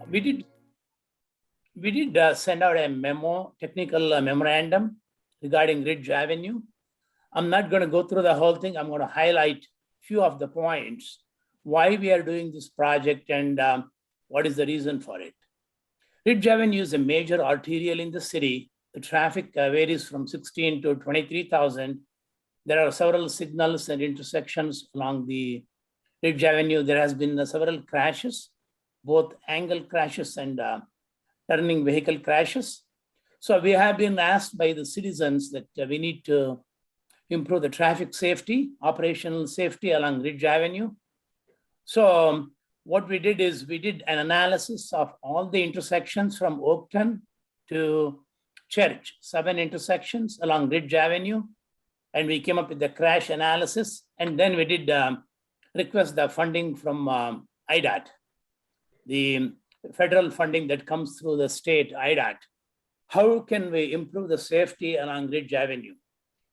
We did send out a technical memorandum regarding Ridge Avenue. I'm not going to go through the whole thing. I'm going to highlight a few of the points, why we are doing this project and what is the reason for it. Ridge Avenue is a major arterial in the city. The traffic varies from 16 to 23,000. There are several signals and intersections along the Ridge Avenue. There has been several crashes, both angle crashes and turning vehicle crashes. So we have been asked by the citizens that we need to improve the traffic safety, operational safety along Ridge Avenue. So what we did is we did an analysis of all the intersections from Oakton to Church, 7 intersections along Ridge Avenue. And we came up with the crash analysis. And then we did request the funding from IDOT, the federal funding that comes through the state IDOT. How can we improve the safety along Ridge Avenue?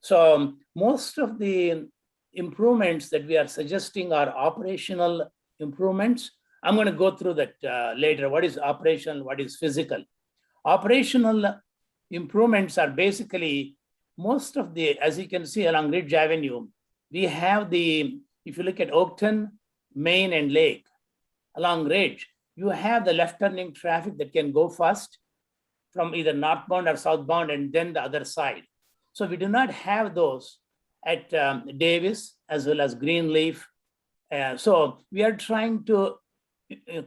So most of the improvements that we are suggesting are operational improvements. I'm going to go through that later. What is operational? What is physical? Operational improvements are basically most of the, as you can see along Ridge Avenue, we have the, if you look at Oakton, Main, and Lake, along Ridge, you have the left turning traffic that can go first from either northbound or southbound and then the other side. So we do not have those at Davis as well as Greenleaf. So we are trying to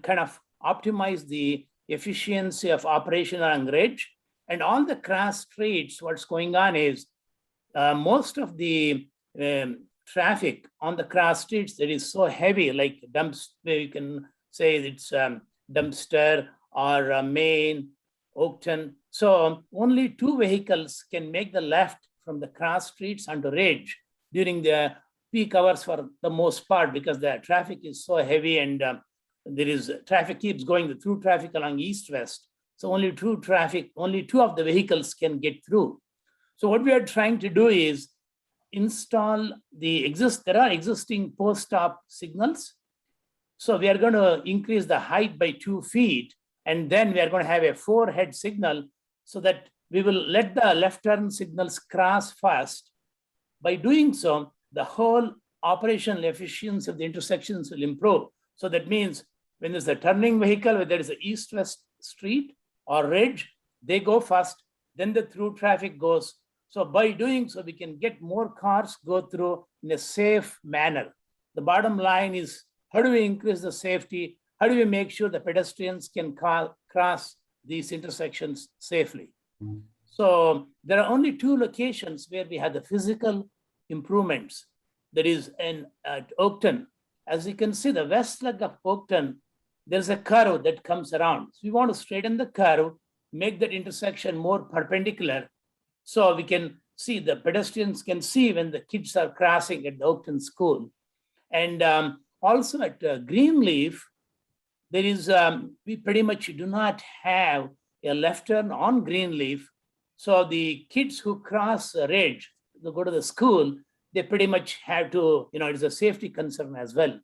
kind of optimize the efficiency of operation along Ridge. And all the cross streets, what's going on is most of the traffic on the cross streets that is so heavy, like Dempster, you can say it's Dempster or Main, Oakton. So only 2 vehicles can make the left from the cross streets onto Ridge during the peak hours for the most part, because the traffic is so heavy and there is traffic keeps going, the through traffic along east-west. So only 2 of the vehicles can get through. So what we are trying to do is install there are existing post-stop signals. So we are going to increase the height by 2 feet, and then we are going to have a 4-head signal so that we will let the left turn signals cross first. By doing so, the whole operational efficiency of the intersections will improve. So that means when there's a turning vehicle, whether it's an east-west street or Ridge, they go first, then the through traffic goes. So by doing so, we can get more cars go through in a safe manner. The bottom line is, how do we increase the safety? How do we make sure the pedestrians can cross these intersections safely? So there are only 2 locations where we have the physical improvements. That is at Oakton. As you can see, the west leg of Oakton, there's a curve that comes around. So we want to straighten the curve, make that intersection more perpendicular, so we can see, the pedestrians can see when the kids are crossing at the Oakton school. And also at Greenleaf, there is, we pretty much do not have a left turn on Greenleaf. So the kids who cross Ridge, they go to the school, they pretty much have to, it's a safety concern as well.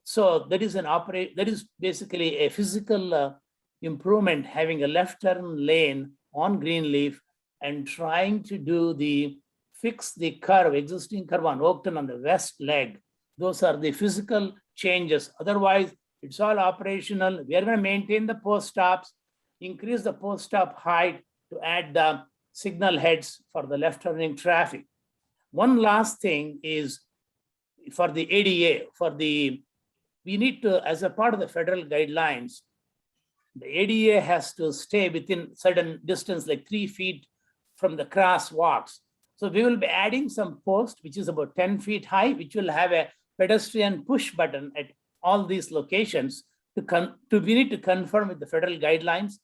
So that is basically a physical improvement, having a left turn lane on Greenleaf and trying to fix the curve, existing curve on Oakton on the west leg. Those are the physical changes. Otherwise, it's all operational. We are going to maintain the post stops, increase the post stop height to add the signal heads for the left turning traffic. One last thing is for the ADA, we need to, as a part of the federal guidelines, the ADA has to stay within certain distance, like 3 feet from the crosswalks. So we will be adding some post, which is about 10 feet high, which will have a pedestrian push button at all these locations. We need to confirm with the federal guidelines.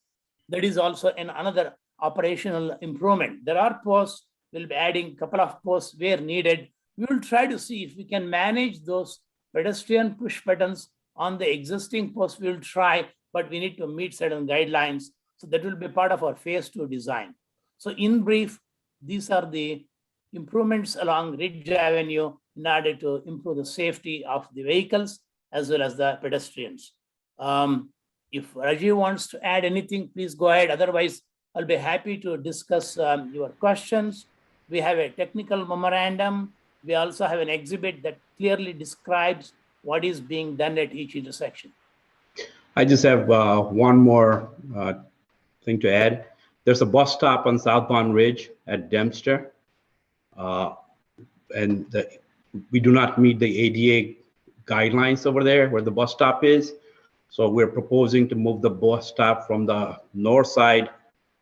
That is also another operational improvement. There are posts, we'll be adding a couple of posts where needed. We will try to see if we can manage those pedestrian push buttons on the existing posts. We'll try, but we need to meet certain guidelines. So that will be part of our phase 2 design. So in brief, these are the improvements along Ridge Avenue in order to improve the safety of the vehicles as well as the pedestrians. If Rajiv wants to add anything, please go ahead. Otherwise, I'll be happy to discuss your questions. We have a technical memorandum. We also have an exhibit that clearly describes what is being done at each intersection. I just have one more thing to add. There's a bus stop on Southbound Ridge at Dempster. And we do not meet the ADA guidelines over there where the bus stop is. So we're proposing to move the bus stop from the north side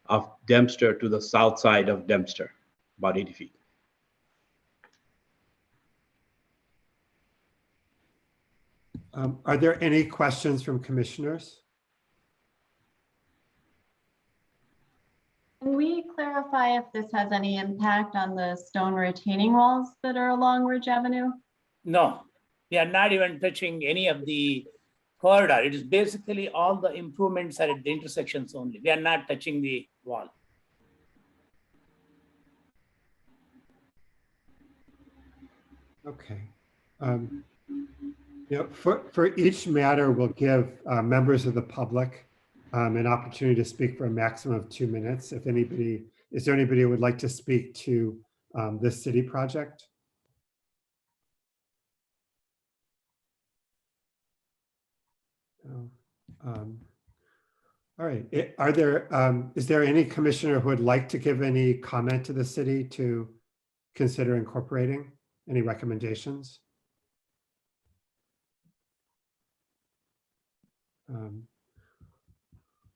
of Dempster to the south side of Dempster, about 80 feet. Are there any questions from commissioners? Can we clarify if this has any impact on the stone retaining walls that are along Ridge Avenue? No, we are not even touching any of the corridor. It is basically all the improvements are at the intersections only. We are not touching the wall. Okay. For each matter, we'll give members of the public an opportunity to speak for a maximum of 2 minutes. If anybody, is there anybody who would like to speak to this city project? All right. Is there any commissioner who would like to give any comment to the city to consider incorporating? Any recommendations?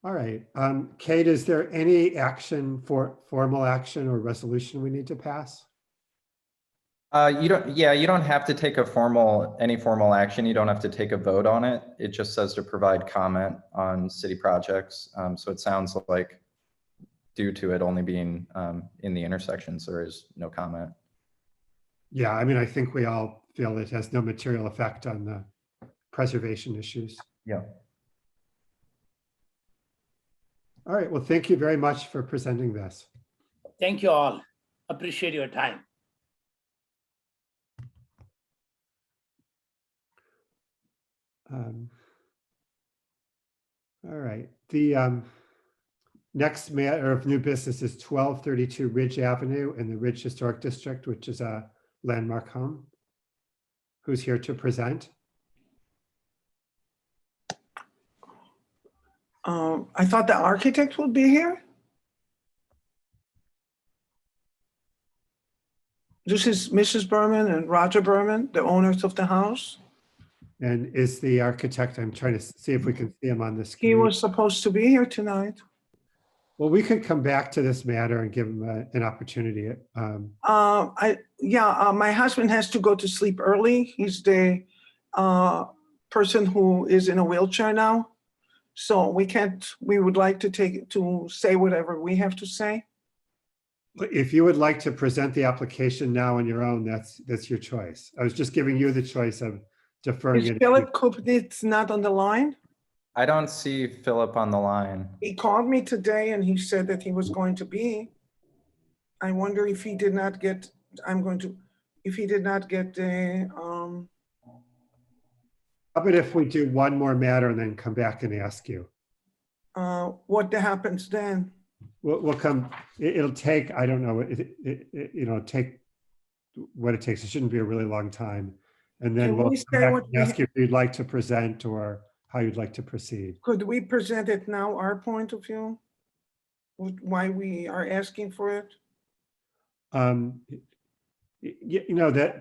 All right. Kate, is there any action formal action or resolution we need to pass? You don't have to take any formal action. You don't have to take a vote on it. It just says to provide comment on city projects. So it sounds like due to it only being in the intersections, there is no comment. Yeah, I mean, I think we all feel it has no material effect on the preservation issues. Yeah. All right. Well, thank you very much for presenting this. Thank you all. Appreciate your time. All right. The next matter of new business is 1232 Ridge Avenue in the Ridge Historic District, which is a landmark home. Who's here to present? I thought the architect would be here. This is Mrs. Berman and Roger Berman, the owners of the house. And is the architect, I'm trying to see if we can see him on the screen. He was supposed to be here tonight. Well, we could come back to this matter and give him an opportunity. My husband has to go to sleep early. He's the person who is in a wheelchair now. So we would like to say whatever we have to say. If you would like to present the application now on your own, that's your choice. I was just giving you the choice of deferring Is it. Philip Kupnitz not on the line? I don't see Philip on the line. He called me today and he said that he was going to be. I wonder if he did not get, if he did not get the, How about if we do one more matter and then come back and ask you? what happens then? We'll come, it'll take, I don't know, take what it takes. It shouldn't be a really long time. And then Can we'll we come say back what and we ask you if you'd like to present or how you'd like to proceed. Could we present it now, our point of view? Why we are asking for it?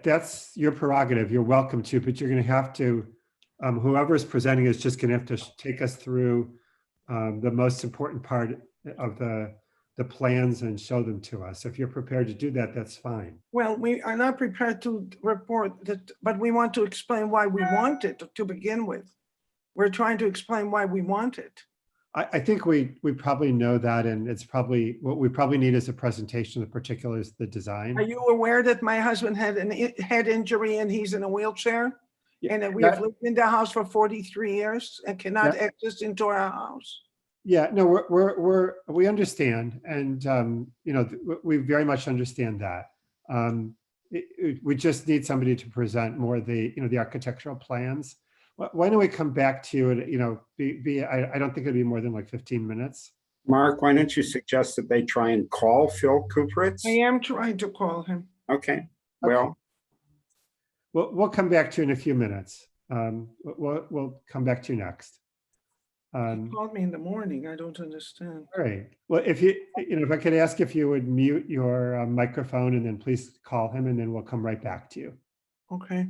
That's your prerogative. You're welcome to, but you're going to have to, whoever's presenting is just going to have to take us through the most important part of the plans and show them to us. If you're prepared to do that, that's fine. Well, we are not prepared to report that, but we want to explain why we want it to begin with. We're trying to explain why we want it. I think we probably know that, and it's probably what we probably need is a presentation of the particulars of the design. Are you aware that my husband had a head injury and he's in a wheelchair? And that we have lived in the house for 43 years and cannot access into our house? Yeah, no, we understand, and we very much understand that. We just need somebody to present more of the the architectural plans. Why don't we come back to you and, I don't think it'd be more than like 15 minutes. Mark, why don't you suggest that they try and call Phil Kupritz? I am trying to call him. Okay, well, We'll come back to you in a few minutes. We'll come back to you next. He called me in the morning. I don't understand. All right. Well, if I could ask if you would mute your microphone and then please call him and then we'll come right back to you. Okay.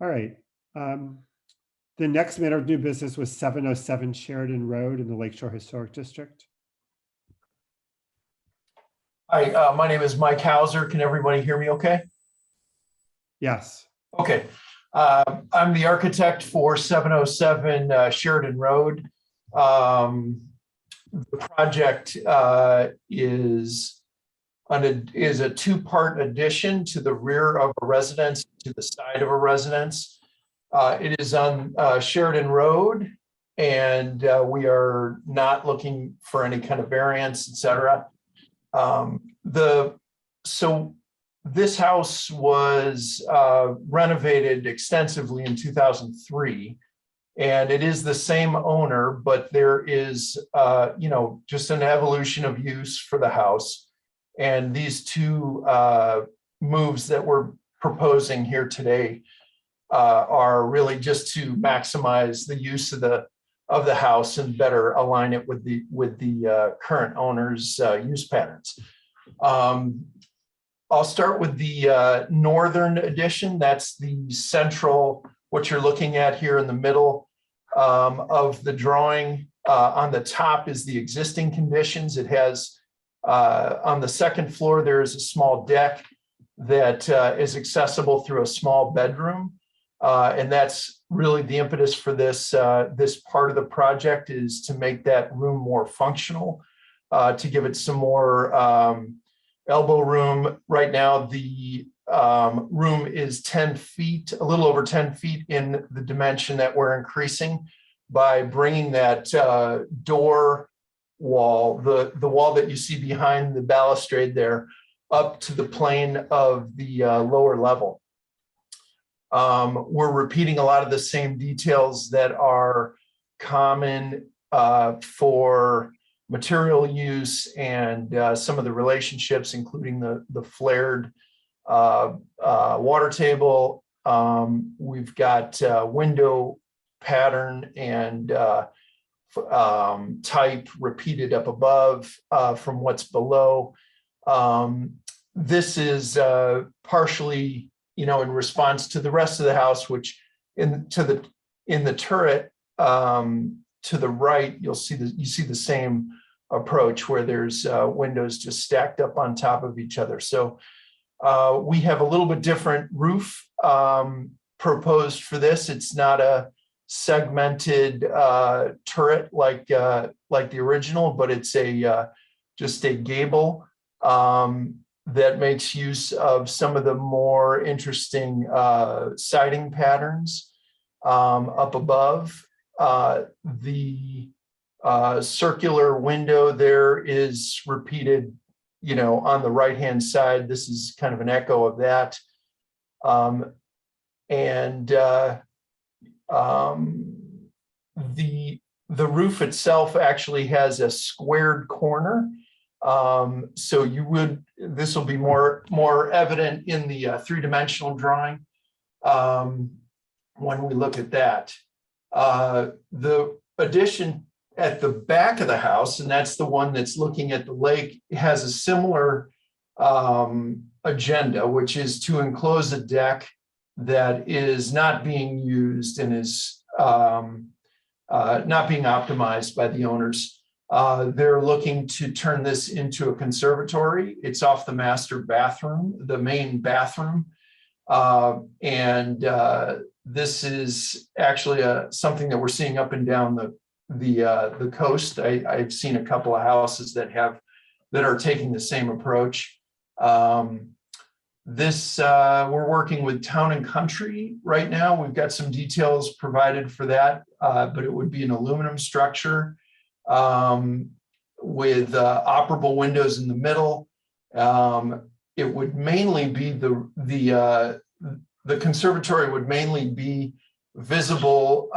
All right. The next matter of new business was 707 Sheridan Road in the Lakeshore Historic District. Hi, my name is Mike Hauser. Can everybody hear me okay? Yes. Okay. I'm the architect for 707 Sheridan Road. The project is a two-part addition to the rear of a residence, to the side of a residence. It is on Sheridan Road, and we are not looking for any kind of variance, et cetera. So this house was renovated extensively in 2003, and it is the same owner, but there is, just an evolution of use for the house. And these two moves that we're proposing here today are really just to maximize the use of the house and better align it with the current owner's use patterns. I'll start with the northern addition. That's the central, what you're looking at here in the middle of the drawing. On the top is the existing conditions. It has, on the second floor, there is a small deck that is accessible through a small bedroom. And that's really the impetus for this part of the project, is to make that room more functional, to give it some more elbow room. Right now, the room is 10 feet, a little over 10 feet in the dimension that we're increasing by bringing that door wall, the wall that you see behind the balustrade there, up to the plane of the lower level. We're repeating a lot of the same details that are common for material use and some of the relationships, including the flared water table. We've got window pattern and type repeated up above from what's below. This is partially, in response to the rest of the house, which in the turret to the right, you see the same approach where there's windows just stacked up on top of each other. So we have a little bit different roof proposed for this. It's not a segmented turret like the original, but it's just a gable that makes use of some of the more interesting siding patterns up above. The circular window there is repeated, on the right-hand side. This is kind of an echo of that. The roof itself actually has a squared corner. So this will be more evident in the three-dimensional drawing when we look at that. The addition at the back of the house, and that's the one that's looking at the lake, has a similar agenda, which is to enclose a deck that is not being used and is not being optimized by the owners. They're looking to turn this into a conservatory. It's off the master bathroom, the main bathroom. This is actually something that we're seeing up and down the coast. I've seen a couple of houses that are taking the same approach. We're working with Town and Country right now. We've got some details provided for that, but it would be an aluminum structure with operable windows in the middle. It would mainly be the conservatory would mainly be visible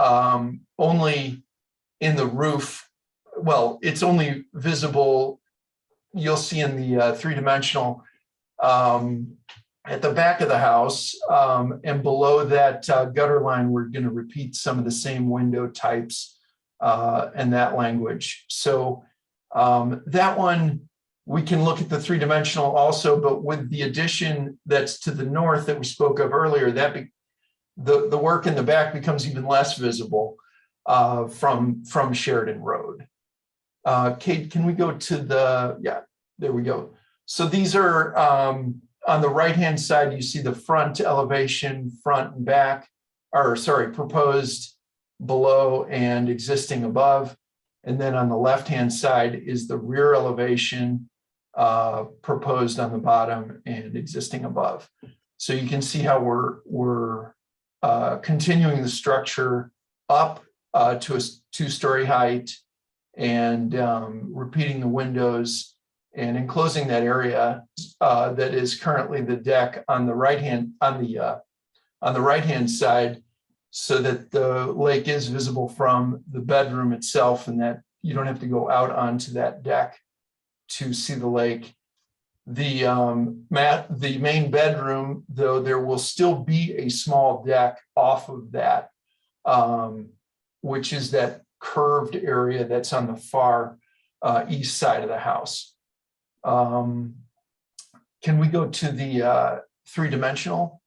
only in the roof. Well, it's only visible, you'll see in the three-dimensional at the back of the house, and below that gutter line, we're going to repeat some of the same window types and that language. So that one, we can look at the three-dimensional also, but with the addition that's to the north that we spoke of earlier, that the work in the back becomes even less visible from Sheridan Road. Kate, can we go to the, yeah, there we go. So these are, on the right-hand side, you see the front elevation, front and back, or sorry, proposed below and existing above. And then on the left-hand side is the rear elevation, proposed on the bottom and existing above. So you can see how we're continuing the structure up to a two-story height and repeating the windows and enclosing that area that is currently the deck on the right-hand side, so that the lake is visible from the bedroom itself, and that you don't have to go out onto that deck to see the lake. The main bedroom, though, there will still be a small deck off of that, which is that curved area that's on the far east side of the house. Can we go to the three-dimensional?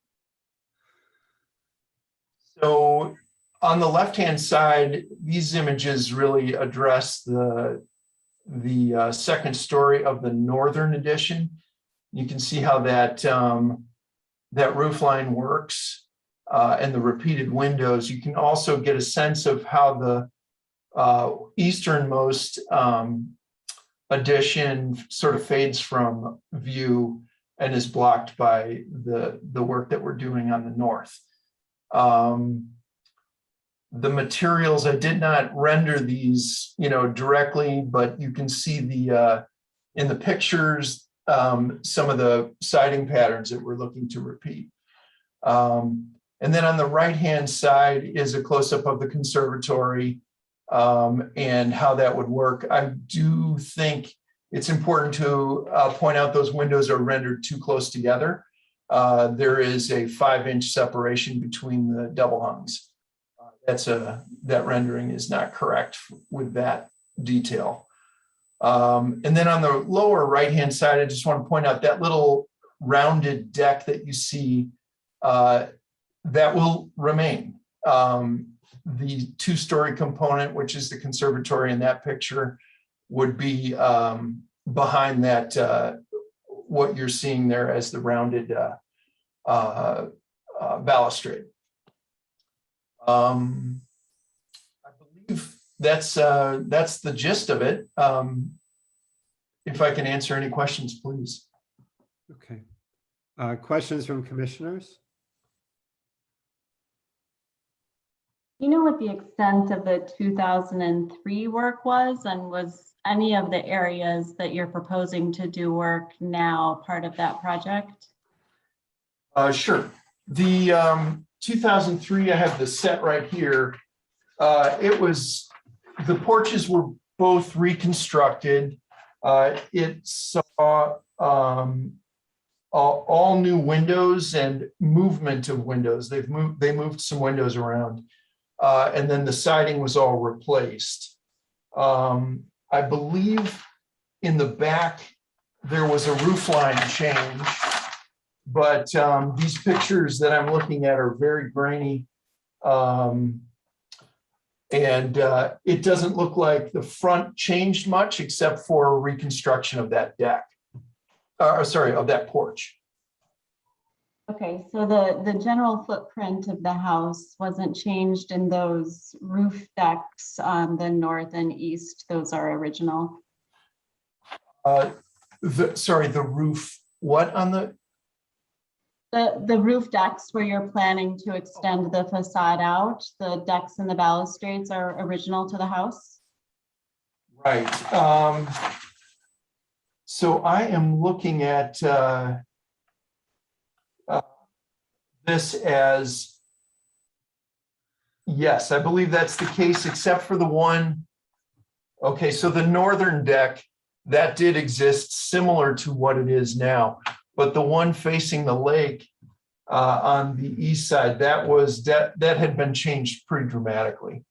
So on the left-hand side, these images really address the second story of the northern addition. You can see how that that roof line works and the repeated windows. You can also get a sense of how the easternmost addition sort of fades from view and is blocked by the work that we're doing on the north. The materials, I did not render these, directly, but you can see in the pictures, some of the siding patterns that we're looking to repeat. And then on the right-hand side is a close-up of the conservatory and how that would work. I do think it's important to point out those windows are rendered too close together. There is a 5-inch separation between the double hungs. That rendering is not correct with that detail. And then on the lower right-hand side, I just want to point out that little rounded deck that you see, that will remain. The two-story component, which is the conservatory in that picture, would be behind that, what you're seeing there as the rounded balustrade. I believe that's the gist of it. If I can answer any questions, please. Okay. Questions from commissioners? You know what the extent of the 2003 work was, and was any of the areas that you're proposing to do work now part of that project? Sure. The 2003, I have the set right here. The porches were both reconstructed. It saw all new windows and movement of windows. They moved some windows around. And then the siding was all replaced. I believe in the back, there was a roof line change, but these pictures that I'm looking at are very grainy. And it doesn't look like the front changed much except for reconstruction of that deck, of that porch. Okay, so the general footprint of the house wasn't changed in those roof decks on the north and east. Those are original. The roof, what on the? The roof decks where you're planning to extend the facade out, the decks and the balustrades are original to the house? Right. So I am looking at this as Yes, I believe that's the case, except for the one. Okay, so the northern deck, that did exist similar to what it is now, but the one facing the lake on the east side, that had been changed pretty dramatically.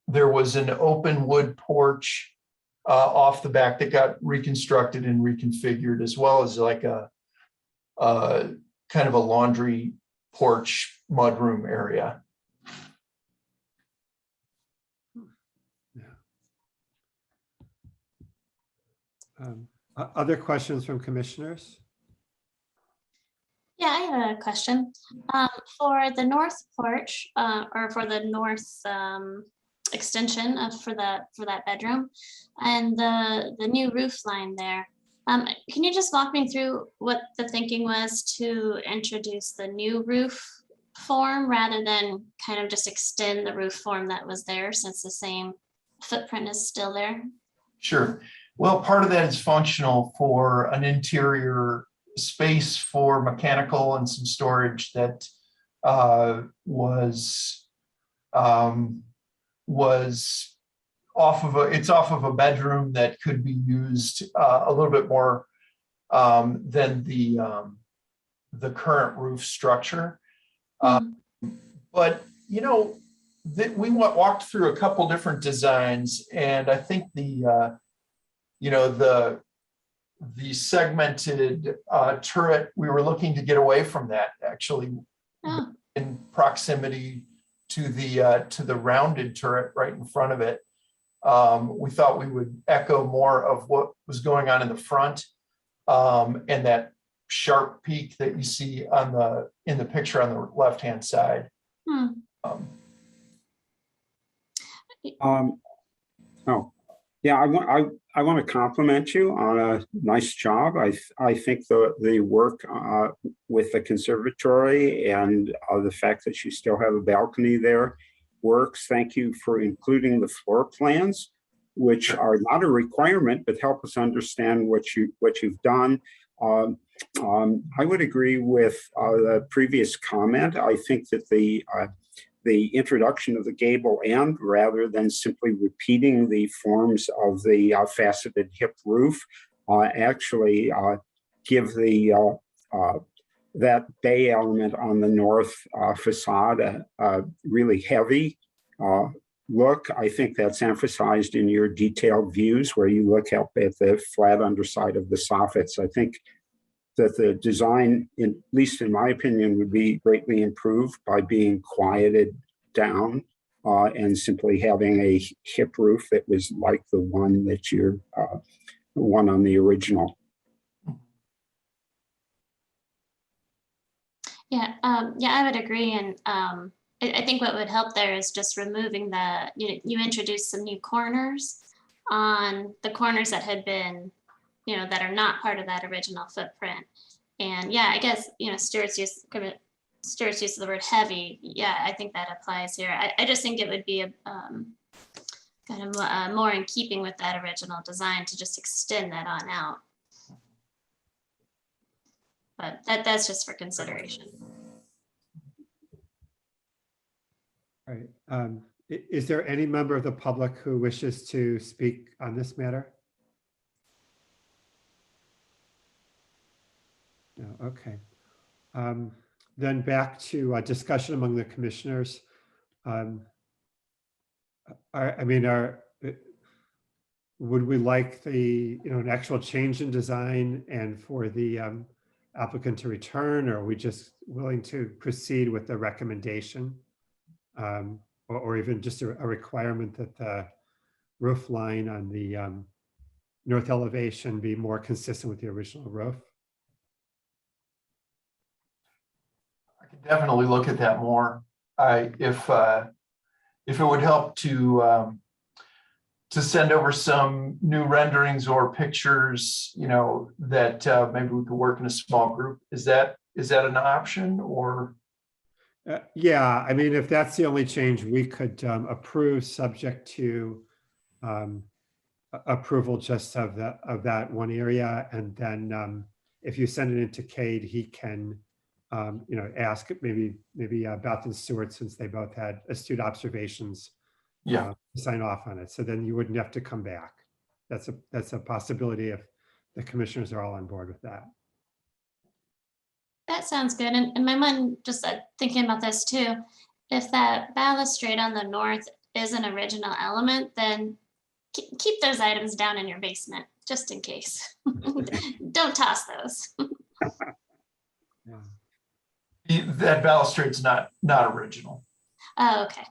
There was an open wood porch off the back that got reconstructed and reconfigured, as well as like a kind of a laundry porch mudroom area. Other questions from commissioners? Yeah, I have a question. For the north porch, or for the north extension for that bedroom, and the new roof line there. Can you just walk me through what the thinking was to introduce the new roof form rather than kind of just extend the roof form that was there, since the same footprint is still there? Sure. Well, part of that is functional for an interior space for mechanical and some storage that was off of a bedroom that could be used a little bit more than the current roof structure. But you know, we walked through a couple different designs, and I think the segmented turret, we were looking to get away from that, actually. In proximity to the rounded turret right in front of it. We thought we would echo more of what was going on in the front, and that sharp peak that you see in the picture on the left-hand side. Yeah, I want to compliment you on a nice job. I think the work with the conservatory and the fact that you still have a balcony there works. Thank you for including the floor plans, which are not a requirement, but help us understand what you've done. I would agree with the previous comment. I think that the introduction of the gable end, rather than simply repeating the forms of the faceted hip roof, actually give that bay element on the north facade a really heavy look. I think that's emphasized in your detailed views where you look up at the flat underside of the soffits. I think that the design, at least in my opinion, would be greatly improved by being quieted down and simply having a hip roof that was like the one that one on the original. Yeah, I would agree. And I think what would help there is just removing you introduced some new corners on the corners that had been, that are not part of that original footprint. And yeah, I guess, Stuart's use of the word heavy. Yeah, I think that applies here. I just think it would be kind of more in keeping with that original design to just extend that on out. But that's just for consideration. All right. Is there any member of the public who wishes to speak on this matter? No, okay. Then back to discussion among the commissioners. Would we like an actual change in design and for the applicant to return, or are we just willing to proceed with the recommendation? Or even just a requirement that the roof line on the north elevation be more consistent with the original roof? I could definitely look at that more. If it would help to send over some new renderings or pictures, that maybe we could work in a small group. Is that an option, or? Yeah, if that's the only change we could approve, subject to approval just of that one area, and then if you send it into Cade, he can ask maybe Beth and Stuart, since they both had astute observations, Yeah. sign off on it. So then you wouldn't have to come back. That's a possibility if the commissioners are all on board with that. That sounds good. And my mind just thinking about this too, if that balustrade on the north is an original element, then keep those items down in your basement, just in case. Don't toss those. Yeah. That balustrade's not original. Oh, okay.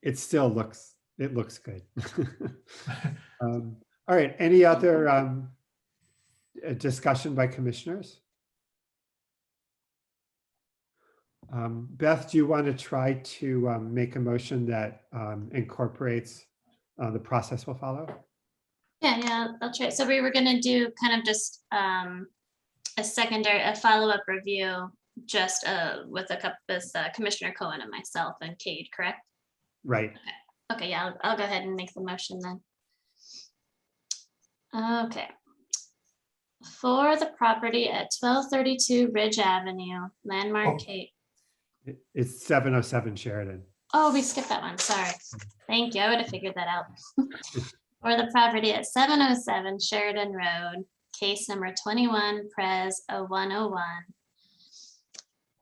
It still looks good. All right. Any other discussion by commissioners? Beth, do you want to try to make a motion that incorporates the process we'll follow? Yeah, I'll try. So we were gonna do kind of just a follow-up review, just with Commissioner Cohen and myself and Cade, correct? Right. Okay, yeah, I'll go ahead and make the motion then. Okay. For the property at 1232 Ridge Avenue, Landmark Oh. Cape. It's 707 Sheridan. Oh, we skipped that one, sorry. Thank you, I would have figured that out. For the property at 707 Sheridan Road, case number 21 Pres 0101.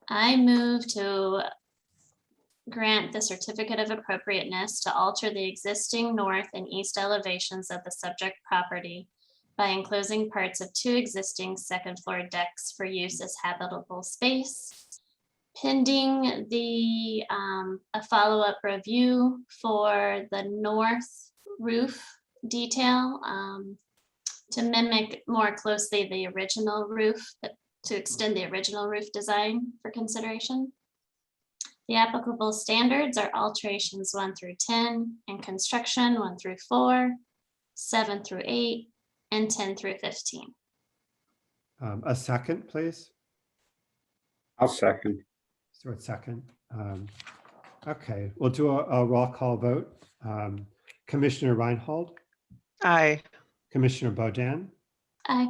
I move to grant the certificate of appropriateness to alter the existing north and east elevations of the subject property by enclosing parts of 2 existing second floor decks for use as habitable space, pending a follow-up review for the north roof detail to mimic more closely the original roof, to extend the original roof design for consideration. The applicable standards are alterations 1 through 10 and construction 1 through 4, 7 through 8, and 10 through 15. A second, please. I'll second. Stuart, second. Okay, we'll do a roll call vote. Commissioner Reinhold, Aye. Commissioner Bodan, Aye.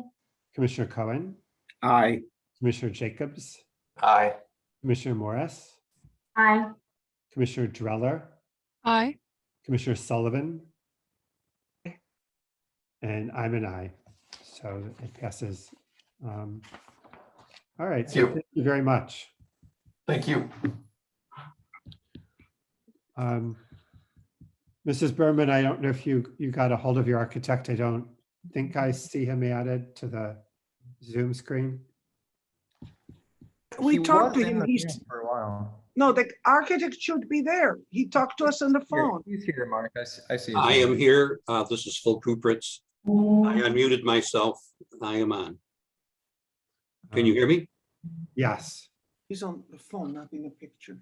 Commissioner Cohen, Aye. Commissioner Jacobs, Aye. Commissioner Morris, Aye. Commissioner Dreller, Aye. Commissioner Sullivan, and I'm an aye. So it passes. All right, so thank you very much. Thank you. Mrs. Berman, I don't know if you got a hold of your architect. I don't think I see him added to the Zoom screen. We He talked was to in him. the He's, room for a while. no, the architect should be there. He talked to us on the Here, phone. he's here, Mark. I see. his I name. am here. This is Phil Kupritz. I unmuted myself. I am on. Can you hear me? Yes. He's on the phone, not in the picture.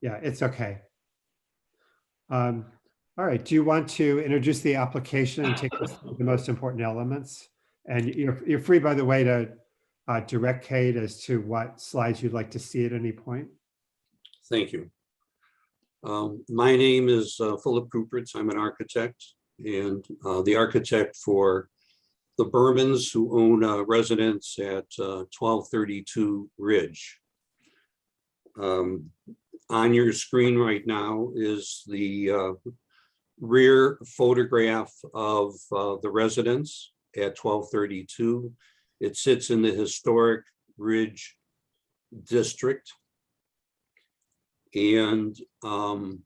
Yeah, it's okay. All right, do you want to introduce the application and take us through the most important elements? And you're free, by the way, to direct Kate as to what slides you'd like to see at any point. Thank you. My name is Philip Kupritz. I'm an architect and the architect for the Bermans, who own a residence at 1232 Ridge. On your screen right now is the rear photograph of the residence at 1232. It sits in the historic Ridge district. And I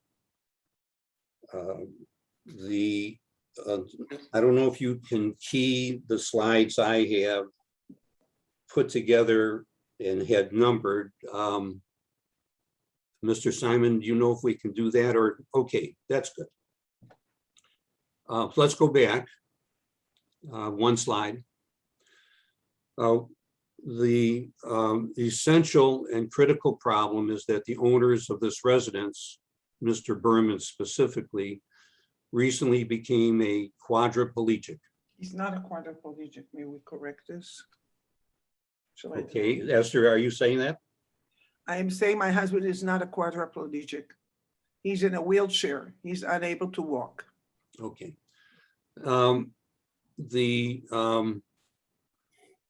don't know if you can key the slides I have put together and had numbered. Mr. Simon, do you know if we can do that, or, okay, that's good. Let's go back one slide. The essential and critical problem is that the owners of this residence, Mr. Berman specifically, recently became a quadriplegic. He's not a quadriplegic. May we correct this? Shall I? Okay, Esther, are you saying that? I am saying my husband is not a quadriplegic. He's in a wheelchair. He's unable to walk. Okay.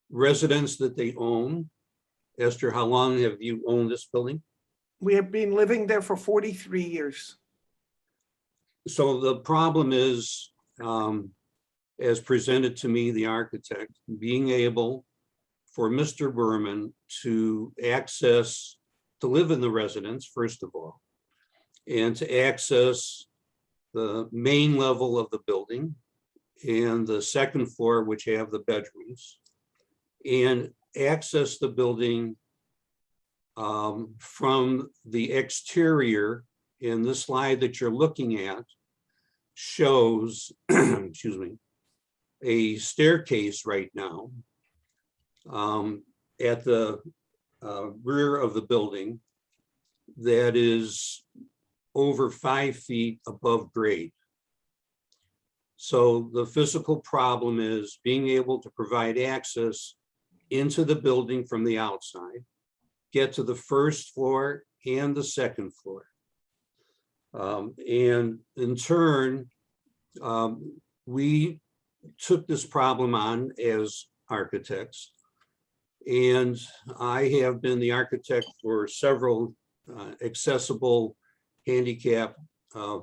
residence that they own. Esther, how long have you owned this building? We have been living there for 43 years. So the problem is, as presented to me, the architect, being able for Mr. Berman to access, to live in the residence, first of all, and to access the main level of the building and the second floor, which have the bedrooms, and access the building from the exterior. In the slide that you're looking at shows, excuse me, a staircase right now at the rear of the building that is over 5 feet above grade. So the physical problem is being able to provide access into the building from the outside, get to the first floor and the second floor. And in turn, we took this problem on as architects. And I have been the architect for several accessible handicap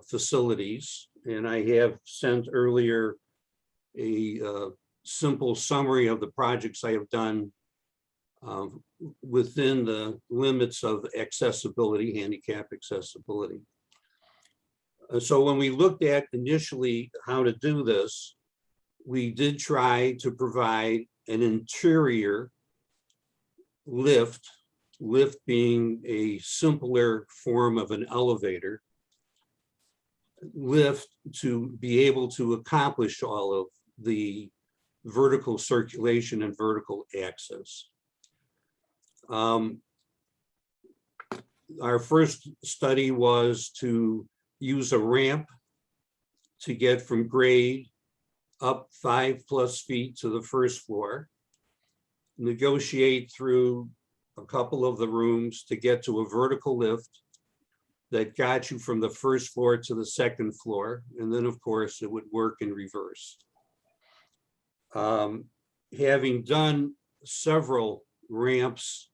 facilities. And I have sent earlier a simple summary of the projects I have done within the limits of accessibility, handicap accessibility. So when we looked at initially how to do this, we did try to provide an interior lift being a simpler form of an elevator, lift to be able to accomplish all of the vertical circulation and vertical access. Our first study was to use a ramp to get from grade up 5+ feet to the first floor, negotiate through a couple of the rooms to get to a vertical lift that got you from the first floor to the second floor. And then of course it would work in reverse. Having done several ramps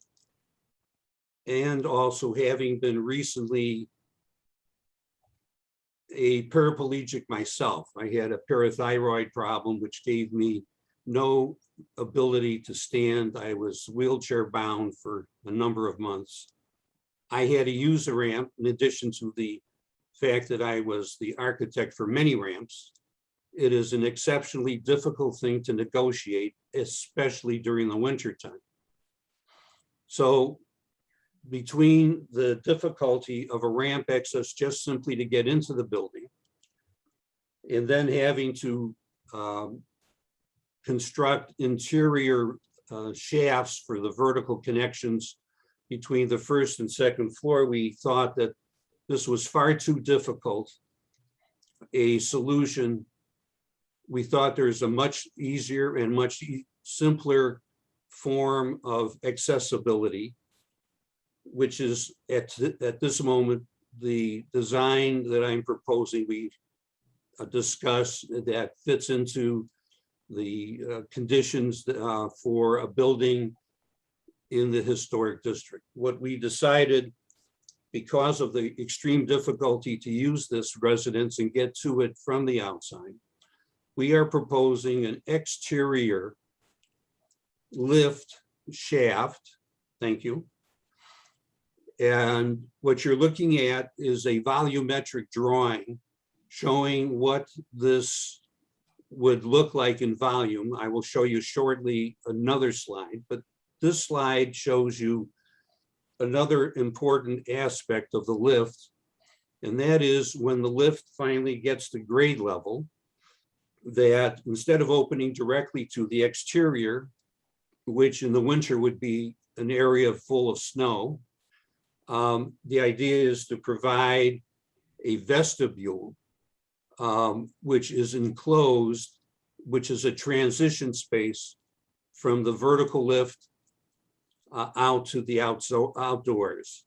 and also having been recently a paraplegic myself, I had a parathyroid problem, which gave me no ability to stand. I was wheelchair bound for a number of months. I had to use a ramp in addition to the fact that I was the architect for many ramps. It is an exceptionally difficult thing to negotiate, especially during the winter time. So between the difficulty of a ramp access just simply to get into the building, and then having to construct interior shafts for the vertical connections between the first and second floor, we thought that this was far too difficult a solution. We thought there's a much easier and much simpler form of accessibility, which is at this moment, the design that I'm proposing, we discuss that fits into the conditions for a building in the historic district. What we decided, because of the extreme difficulty to use this residence and get to it from the outside, we are proposing an exterior lift shaft. Thank you. And what you're looking at is a volumetric drawing showing what this would look like in volume. I will show you shortly another slide, but this slide shows you another important aspect of the lift, and that is when the lift finally gets to grade level, that instead of opening directly to the exterior, which in the winter would be an area full of snow, the idea is to provide a vestibule, which is enclosed, which is a transition space from the vertical lift out to the outdoors.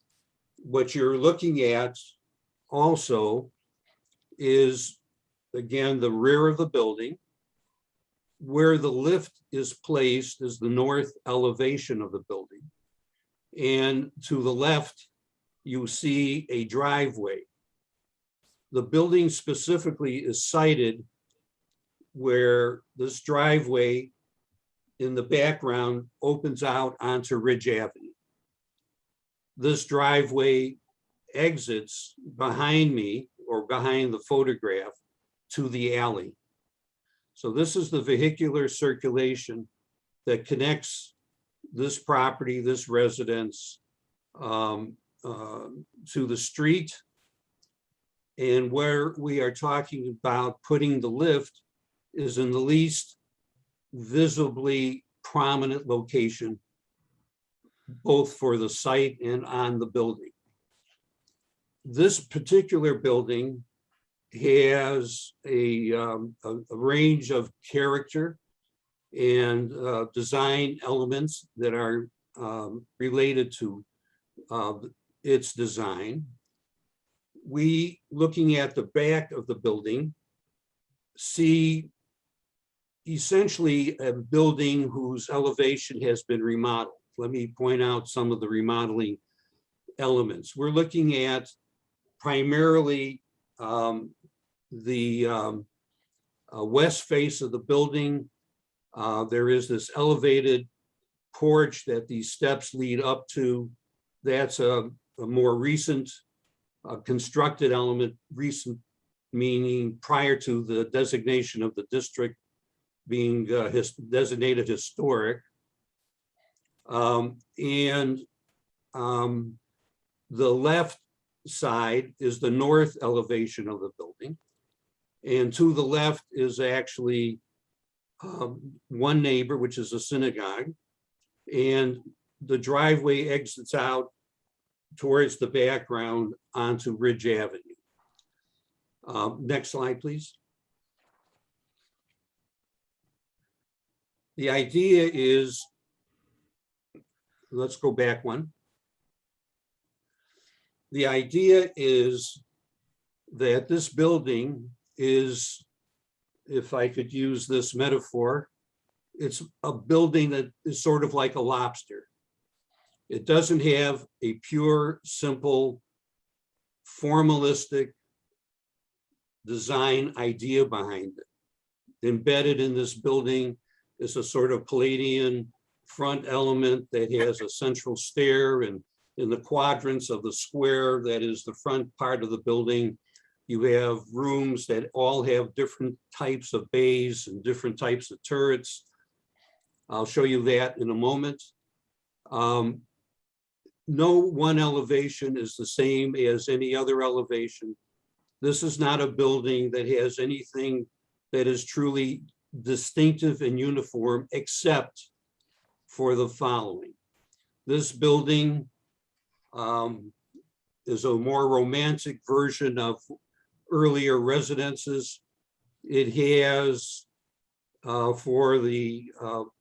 What you're looking at also is, again, the rear of the building, where the lift is placed is the north elevation of the building. And to the left, you see a driveway. The building specifically is sited where this driveway in the background opens out onto Ridge Avenue. This driveway exits behind me, or behind the photograph, to the alley. So this is the vehicular circulation that connects this property, this residence, to the street. And where we are talking about putting the lift is in the least visibly prominent location, both for the site and on the building. This particular building has a range of character and design elements that are related to its design. We, looking at the back of the building, see essentially a building whose elevation has been remodeled. Let me point out some of the remodeling elements. We're looking at primarily the west face of the building. There is this elevated porch that these steps lead up to. That's a more recent constructed element, recent meaning prior to the designation of the district being designated historic. The left side is the north elevation of the building. And to the left is actually one neighbor, which is a synagogue. And the driveway exits out towards the background onto Ridge Avenue. Next slide, please. The idea is, let's go back one. The idea is that this building is, if I could use this metaphor, it's a building that is sort of like a lobster. It doesn't have a pure, simple, formalistic design idea behind it. Embedded in this building is a sort of Palladian front element that has a central stair, and in the quadrants of the square that is the front part of the building, you have rooms that all have different types of bays and different types of turrets. I'll show you that in a moment. No one elevation is the same as any other elevation. This is not a building that has anything that is truly distinctive and uniform, except for the following. This building is a more romantic version of earlier residences. It has, for the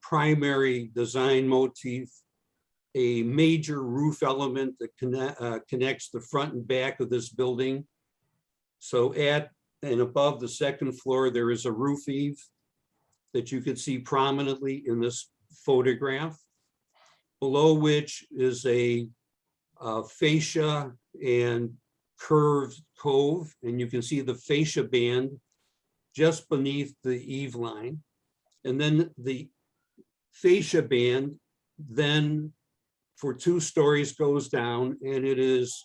primary design motif, a major roof element that connects the front and back of this building. So at and above the second floor, there is a roof eave that you could see prominently in this photograph, below which is a fascia and curved cove, and you can see the fascia band just beneath the eave line. And then the fascia band then for 2 stories goes down, and it is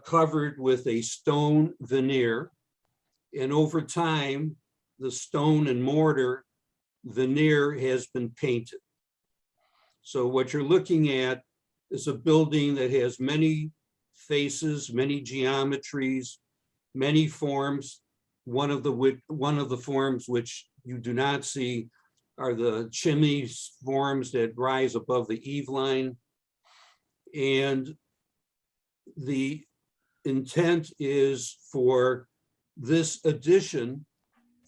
covered with a stone veneer. And over time, the stone and mortar veneer has been painted. So what you're looking at is a building that has many faces, many geometries, many forms. One of the forms which you do not see are the chimney forms that rise above the eave line. And the intent is for this addition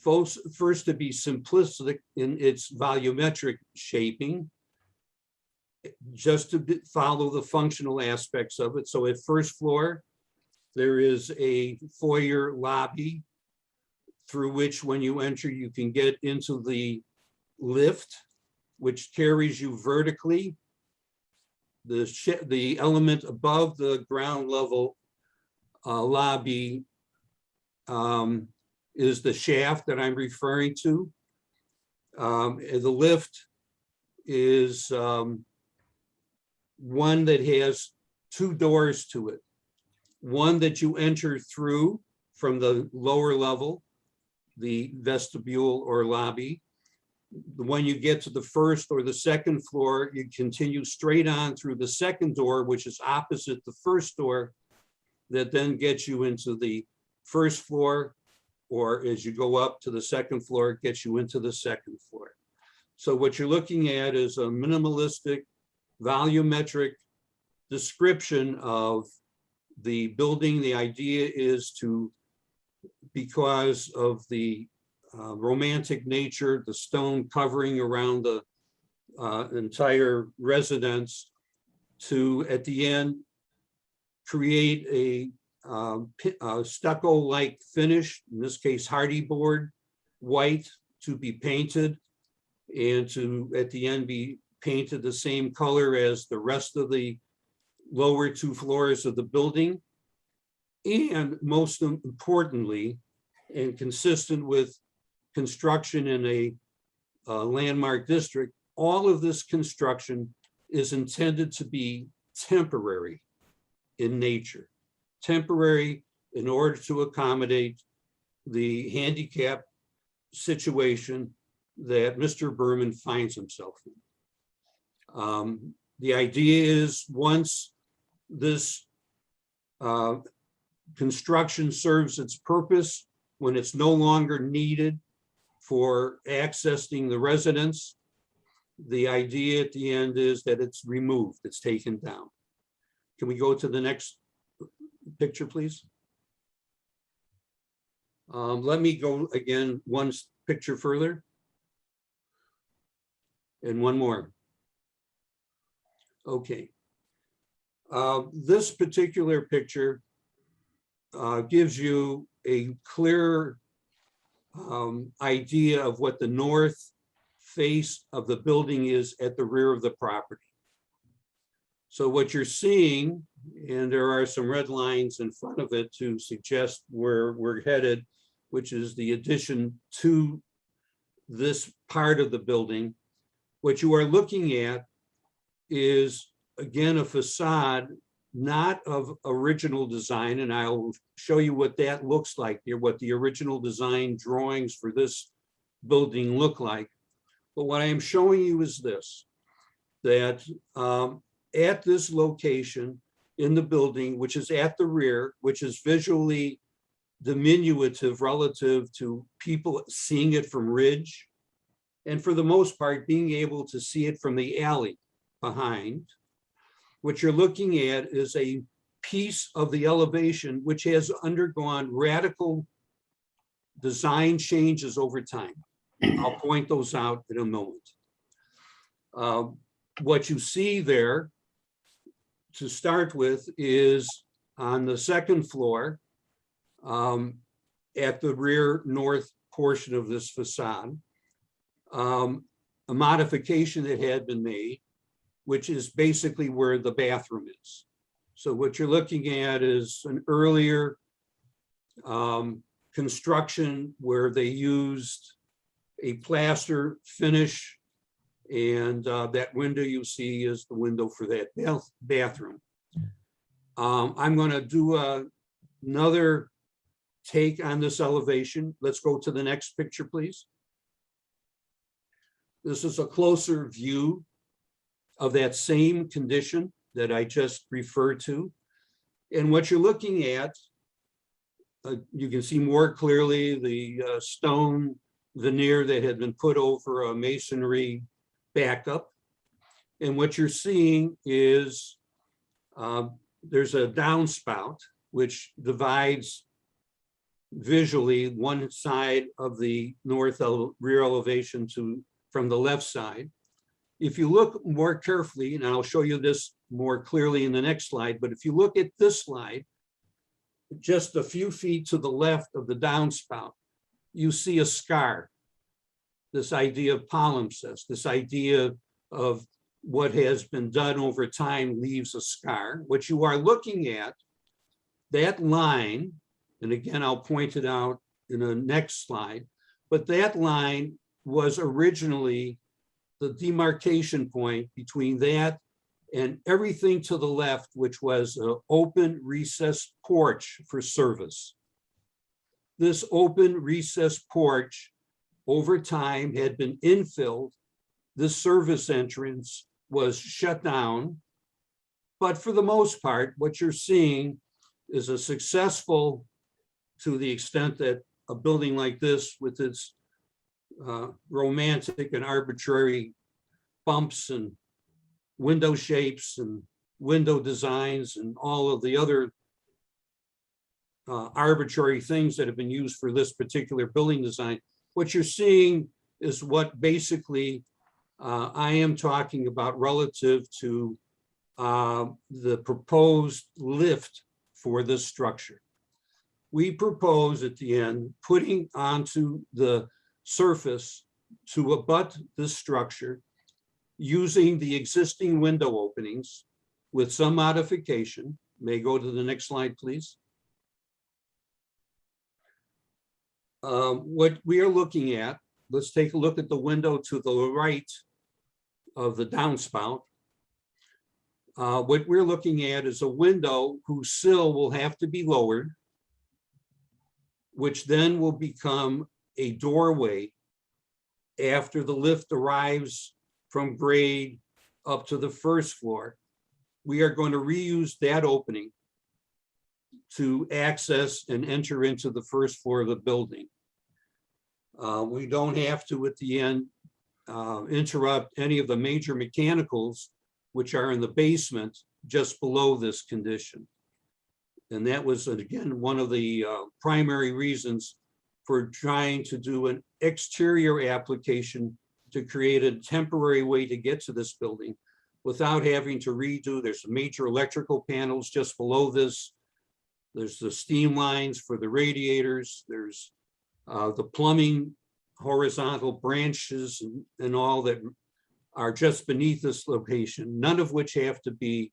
first to be simplistic in its volumetric shaping, just to follow the functional aspects of it. So at first floor, there is a foyer lobby through which, when you enter, you can get into the lift, which carries you vertically. The element above the ground level lobby is the shaft that I'm referring to. The lift is one that has two doors to it. One that you enter through from the lower level, the vestibule or lobby. When you get to the first or the second floor, you continue straight on through the second door, which is opposite the first door, that then gets you into the first floor, or as you go up to the second floor, it gets you into the second floor. So what you're looking at is a minimalistic, volumetric description of the building. The idea is to, because of the romantic nature, the stone covering around the entire residence, to, at the end, create a stucco-like finish, in this case, hardy board, white, to be painted, and to, at the end, be painted the same color as the rest of the lower two floors of the building. And most importantly, and consistent with construction in a landmark district, all of this construction is intended to be temporary in nature, temporary in order to accommodate the handicap situation that Mr. Berman finds himself in. The idea is, once this construction serves its purpose, when it's no longer needed for accessing the residence, the idea at the end is that it's removed, it's taken down. Can we go to the next picture, please? Let me go again one picture further. And one more. Okay. This particular picture gives you a clear idea of what the north face of the building is at the rear of the property. So what you're seeing, and there are some red lines in front of it to suggest where we're headed, which is the addition to this part of the building. What you are looking at is, again, a facade not of original design, and I'll show you what that looks like here, what the original design drawings for this building look like. But what I am showing you is this, that at this location in the building, which is at the rear, which is visually diminutive relative to people seeing it from Ridge, and for the most part, being able to see it from the alley behind, what you're looking at is a piece of the elevation which has undergone radical design changes over time. I'll point those out in a moment. What you see there to start with is on the second floor, at the rear north portion of this facade, a modification that had been made, which is basically where the bathroom is. So what you're looking at is an earlier construction where they used a plaster finish, and that window you see is the window for that bathroom. I'm going to do another take on this elevation. Let's go to the next picture, please. This is a closer view of that same condition that I just referred to. And what you're looking at, you can see more clearly the stone veneer that had been put over a masonry backup. And what you're seeing is there's a downspout which divides visually one side of the north rear elevation from the left side. If you look more carefully, and I'll show you this more clearly in the next slide, but if you look at this slide, just a few feet to the left of the downspout, you see a scar. this idea of palimpsest, this idea of what has been done over time leaves a scar. What you are looking at, that line, and again, I'll point it out in the next slide, but that line was originally the demarcation point between that and everything to the left, which was an open recessed porch for service. This open recessed porch over time had been infilled. This service entrance was shut down. But for the most part, what you're seeing is a successful, to the extent that a building like this with its romantic and arbitrary bumps and window shapes and window designs and all of the other arbitrary things that have been used for this particular building design. What you're seeing is what basically I am talking about relative to the proposed lift for this structure. We propose at the end putting onto the surface to abut this structure using the existing window openings with some modification. May go to the next slide, please. What we are looking at, let's take a look at the window to the right of the downspout. What we're looking at is a window whose sill will have to be lowered, which then will become a doorway after the lift arrives from grade up to the first floor. We are going to reuse that opening to access and enter into the first floor of the building. We don't have to, at the end, interrupt any of the major mechanicals, which are in the basement just below this condition. And that was, again, one of the primary reasons for trying to do an exterior application to create a temporary way to get to this building without having to redo. There's major electrical panels just below this. There's the steam lines for the radiators. There's the plumbing horizontal branches and all that are just beneath this location, none of which have to be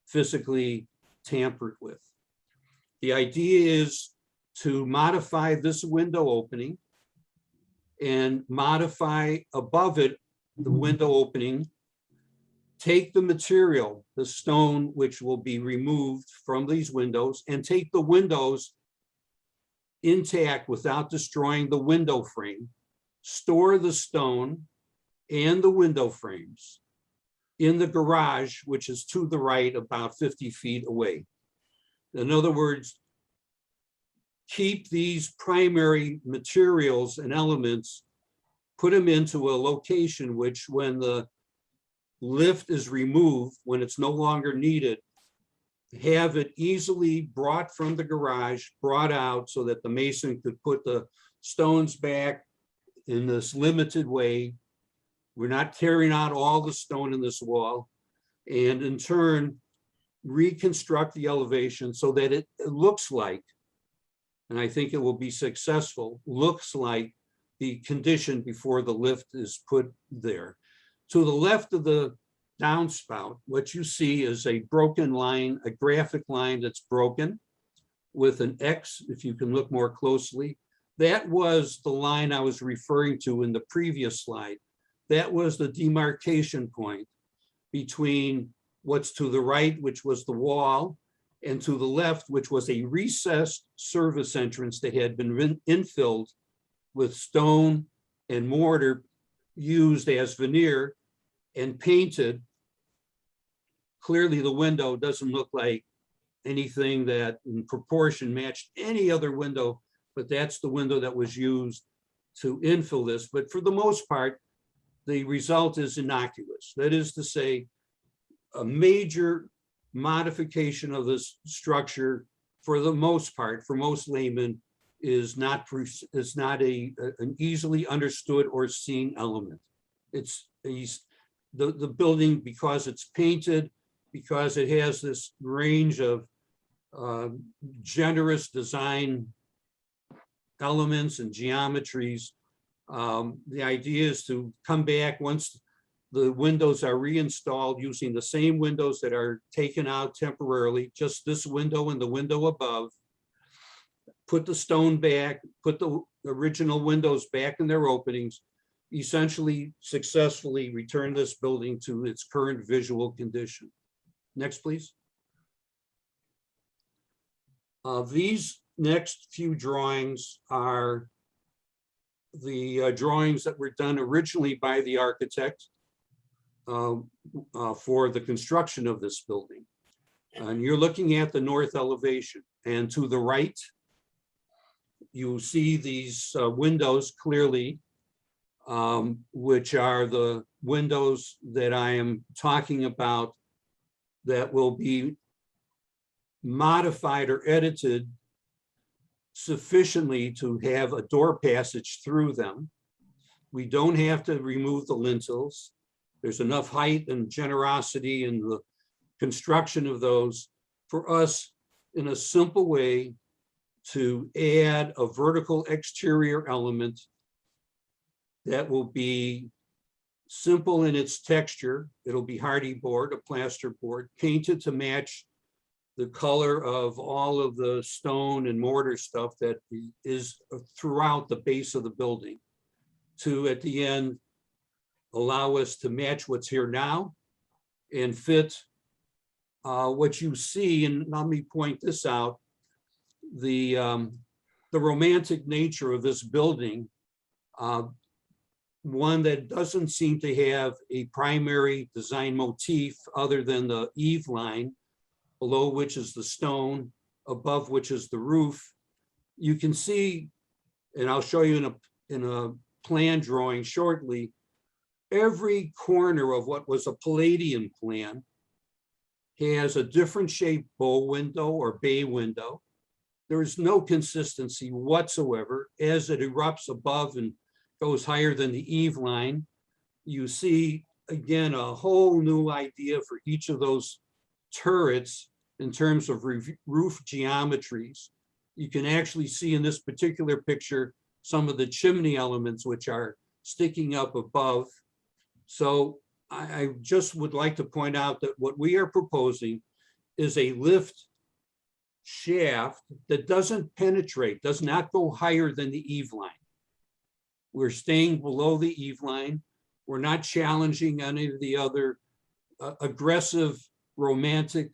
physically tampered with. The idea is to modify this window opening and modify above it the window opening, take the material, the stone, which will be removed from these windows, and take the windows intact without destroying the window frame, store the stone and the window frames in the garage, which is to the right about 50 feet away. In other words, keep these primary materials and elements, put them into a location which, when the lift is removed, when it's no longer needed, have it easily brought from the garage, brought out so that the mason could put the stones back in this limited way. We're not tearing out all the stone in this wall, and in turn, reconstruct the elevation so that it looks like, and I think it will be successful, looks like the condition before the lift is put there. To the left of the downspout, what you see is a broken line, a graphic line that's broken with an X, if you can look more closely. That was the line I was referring to in the previous slide. That was the demarcation point between what's to the right, which was the wall, and to the left, which was a recessed service entrance that had been infilled with stone and mortar used as veneer and painted. Clearly, the window doesn't look like anything that in proportion matched any other window, but that's the window that was used to infill this. But for the most part, the result is innocuous. That is to say, a major modification of this structure, for the most part, for most laymen, is not an easily understood or seen element. It's the building, because it's painted, because it has this range of generous design elements and geometries, The idea is to come back once the windows are reinstalled using the same windows that are taken out temporarily, just this window and the window above. Put the stone back, put the original windows back in their openings, essentially successfully return this building to its current visual condition. Next, please. These next few drawings are the drawings that were done originally by the architect for the construction of this building. And you're looking at the north elevation, and to the right, you see these windows clearly, which are the windows that I am talking about that will be modified or edited sufficiently to have a door passage through them. We don't have to remove the lintels. There's enough height and generosity in the construction of those for us in a simple way to add a vertical exterior element that will be simple in its texture. It'll be hardy board, a plaster board, painted to match the color of all of the stone and mortar stuff that is throughout the base of the building, to at the end allow us to match what's here now and fit what you see. And let me point this out, the romantic nature of this building, one that doesn't seem to have a primary design motif other than the eave line, below which is the stone, above which is the roof. You can see, and I'll show you in a plan drawing shortly, every corner of what was a Palladian plan has a different shaped bow window or bay window. There is no consistency whatsoever as it erupts above and goes higher than the eave line. You see, again, a whole new idea for each of those turrets in terms of roof geometries. You can actually see in this particular picture some of the chimney elements which are sticking up above. So I just would like to point out that what we are proposing is a lift shaft that doesn't penetrate, does not go higher than the eave line. We're staying below the eave line. We're not challenging any of the other aggressive, romantic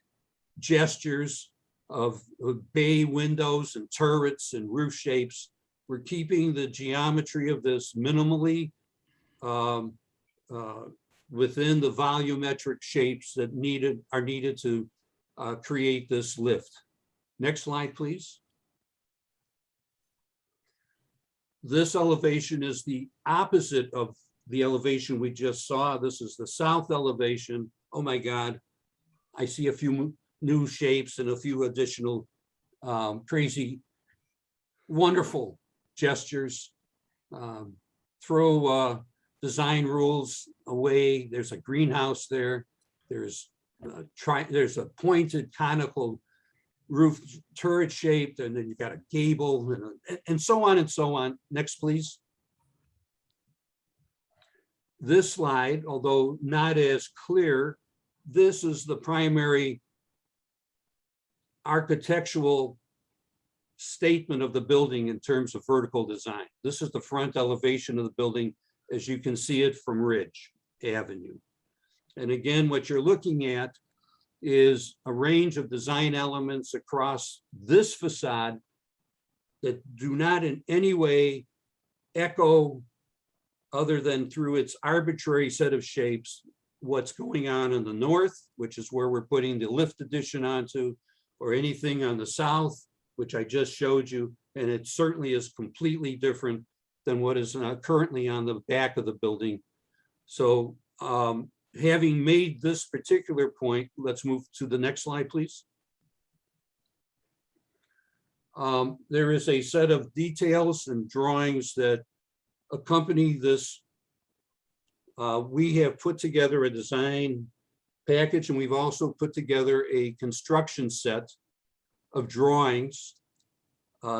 gestures of bay windows and turrets and roof shapes. We're keeping the geometry of this minimally within the volumetric shapes that are needed to create this lift. Next slide, please. This elevation is the opposite of the elevation we just saw. This is the south elevation. Oh my God, I see a few new shapes and a few additional crazy, wonderful gestures. Throw design rules away. There's a greenhouse there. There's a pointed conical roof turret shaped, and then you've got a gable and so on and so on. Next, please. This slide, although not as clear, this is the primary architectural statement of the building in terms of vertical design. This is the front elevation of the building as you can see it from Ridge Avenue. And again, what you're looking at is a range of design elements across this facade that do not in any way echo, other than through its arbitrary set of shapes, what's going on in the north, which is where we're putting the lift addition onto, or anything on the south, which I just showed you. And it certainly is completely different than what is currently on the back of the building. So having made this particular point, let's move to the next slide, please. There is a set of details and drawings that accompany this. We have put together a design package, and we've also put together a construction set of drawings.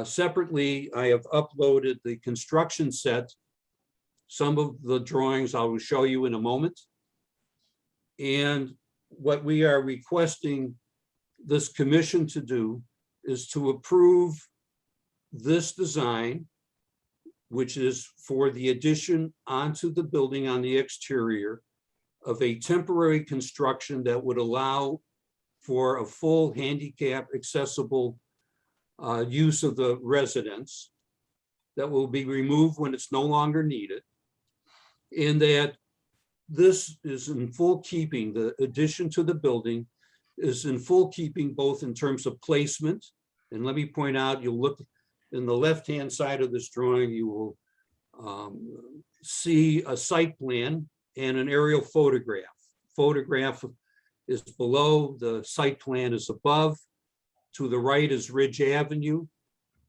Separately, I have uploaded the construction set Some of the drawings I will show you in a moment. And what we are requesting this commission to do is to approve this design, which is for the addition onto the building on the exterior of a temporary construction that would allow for a full handicap accessible use of the residence that will be removed when it's no longer needed. And that this is in full keeping, the addition to the building is in full keeping both in terms of placement. And let me point out, you'll look in the left-hand side of this drawing, you will see a site plan and an aerial photograph. Photograph is below, the site plan is above. To the right is Ridge Avenue.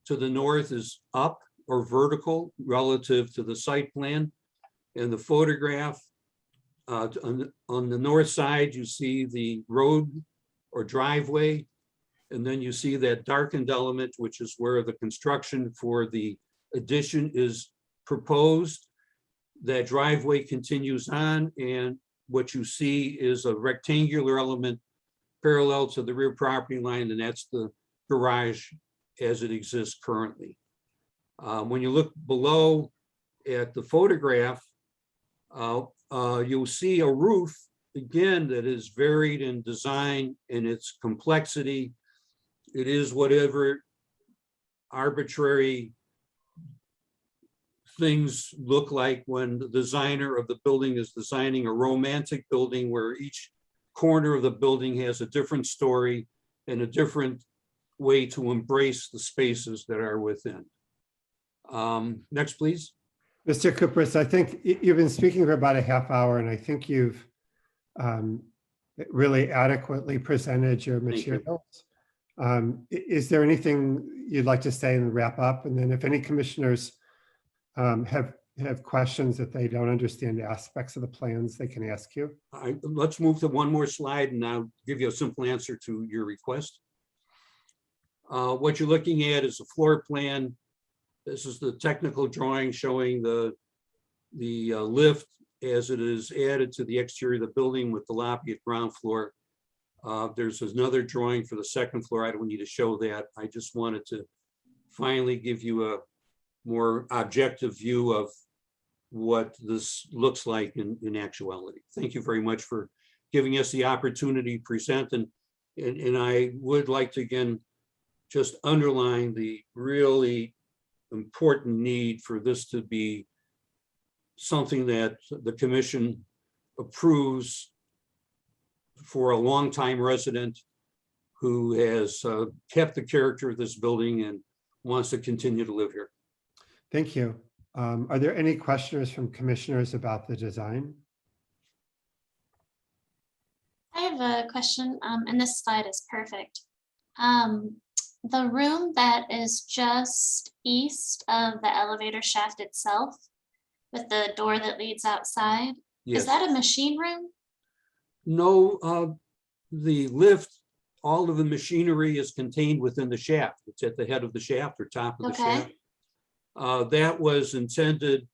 To the north is up or vertical relative to the site plan. And the photograph, on the north side, you see the road or driveway. And then you see that darkened element, which is where the construction for the addition is proposed. That driveway continues on, and what you see is a rectangular element parallel to the rear property line, and that's the garage as it exists currently. When you look below at the photograph, you'll see a roof, again, that is varied in design and its complexity. It is whatever arbitrary things look like when the designer of the building is designing a romantic building where each corner of the building has a different story and a different way to embrace the spaces that are within. Next, please. Mr. Kupris, I think you've been speaking for about a half hour, and I think you've really adequately presented your Thank you. materials. Is there anything you'd like to say and wrap up? And then if any commissioners have questions that they don't understand aspects of the plans, they can ask you. Let's move to one more slide and I'll give you a simple answer to your request. What you're looking at is a floor plan. This is the technical drawing showing the lift as it is added to the exterior of the building with the lobby at ground floor. There's another drawing for the second floor. I don't need to show that. I just wanted to finally give you a more objective view of what this looks like in actuality. Thank you very much for giving us the opportunity to present. And I would like to again, just underline the really important need for this to be something that the commission approves for a longtime resident who has kept the character of this building and wants to continue to live here. Thank you. Are there any questions from commissioners about the design? I have a question, and this slide is perfect. The room that is just east of the elevator shaft itself, with the door that leads outside, Yes. is that a machine room? No, the lift, all of the machinery is contained within the shaft. It's at the head of the shaft or top of the Okay. shaft. That was intended,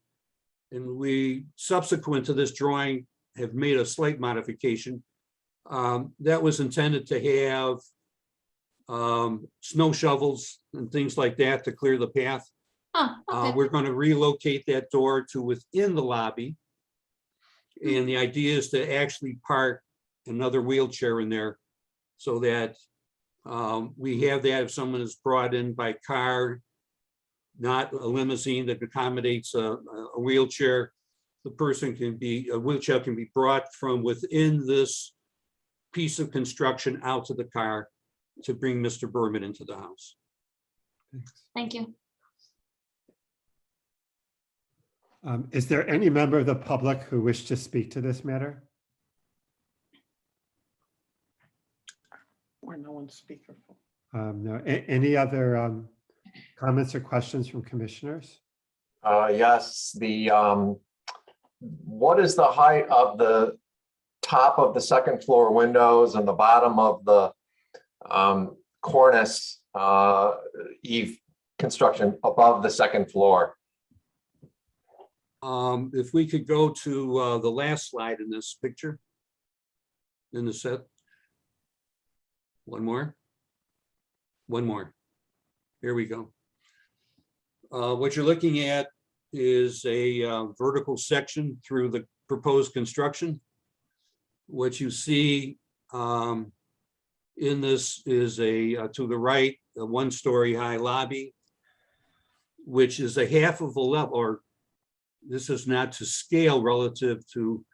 and we, subsequent to this drawing, have made a slight modification. That was intended to have snow shovels and things like that to clear the path. Oh, okay. We're going to relocate that door to within the lobby. And the idea is to actually park another wheelchair in there so that we have that if someone is brought in by car, not a limousine that accommodates a wheelchair, the person can be, a wheelchair can be brought from within this piece of construction out to the car to bring Mr. Berman into the house. Thank you. Is there any member of the public who wish to speak to this matter? Or no one's speakerphone. No. Any other comments or questions from commissioners? Yes, what is the height of the top of the second floor windows and the bottom of the cornice eave construction above the second floor? If we could go to the last slide in this picture, in the set. One more. One more. Here we go. What you're looking at is a vertical section through the proposed construction. What you see in this is to the right, a one-story high lobby, which is a half of a level, or this is not to scale relative to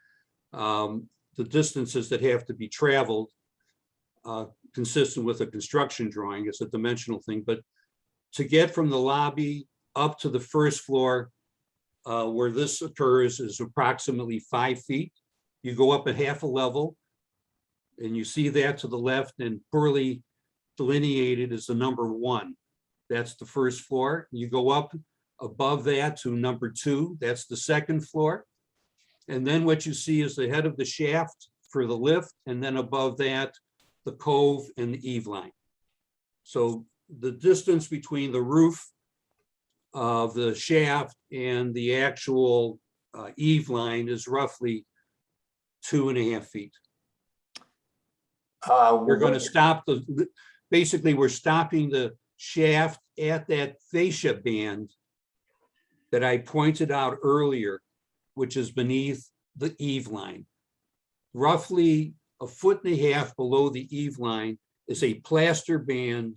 the distances that have to be traveled, consistent with a construction drawing. It's a dimensional thing, but to get from the lobby up to the first floor where this occurs is approximately 5 feet. You go up a half a level and you see that to the left, and poorly delineated is the number 1. That's the first floor. You go up above that to number 2, that's the second floor. And then what you see is the head of the shaft for the lift, and then above that, the cove and the eave line. So the distance between the roof of the shaft and the actual eave line is roughly 2.5 feet. We're going to stop basically we're stopping the shaft at that fascia band that I pointed out earlier, which is beneath the eave line. Roughly 1.5 feet below the eave line is a plaster band.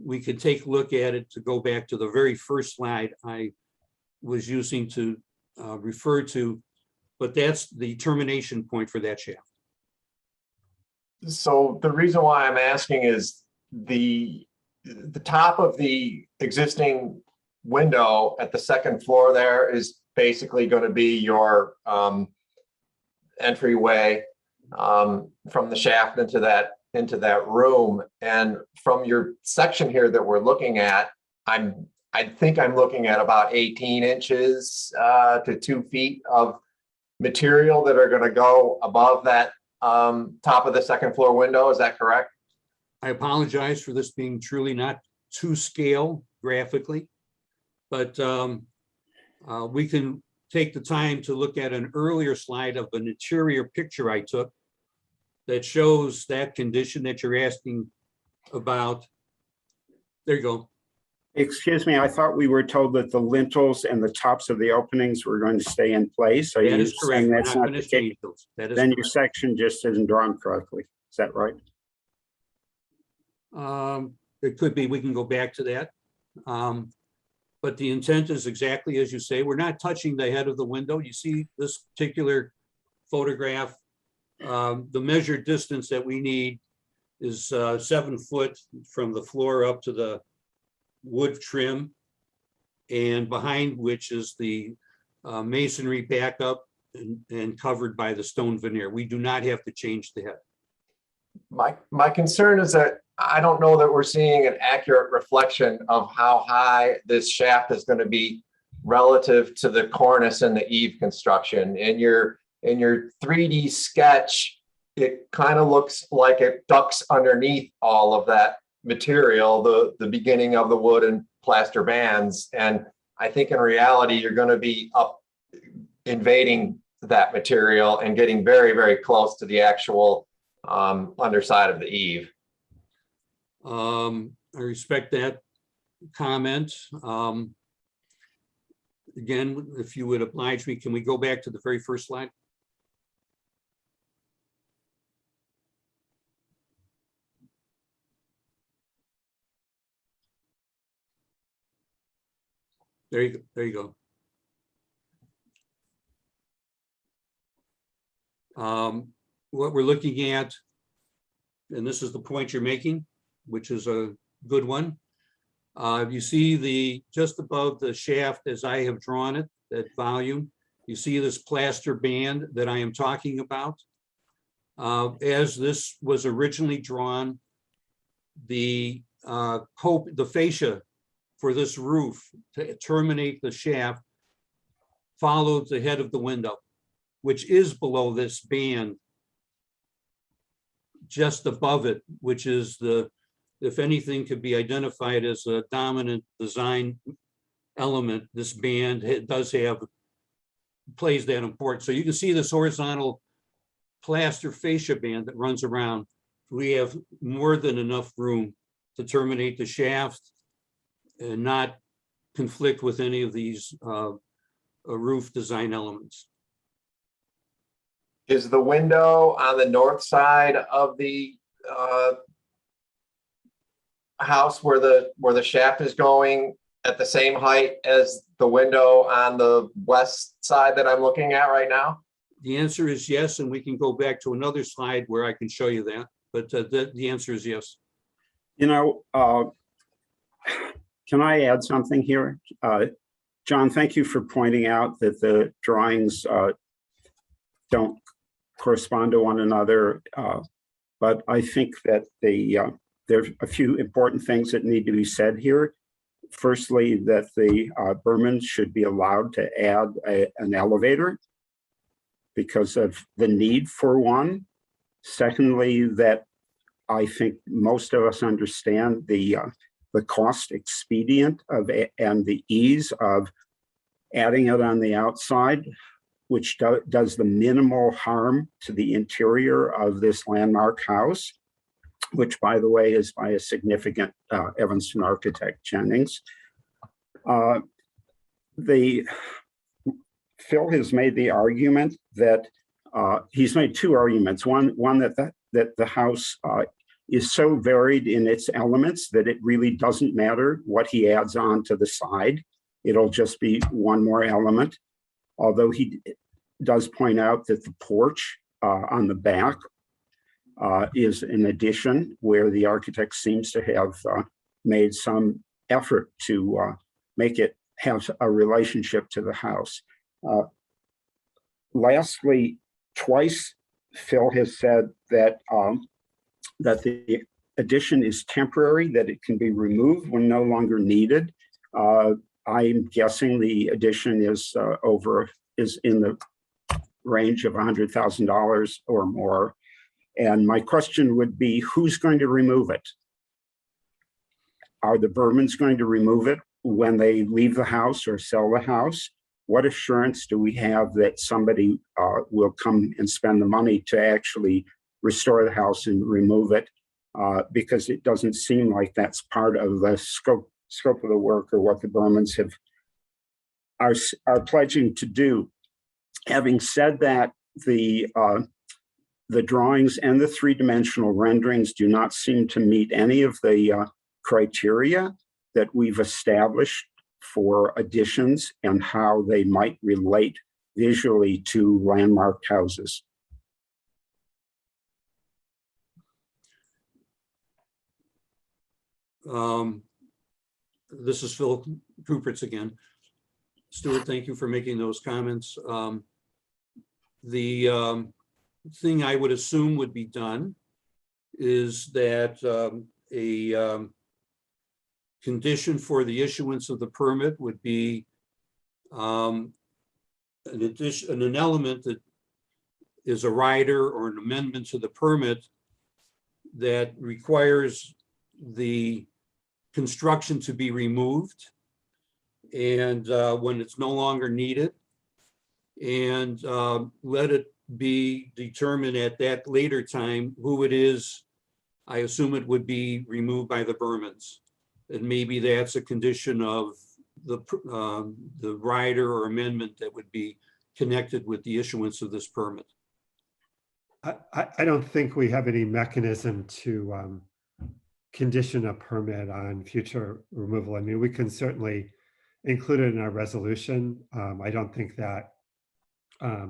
We could take a look at it to go back to the very first slide I was using to refer to, but that's the termination point for that shaft. So the reason why I'm asking is the top of the existing window at the second floor there is basically going to be your entryway from the shaft into that room. And from your section here that we're looking at, I think I'm looking at about 18 inches to 2 feet of material that are going to go above that top of the second floor window. Is that correct? I apologize for this being truly not to scale graphically, but we can take the time to look at an earlier slide of an interior picture I took that shows that condition that you're asking about. There you go. Excuse me, I thought we were told that the lintels and the tops of the openings were going to stay in place. Are That you is correct. saying We're that's not not going the to case? change those. That is Then your correct. section just isn't drawn correctly. Is that right? It could be, we can go back to that. But the intent is exactly as you say. We're not touching the head of the window. You see this particular photograph, the measured distance that we need is 7 foot from the floor up to the wood trim, and behind which is the masonry backup and covered by the stone veneer. We do not have to change the head. My concern is that I don't know that we're seeing an accurate reflection of how high this shaft is going to be relative to the cornice and the eave construction. In your 3D sketch, it kind of looks like it ducks underneath all of that material, the beginning of the wood and plaster bands. And I think in reality, you're going to be up invading that material and getting very, very close to the actual underside of the eave. I respect that comment. Again, if you would oblige me, can we go back to the very first slide? There you go. There you go. What we're looking at, and this is the point you're making, which is a good one. You see just above the shaft as I have drawn it, that volume, you see this plaster band that I am talking about. As this was originally drawn, the fascia for this roof to terminate the shaft followed the head of the window, which is below this band, just above it, which is if anything could be identified as a dominant design element, this band does have plays that important. So you can see this horizontal plaster fascia band that runs around. We have more than enough room to terminate the shaft and not conflict with any of these roof design elements. Is the window on the north side of the house where the shaft is going at the same height as the window on the west side that I'm looking at right now? The answer is yes, and we can go back to another slide where I can show you that, but the answer is yes. You know, can I add something here? John, thank you for pointing out that the drawings don't correspond to one another, but I think that there's a few important things that need to be said here. Firstly, that the Bermans should be allowed to add an elevator because of the need for one. Secondly, that I think most of us understand the cost expedient of and the ease of adding it on the outside, which does the minimal harm to the interior of this landmark house, which, by the way, is by a significant Evanston architect, Jennings. Phil has made the argument that he's made two arguments. One that the house is so varied in its elements that it really doesn't matter what he adds on to the side. It'll just be one more element. Although he does point out that the porch on the back is an addition where the architect seems to have made some effort to make it have a relationship to the house. Lastly, twice Phil has said that that the addition is temporary, that it can be removed when no longer needed. I'm guessing the addition is in the range of $100,000 or more. And my question would be, who's going to remove it? Are the Bermans going to remove it when they leave the house or sell the house? What assurance do we have that somebody will come and spend the money to actually restore the house and remove it? Because it doesn't seem like that's part of the scope of the work or what the Bermans are pledging to do. Having said that, the drawings and the three-dimensional renderings do not seem to meet any of the criteria that we've established for additions and how they might relate visually to landmarked houses. This is Phil Rupertz again. Stuart, thank you for making those comments. The thing I would assume would be done is that a condition for the issuance of the permit would be an element that is a rider or an amendment to the permit that requires the construction to be removed and when it's no longer needed, and let it be determined at that later time who it is. I assume it would be removed by the Bermans, and maybe that's a condition of the rider or amendment that would be connected with the issuance of this permit. I don't think we have any mechanism to condition a permit on future removal. I mean, we can certainly include it in our resolution. I don't think that, I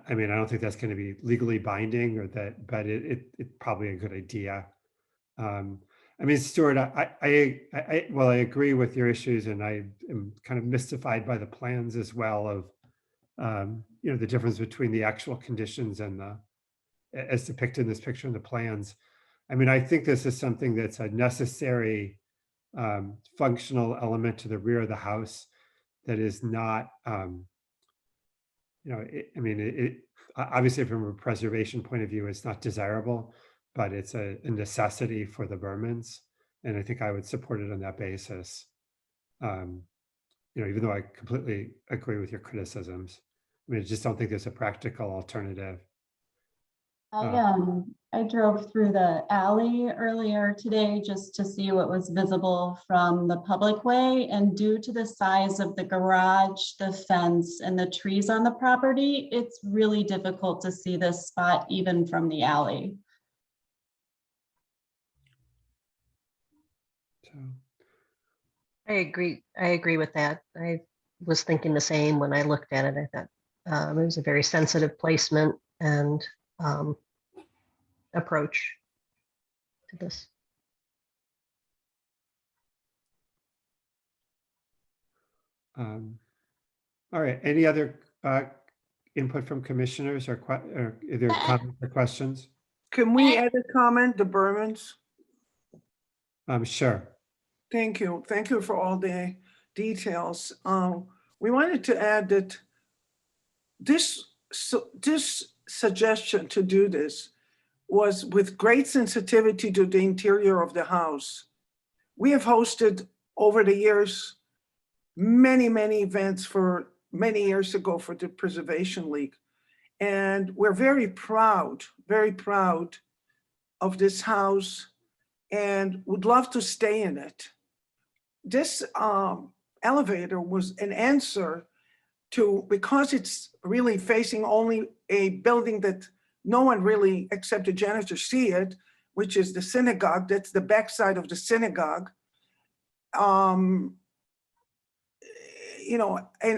don't think that's going to be legally binding, or that, but it's probably a good idea. I mean, Stuart, I agree with your issues, and I am kind of mystified by the plans as well of, the difference between the actual conditions and as depicted in this picture and the plans. I mean, I think this is something that's a necessary functional element to the rear of the house that is not, obviously from a preservation point of view, it's not desirable, but it's a necessity for the Bermans. And I think I would support it on that basis. even though I completely agree with your criticisms, I mean, I just don't think there's a practical alternative. I drove through the alley earlier today just to see what was visible from the public way. And due to the size of the garage, the fence, and the trees on the property, it's really difficult to see this spot even from the alley. So, I agree with that. I was thinking the same when I looked at it. I thought it was a very sensitive placement and approach to this. all right, any other input from commissioners or either comments or questions? Can we add a comment, the Bermans? Sure. Thank you. Thank you for all the details. We wanted to add that this suggestion to do this was with great sensitivity to the interior of the house. We have hosted over the years many events for many years ago for the Preservation League. And we're very proud of this house and would love to stay in it. This elevator was an answer to, because it's really facing only a building that no one really except the janitor see it, which is the synagogue. That's the backside of the synagogue. And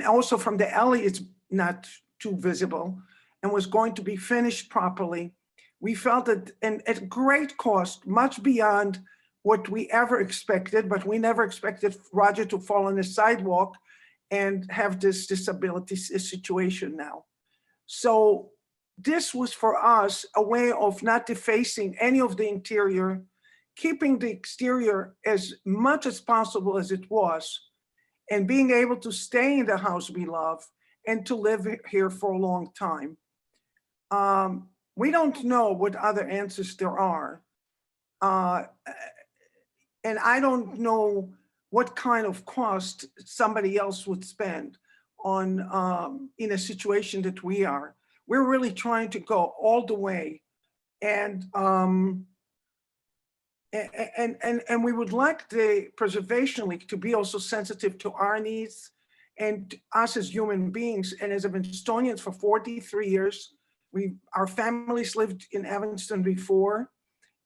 also from the alley, it's not too visible and was going to be finished properly. We felt that, and at great cost, much beyond what we ever expected, but we never expected Roger to fall on the sidewalk and have this disability situation now. So this was for us a way of not defacing any of the interior, keeping the exterior as much as possible as it was, and being able to stay in the house we love and to live here for a long time. We don't know what other answers there are. And I don't know what kind of cost somebody else would spend on in a situation that we are. We're really trying to go all the way, and we would like the Preservation League to be also sensitive to our needs and us as human beings. And as Evanstonians for 43 years, our families lived in Evanston before.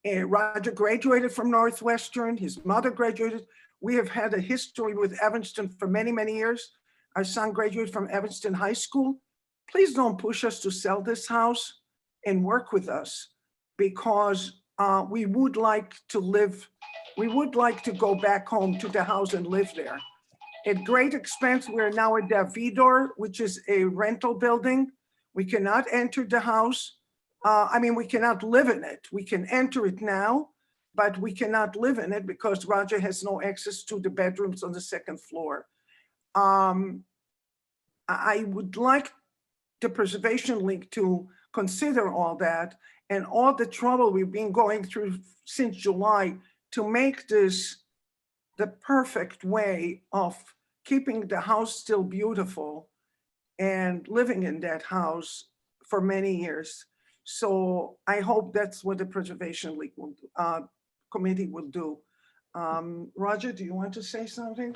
And Roger graduated from Northwestern, his mother graduated. We have had a history with Evanston for many years. Our son graduated from Evanston High School. Please don't push us to sell this house and work with us, because we would like to go back home to the house and live there. At great expense, we're now at Davidor, which is a rental building. We cannot enter the house. We cannot live in it. We can enter it now, but we cannot live in it because Roger has no access to the bedrooms on the second floor. I would like the Preservation League to consider all that and all the trouble we've been going through since July to make this the perfect way of keeping the house still beautiful and living in that house for many years. So I hope that's what the Preservation League committee will do. Roger, do you want to say something?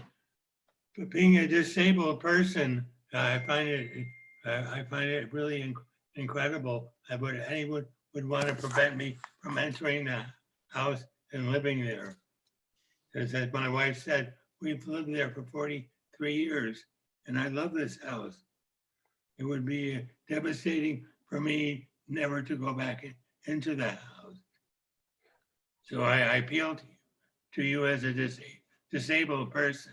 For being a disabled person, I find it really incredible that anyone would want to prevent me from entering the house and living there. As my wife said, we've lived there for 43 years, and I love this house. It would be devastating for me never to go back into the house. So I appeal to you as a disabled person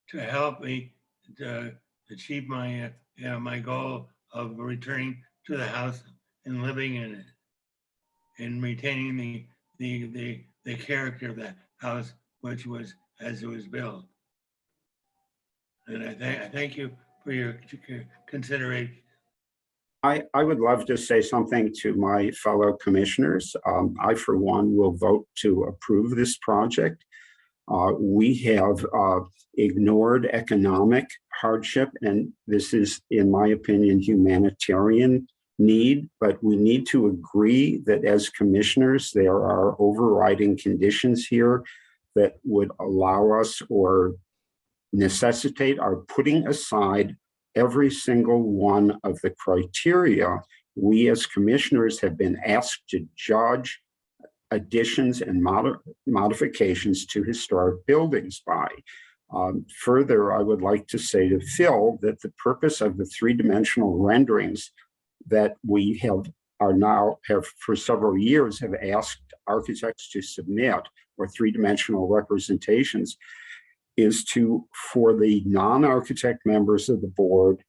to help me to achieve my my goal of returning to the house and living in it and retaining the character of that house, which was as it was built. And I thank you for your consideration. I would love to say something to my fellow commissioners. I, for one, will vote to approve this project. We have ignored economic hardship, and this is, in my opinion, humanitarian need, but we need to agree that as commissioners, there are overriding conditions here that would allow us or necessitate our putting aside every single one of the criteria we as commissioners have been asked to judge additions and modifications to historic buildings by. Further, I would like to say to Phil that the purpose of the three-dimensional renderings that we have for several years have asked architects to submit, or three-dimensional representations, is for the non-architect members of the board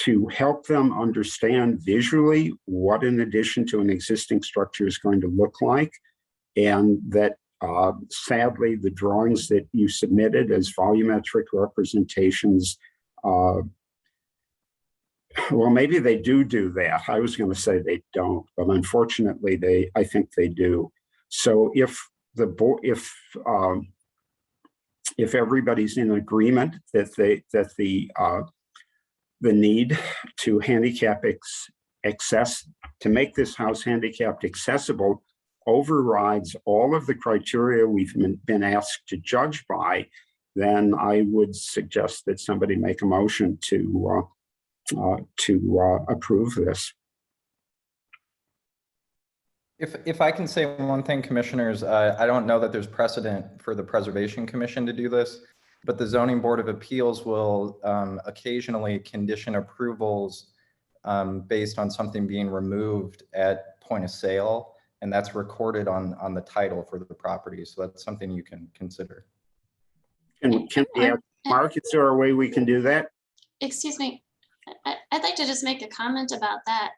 to help them understand visually what an addition to an existing structure is going to look like, and that sadly the drawings that you submitted as volumetric representations, well, maybe they do that. I was going to say they don't, but unfortunately I think they do. So if everybody's in agreement that the need to to make this house handicapped accessible overrides all of the criteria we've been asked to judge by, then I would suggest that somebody make a motion to approve this. If I can say one thing, commissioners, I don't know that there's precedent for the Preservation Commission to do this, but the Zoning Board of Appeals will occasionally condition approvals based on something being removed at point of sale, and that's recorded on the title for the property. So that's something you can consider. Mark, is there a way we can do that? Excuse me, I'd like to just make a comment about that.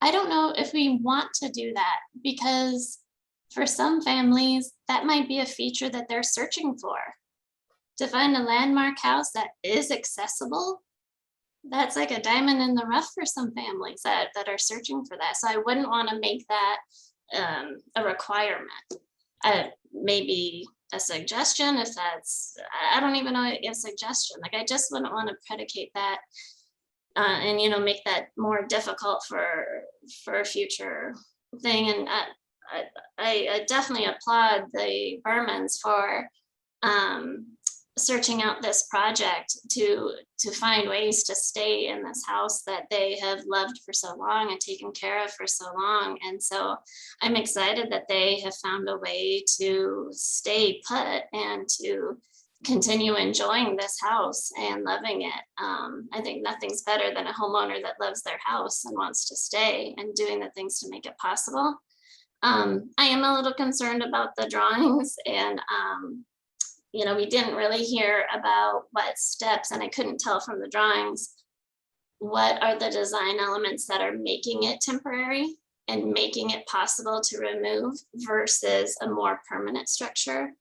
I don't know if we want to do that, because for some families, that might be a feature that they're searching for. To find a landmark house that is accessible, that's like a diamond in the rough for some families that are searching for that. So I wouldn't want to make that a requirement. Maybe a suggestion, if that's, I don't even know a suggestion. Like, I just wouldn't want to predicate that and, make that more difficult for a future thing. And I definitely applaud the Bermans for searching out this project to find ways to stay in this house that they have loved for so long and taken care of for so long. And so I'm excited that they have found a way to stay put and to continue enjoying this house and loving it. I think nothing's better than a homeowner that loves their house and wants to stay and doing the things to make it possible. I am a little concerned about the drawings, and we didn't really hear about what steps, and I couldn't tell from the drawings, what are the design elements that are making it temporary and making it possible to remove versus a more permanent structure.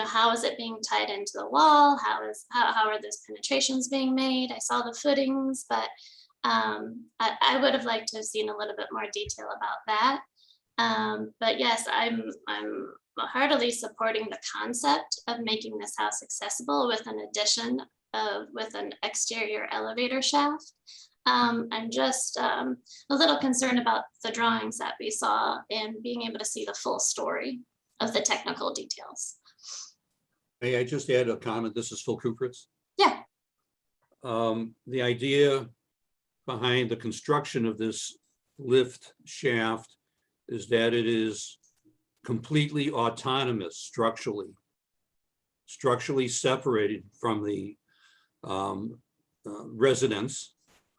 How is it being tied into the wall? How are those penetrations being made? I saw the footings, but I would have liked to have seen a little bit more detail about that. But yes, I'm heartily supporting the concept of making this house accessible with an addition with an exterior elevator shaft. I'm just a little concerned about the drawings that we saw and being able to see the full story of the technical details. May I just add a comment? This is Phil Kupritz. Yeah. The idea behind the construction of this lift shaft is that it is completely autonomous structurally separated from the residence.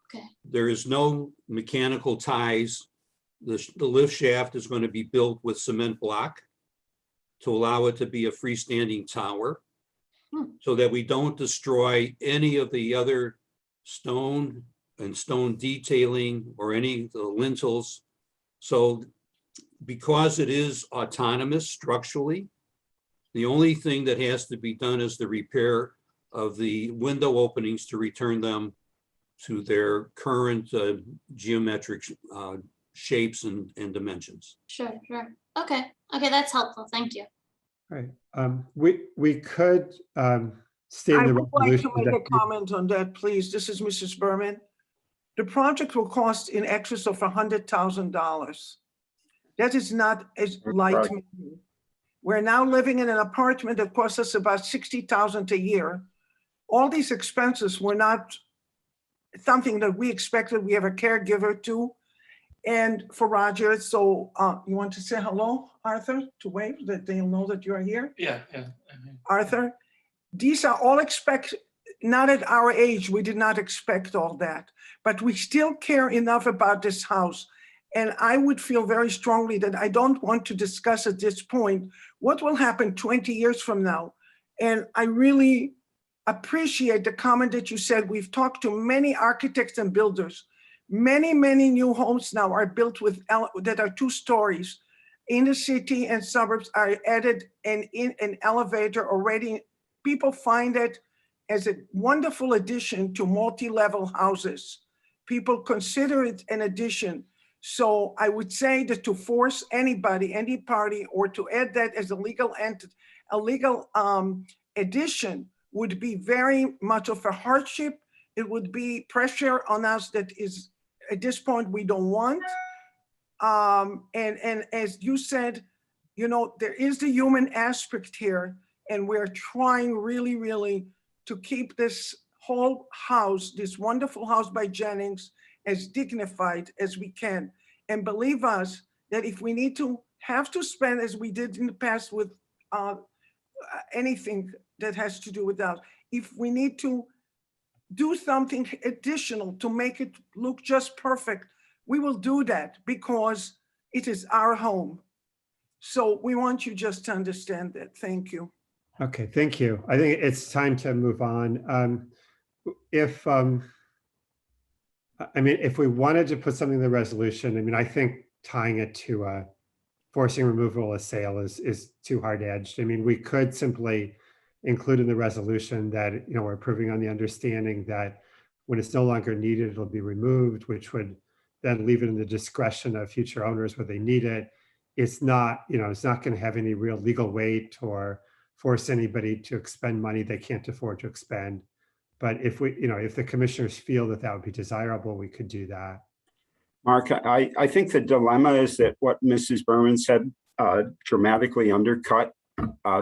Okay. There is no mechanical ties. The lift shaft is going to be built with cement block to allow it to be a freestanding tower, so that we don't destroy any of the other stone and stone detailing or any of the lintels. So because it is autonomous structurally, the only thing that has to be done is the repair of the window openings to return them to their current geometric shapes and dimensions. Sure. Okay, that's helpful. Thank you. Right. We could state I in the would like to resolution make a that comment on that, please. This is Mrs. Berman. The project will cost in excess of $100,000. That is not as light. Right. money. We're now living in an apartment that costs us about $60,000 a year. All these expenses were not something that we expected. We have a caregiver too. And for Roger, so you want to say hello, Arthur, to wave that they'll know that you're here? Yeah. Arthur, these are all not at our age, we did not expect all that, but we still care enough about this house. And I would feel very strongly that I don't want to discuss at this point what will happen 20 years from now. And I really appreciate the comment that you said. We've talked to many architects and builders. Many new homes now are built with that are 2 stories. In the city and suburbs are added an elevator already. People find it as a wonderful addition to multi-level houses. People consider it an addition. So I would say that to force anybody, any party, or to add that as a legal addition would be very much of a hardship. It would be pressure on us that is, at this point, we don't want. And as you said, there is the human aspect here, and we're trying really to keep this whole house, this wonderful house by Jennings, as dignified as we can. And believe us that if we need to have to spend, as we did in the past with anything that has to do with that, if we need to do something additional to make it look just perfect, we will do that because it is our home. So we want you just to understand that. Thank you. Okay, thank you. I think it's time to move on. If we wanted to put something in the resolution, I think tying it to forcing removal of sale is too hard-edged. We could simply include in the resolution that we're approving on the understanding that when it's no longer needed, it'll be removed, which would then leave it in the discretion of future owners where they need it. It's not going to have any real legal weight or force anybody to expend money they can't afford to expend. But if the commissioners feel that would be desirable, we could do that. Mark, I think the dilemma is that what Mrs. Berman said dramatically undercut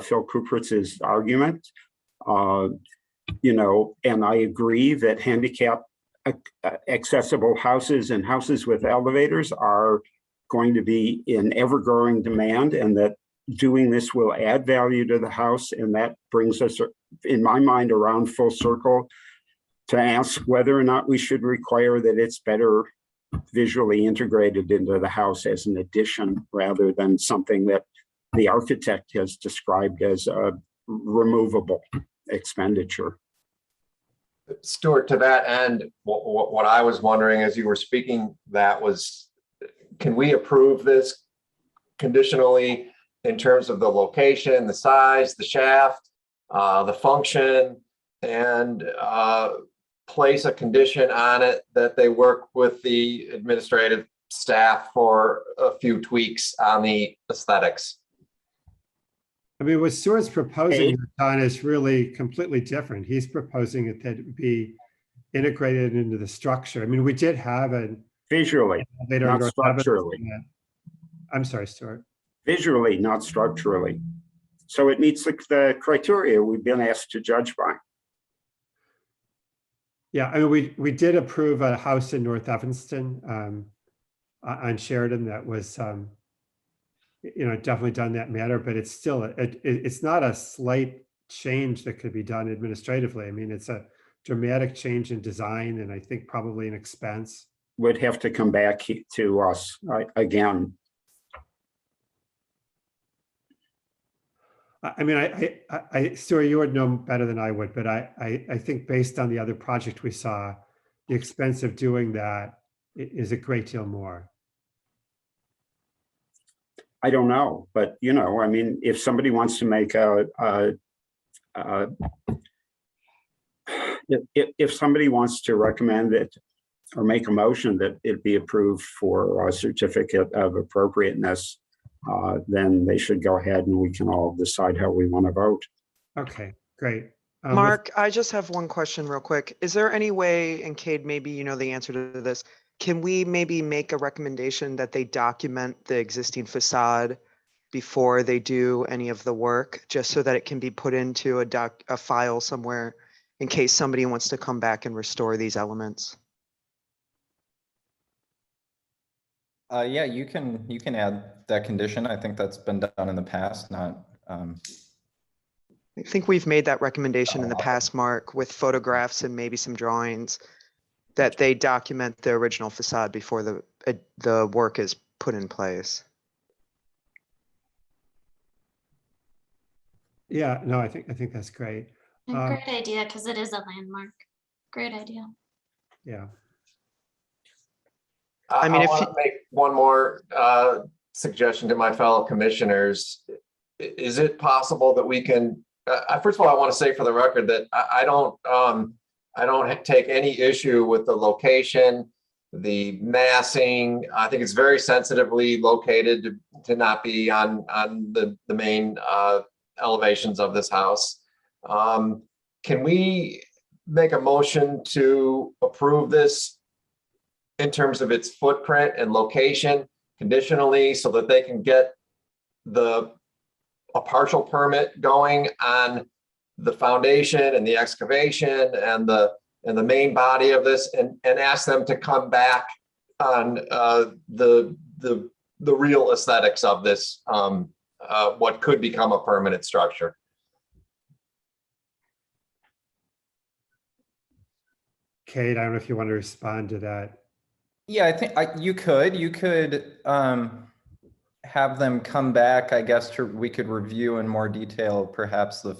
Phil Kupritz's argument. And I agree that handicap accessible houses and houses with elevators are going to be in ever-growing demand, and that doing this will add value to the house. And that brings us, in my mind, around full circle to ask whether or not we should require that it's better visually integrated into the house as an addition rather than something that the architect has described as a removable expenditure. Stuart, to that end, what I was wondering as you were speaking, that was, can we approve this conditionally in terms of the location, the size, the shaft, the function, and place a condition on it that they work with the administrative staff for a few tweaks on the aesthetics? What Stuart's proposing, Don, is really completely different. He's proposing it that it be integrated into the structure. We did have a visually, not structurally. I'm sorry, Stuart. Visually, not structurally. So it meets the criteria we've been asked to judge by. Yeah, we did approve a house in North Evanston on Sheridan that was definitely done that matter, but it's still it's not a slight change that could be done administratively. It's a dramatic change in design, and I think probably an expense. Would have to come back to us again. Stuart, you would know better than I would, but I think based on the other project we saw, the expense of doing that is a great deal more. I don't know, but if somebody wants to make if somebody wants to recommend it or make a motion that it be approved for a certificate of appropriateness, then they should go ahead and we can all decide how we want to vote. Okay, great. Mark, I just have one question real quick. Is there any way, and Cade, maybe you know the answer to this, can we maybe make a recommendation that they document the existing facade before they do any of the work, just so that it can be put into a file somewhere in case somebody wants to come back and restore these elements? Yeah, you can add that condition. I think that's been done in the past, not, I think we've made that recommendation in the past, Mark, with photographs and maybe some drawings, that they document the original facade before the work is put in place. Yeah, no, I think that's great. Great idea, because it is a landmark. Great idea. Yeah. I mean, if want to make one more suggestion to my fellow commissioners. Is it possible that we can, first of all, I want to say for the record that I don't take any issue with the location, the massing. I think it's very sensitively located to not be on the main elevations of this house. Can we make a motion to approve this in terms of its footprint and location conditionally, so that they can get a partial permit going on the foundation and the excavation and the main body of this, and ask them to come back on the real aesthetics of this, what could become a permanent structure? Kate, I don't know if you want to respond to that. yeah, I think you could have them come back, I guess, we could review in more detail, perhaps the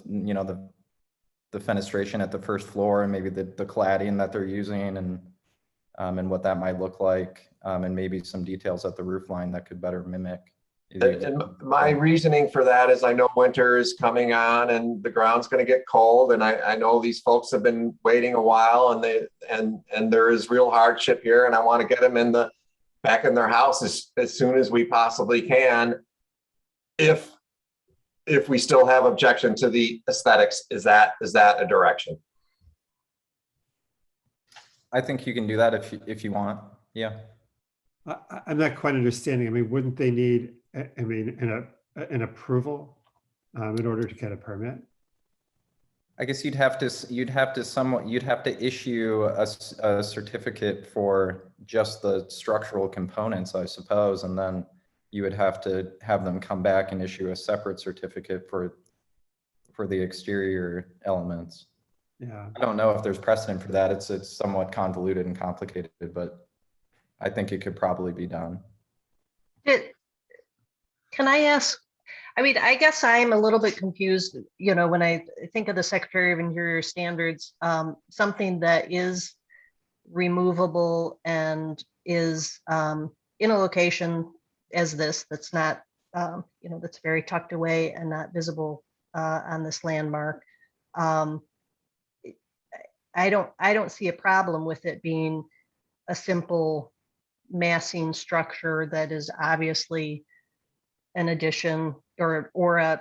fenestration at the first floor and maybe the cladding that they're using and what that might look like, and maybe some details at the roof line that could better mimic. And my reasoning for that is I know winter is coming on and the ground's going to get cold, and I know these folks have been waiting a while, and there is real hardship here, and I want to get them back in their house as soon as we possibly can. If we still have objection to the aesthetics, is that a direction? I think you can do that if you want. Yeah. I'm not quite understanding. I mean, wouldn't they need, an approval in order to get a permit? I guess you'd have to issue a certificate for just the structural components, I suppose, and then you would have to have them come back and issue a separate certificate for the exterior elements. Yeah. I don't know if there's precedent for that. It's somewhat convoluted and complicated, but I think it could probably be done. Can I ask, I mean, I guess I'm a little bit confused, when I think of the Secretary of Interior standards, something that is removable and is in a location as this, that's not, that's very tucked away and not visible on this landmark. I don't see a problem with it being a simple massing structure that is obviously an addition or a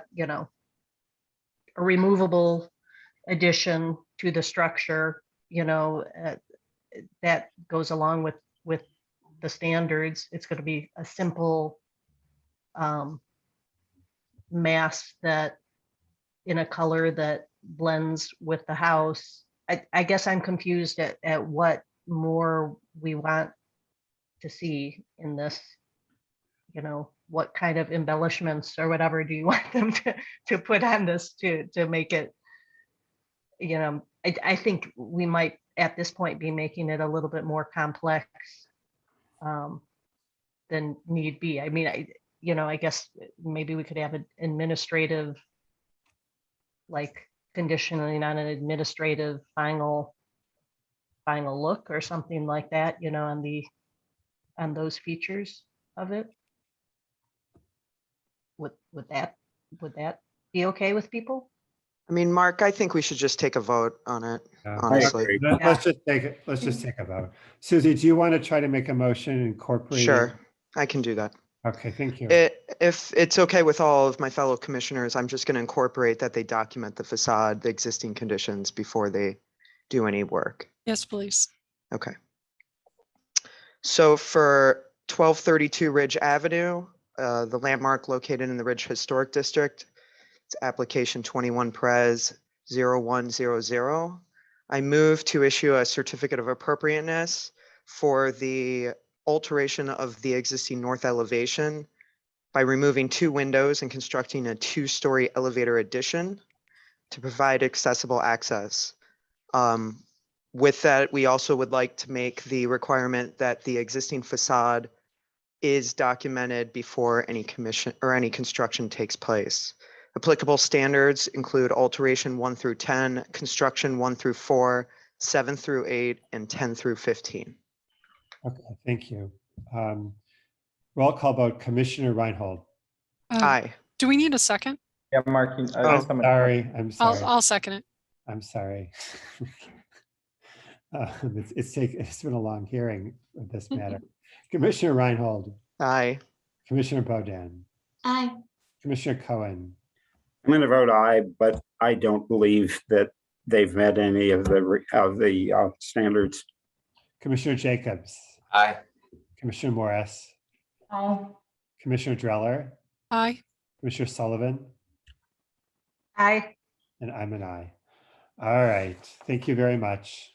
removable addition to the structure, that goes along with the standards. It's going to be a simple mass that in a color that blends with the house. I guess I'm confused at what more we want to see in this, what kind of embellishments or whatever do you want them to put on this to make it, I think we might at this point be making it a little bit more complex than need be. I mean, I guess maybe we could have an administrative, like conditioning on an administrative final look or something like that, on those features of it. Would that be okay with people? I mean, Mark, I think we should just take a vote on it, Yeah, honestly. Let's just take a vote. Susie, do you want to try to make a motion incorporating? Sure, I can do that. Okay, thank you. If it's okay with all of my fellow commissioners, I'm just going to incorporate that they document the facade, the existing conditions before they do any work. Yes, please. Okay. So for 1232 Ridge Avenue, the landmark located in the Ridge Historic District, it's application 21 Pres 0100. I move to issue a certificate of appropriateness for the alteration of the existing north elevation by removing 2 windows and constructing a 2-story elevator addition to provide accessible access. With that, we also would like to make the requirement that the existing facade is documented before any commission or any construction takes place. Applicable standards include alteration 1 through 10, construction 1 through 4, 7 through 8, and 10 through 15. Okay, thank you. Roll call vote, Commissioner Reinhold. Aye. Do we need a second? Yeah, Mark. I'm sorry. I'll second it. I'm sorry. It's been a long hearing of this matter. Commissioner Reinhold. Aye. Commissioner Bodan. Aye. Commissioner Cohen. I'm going to vote aye, but I don't believe that they've met any of the standards. Commissioner Jacobs. Aye. Commissioner Morris. Aye. Commissioner Dreller. Aye. Commissioner Sullivan. Aye. And I'm an aye. All right, thank you very much.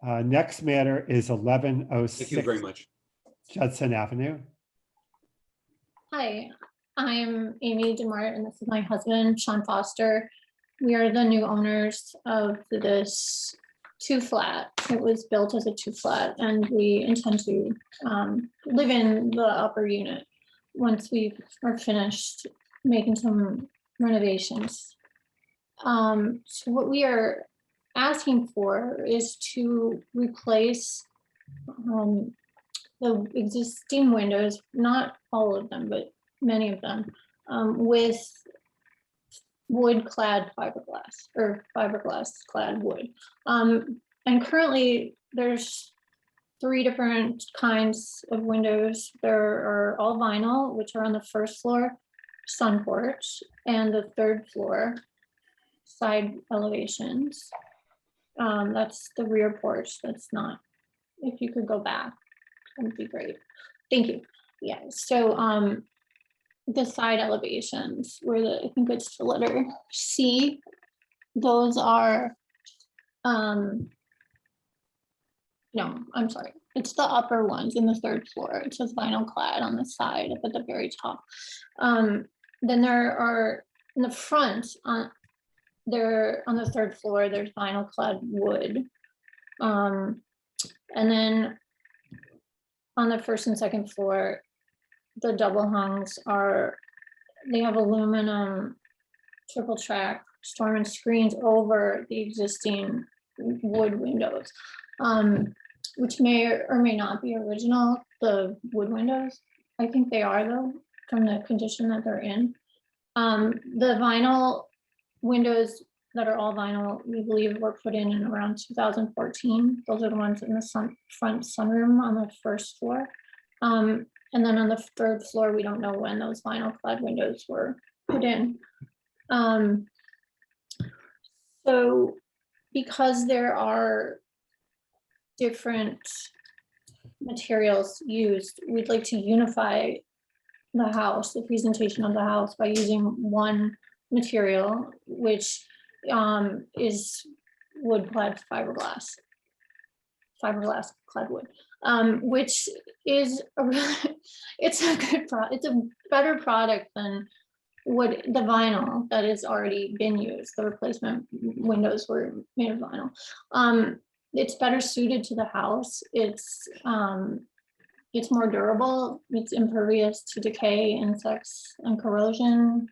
Next matter is 1106. Thank you very much. Judson Avenue. Hi, I'm Amy DeMart, and this is my husband, Sean Foster. We are the new owners of this 2-flat. It was built as a 2-flat, and we intend to live in the upper unit once we are finished making some renovations. So what we are asking for is to replace the existing windows, not all of them, but many of them, with wood-clad fiberglass or fiberglass-clad wood. And currently, there's 3 different kinds of windows. There are all vinyl, which are on the first floor sun porch, and the 3rd floor side elevations. That's the rear porch. That's not. If you could go back, that would be great. Thank you. Yeah. So the side elevations, where I think it's the letter C. Those are. No, I'm sorry. It's the upper ones in the 3rd floor. It says vinyl clad on the side up at the very top. Then there are in the front there on the 3rd floor, there's vinyl clad wood. And then on the 1st and 2nd floor, the double hungs they have aluminum triple track storm and screens over the existing wood windows, which may or may not be original, the wood windows. I think they are though, from the condition that they're in. The vinyl windows that are all vinyl, we believe were put in around 2014. Those are the ones in the front sunroom on the 1st floor. And then on the 3rd floor, we don't know when those vinyl clad windows were put in. So because there are different materials used, we'd like to unify the house, the presentation of the house, by using one material, which is wood clad fiberglass clad wood, which is it's a better product than what the vinyl that has already been used. The replacement windows were made of vinyl. It's better suited to the house. It's more durable. It's impervious to decay, insects, and corrosion.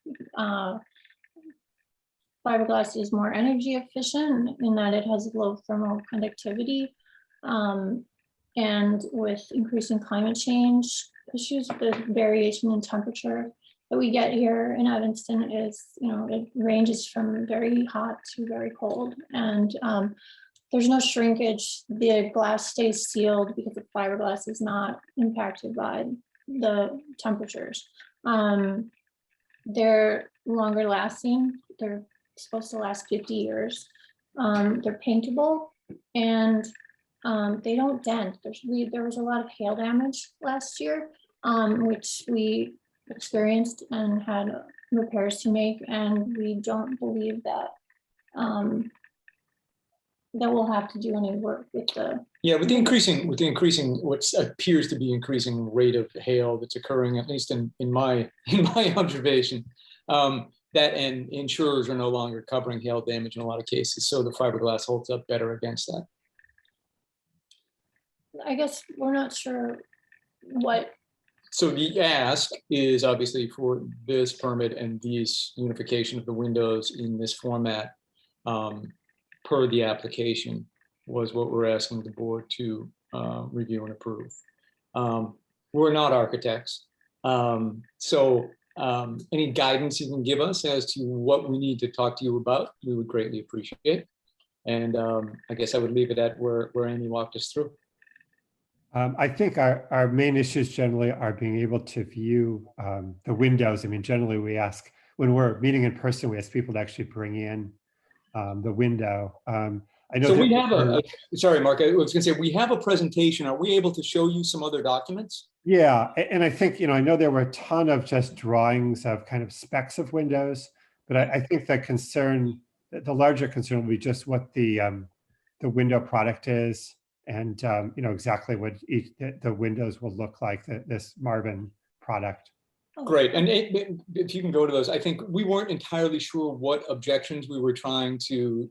Fiberglass is more energy efficient in that it has low thermal conductivity. And with increasing climate change issues, the variation in temperature that we get here in Evanston is, it ranges from very hot to very cold. And there's no shrinkage. The glass stays sealed because the fiberglass is not impacted by the temperatures. They're longer lasting. They're supposed to last 50 years. They're paintable and they don't dent. There was a lot of hail damage last year, which we experienced and had repairs to make, and we don't believe that that we'll have to do any work with the. Yeah, with the increasing what appears to be increasing rate of hail that's occurring, at least in my observation, that and insurers are no longer covering hail damage in a lot of cases, so the fiberglass holds up better against that. I guess we're not sure what. So the ask is obviously for this permit and these unification of the windows in this format per the application was what we're asking the board to review and approve. We're not architects. So any guidance you can give us as to what we need to talk to you about, we would greatly appreciate. And I guess I would leave it at where Amy walked us through. I think our main issues generally are being able to view the windows. I mean, generally we ask, when we're meeting in person, we ask people to actually bring in the window. I know. So we have sorry, Mark, I was gonna say, we have a presentation. Are we able to show you some other documents? Yeah, and I think, I know there were a ton of just drawings of kind of specs of windows, but I think the larger concern will be just what the window product is, and exactly what the windows will look like, this Marvin product. Great, and if you can go to those, I think we weren't entirely sure what objections we were trying to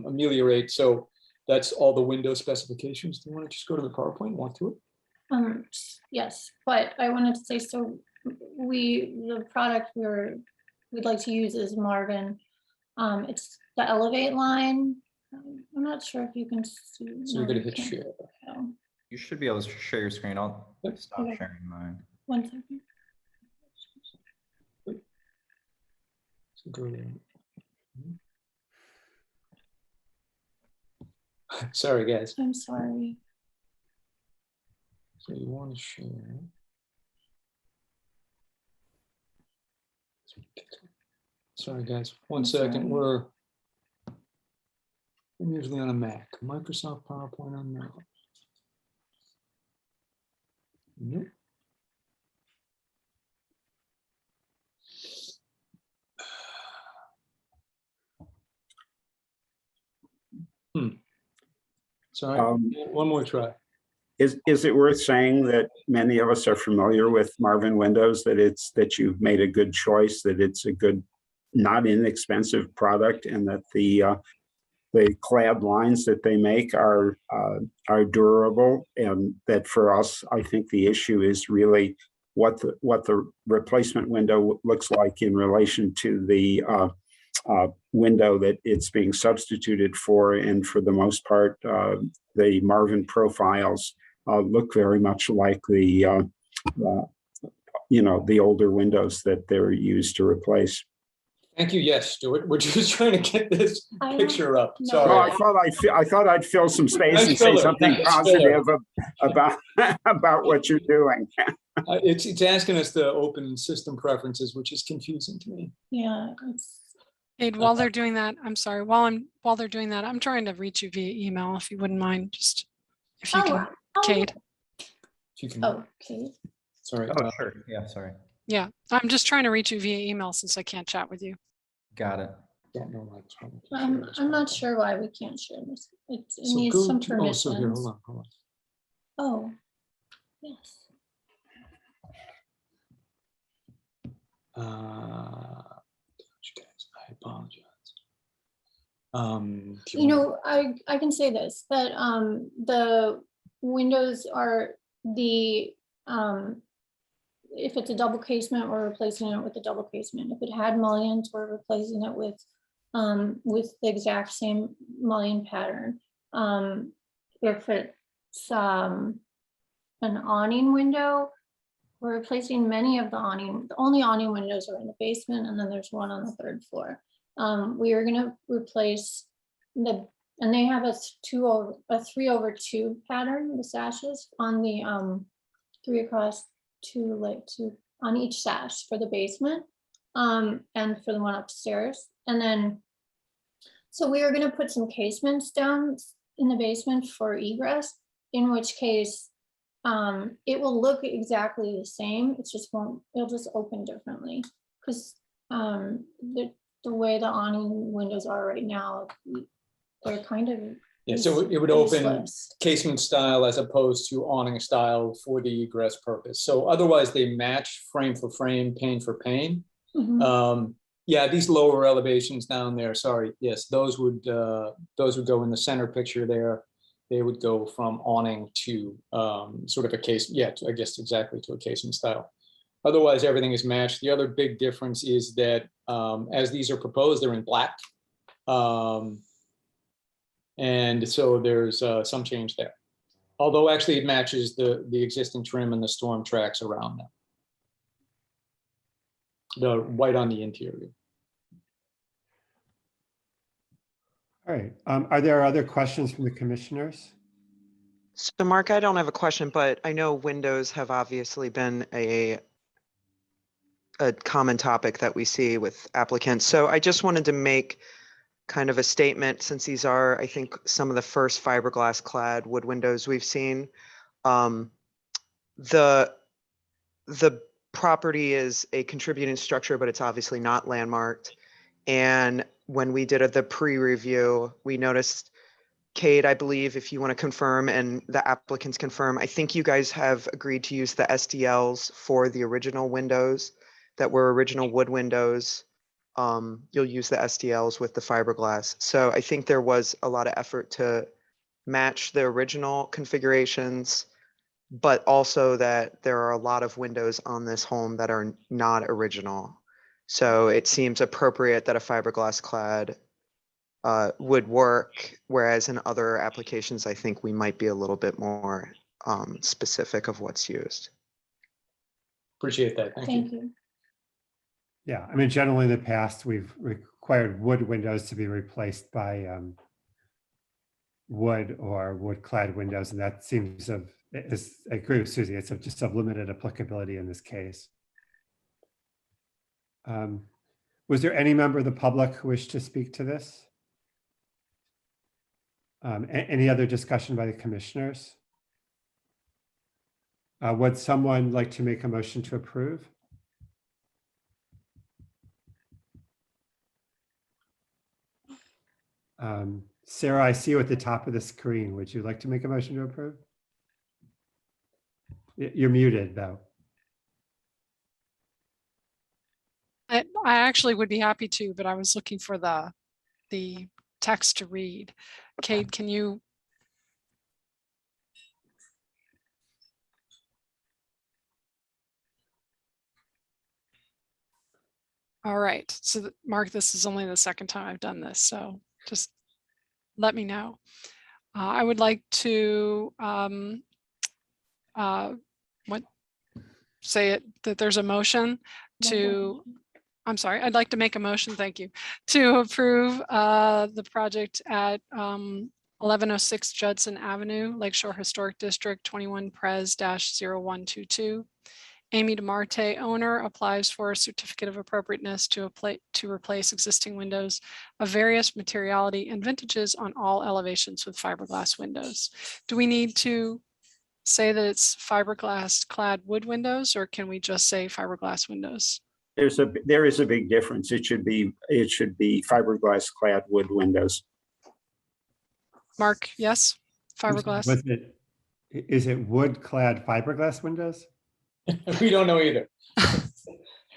ameliorate. So that's all the window specifications. Do you want to just go to the PowerPoint and walk through it? Yes, but I wanted to say, so the product we'd like to use is Marvin. It's the Elevate line. I'm not sure if you can see. So you're gonna hit share. You should be able to share your screen. I'll stop sharing mine. 1 second. So go there. Sorry, guys. I'm sorry. So you want to share. Sorry, guys. 1 second. I'm usually on a Mac. Microsoft PowerPoint on Mac. Nope. Sorry, one more try. Is it worth saying that many of us are familiar with Marvin Windows, that you've made a good choice, that it's a good, not inexpensive product, and that the clad lines that they make are durable, and that for us, I think the issue is really what the replacement window looks like in relation to the window that it's being substituted for. And for the most part, the Marvin profiles look very much like the older windows that they're used to replace. Thank you. Yes, Stuart. We're just trying to get this picture up. Sorry. Well, I thought I'd fill some space and say something positive about what you're doing. It's asking us to open system preferences, which is confusing to me. Yeah. Kate, while they're doing that, I'm sorry. While they're doing that, I'm trying to reach you via email. If you wouldn't mind, just if you can, Kate. If you can. Okay. Sorry. Oh, sure. Yeah, sorry. Yeah, I'm just trying to reach you via email since I can't chat with you. Got it. Don't know why it's wrong. I'm not sure why we can't share this. It needs some permissions. So here, hold on. Oh, yes. I apologize. I can say this, that the windows are if it's a double casement, we're replacing it with a double casement. If it had mullions, we're replacing it with the exact same mullion pattern. If it's an awning window, we're replacing many of the only awning windows are in the basement, and then there's one on the 3rd floor. We are going to replace and they have a 3/2 pattern, the sashes on the 3 across on each sash for the basement, and for the one upstairs. And then, so we are gonna put some casements down in the basement for egress, in which case, it will look exactly the same. It's just it'll just open differently. Cause, the way the awning windows are right now, they're kind of. Yeah, so it would open useless. casement style as opposed to awning style for the egress purpose. So otherwise they match frame for frame, pane for pane. Mhm. Yeah, these lower elevations down there, sorry, yes, those would go in the center picture there. They would go from awning to sort of a case, yeah, I guess exactly to a casement style. Otherwise, everything is matched. The other big difference is that as these are proposed, they're in black. And so there's some change there. Although actually it matches the existing trim and the storm tracks around them. The white on the interior. All right. Are there other questions from the commissioners? So Mark, I don't have a question, but I know windows have obviously been a common topic that we see with applicants. So I just wanted to make kind of a statement, since these are, I think, some of the first fiberglass clad wood windows we've seen. The property is a contributing structure, but it's obviously not landmarked. And when we did the pre-review, we noticed, Kate, I believe, if you want to confirm and the applicants confirm, I think you guys have agreed to use the SDLs for the original windows that were original wood windows. You'll use the SDLs with the fiberglass. So I think there was a lot of effort to match the original configurations, but also that there are a lot of windows on this home that are not original. So it seems appropriate that a fiberglass clad would work, whereas in other applications, I think we might be a little bit more specific of what's used. Appreciate that. Thank you. Yeah, I mean, generally in the past, we've required wood windows to be replaced by wood or wood-clad windows, and that seems I agree with Susie, it's just of limited applicability in this case. Was there any member of the public who wished to speak to this? Any other discussion by the commissioners? Would someone like to make a motion to approve? Sarah, I see you at the top of the screen. Would you like to make a motion to approve? You're muted, though. I actually would be happy to, but I was looking for the text to read. Kate, can you? All right, so Mark, this is only the second time I've done this, so just let me know. I would like to say it that there's a motion to, I'm sorry, I'd like to make a motion, thank you, to approve the project at 1106 Judson Avenue, Lakeshore Historic District, 21 Pres-0122. Amy DeMarte, owner, applies for a certificate of appropriateness to replace existing windows of various materiality and vintages on all elevations with fiberglass windows. Do we need to say that it's fiberglass clad wood windows, or can we just say fiberglass windows? There is a big difference. It should be fiberglass clad wood windows. Mark, yes, fiberglass. Is it wood clad fiberglass windows? We don't know either.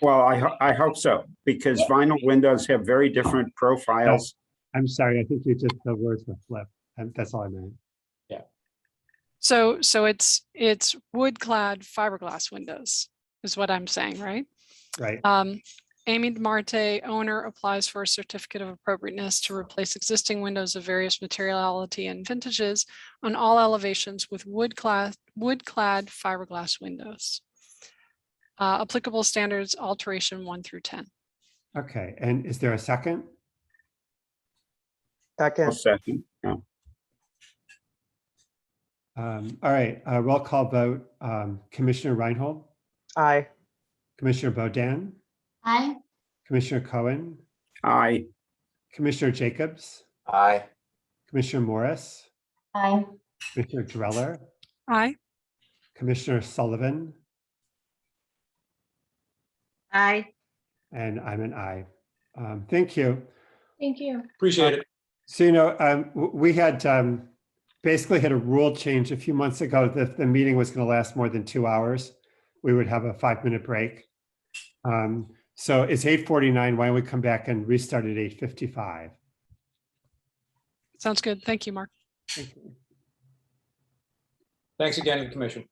Well, I hope so, because vinyl windows have very different profiles. I'm sorry, I think the words were flipped. That's all I meant. Yeah. So it's wood clad fiberglass windows is what I'm saying, right? Right. Amy DeMarte, owner, applies for a certificate of appropriateness to replace existing windows of various materiality and vintages on all elevations with wood-clad fiberglass windows. Applicable standards, alteration 1 through 10. Okay, and is there a second? Second. Second. Yeah. All right, roll call vote. Commissioner Reinhold? Aye. Commissioner Bodan, Aye. Commissioner Cohen, Aye. Commissioner Jacobs, Aye. Commissioner Morris, Aye. Commissioner Dreller, Aye. Commissioner Sullivan, Aye. and I'm an aye. Thank you. Thank you. Appreciate it. So, we had basically had a rule change a few months ago that the meeting was going to last more than 2 hours. We would have a 5-minute break. So it's 8:49. Why don't we come back and restart at 8:55? Sounds good. Thank you, Mark. Thank you. Thanks again, Commission.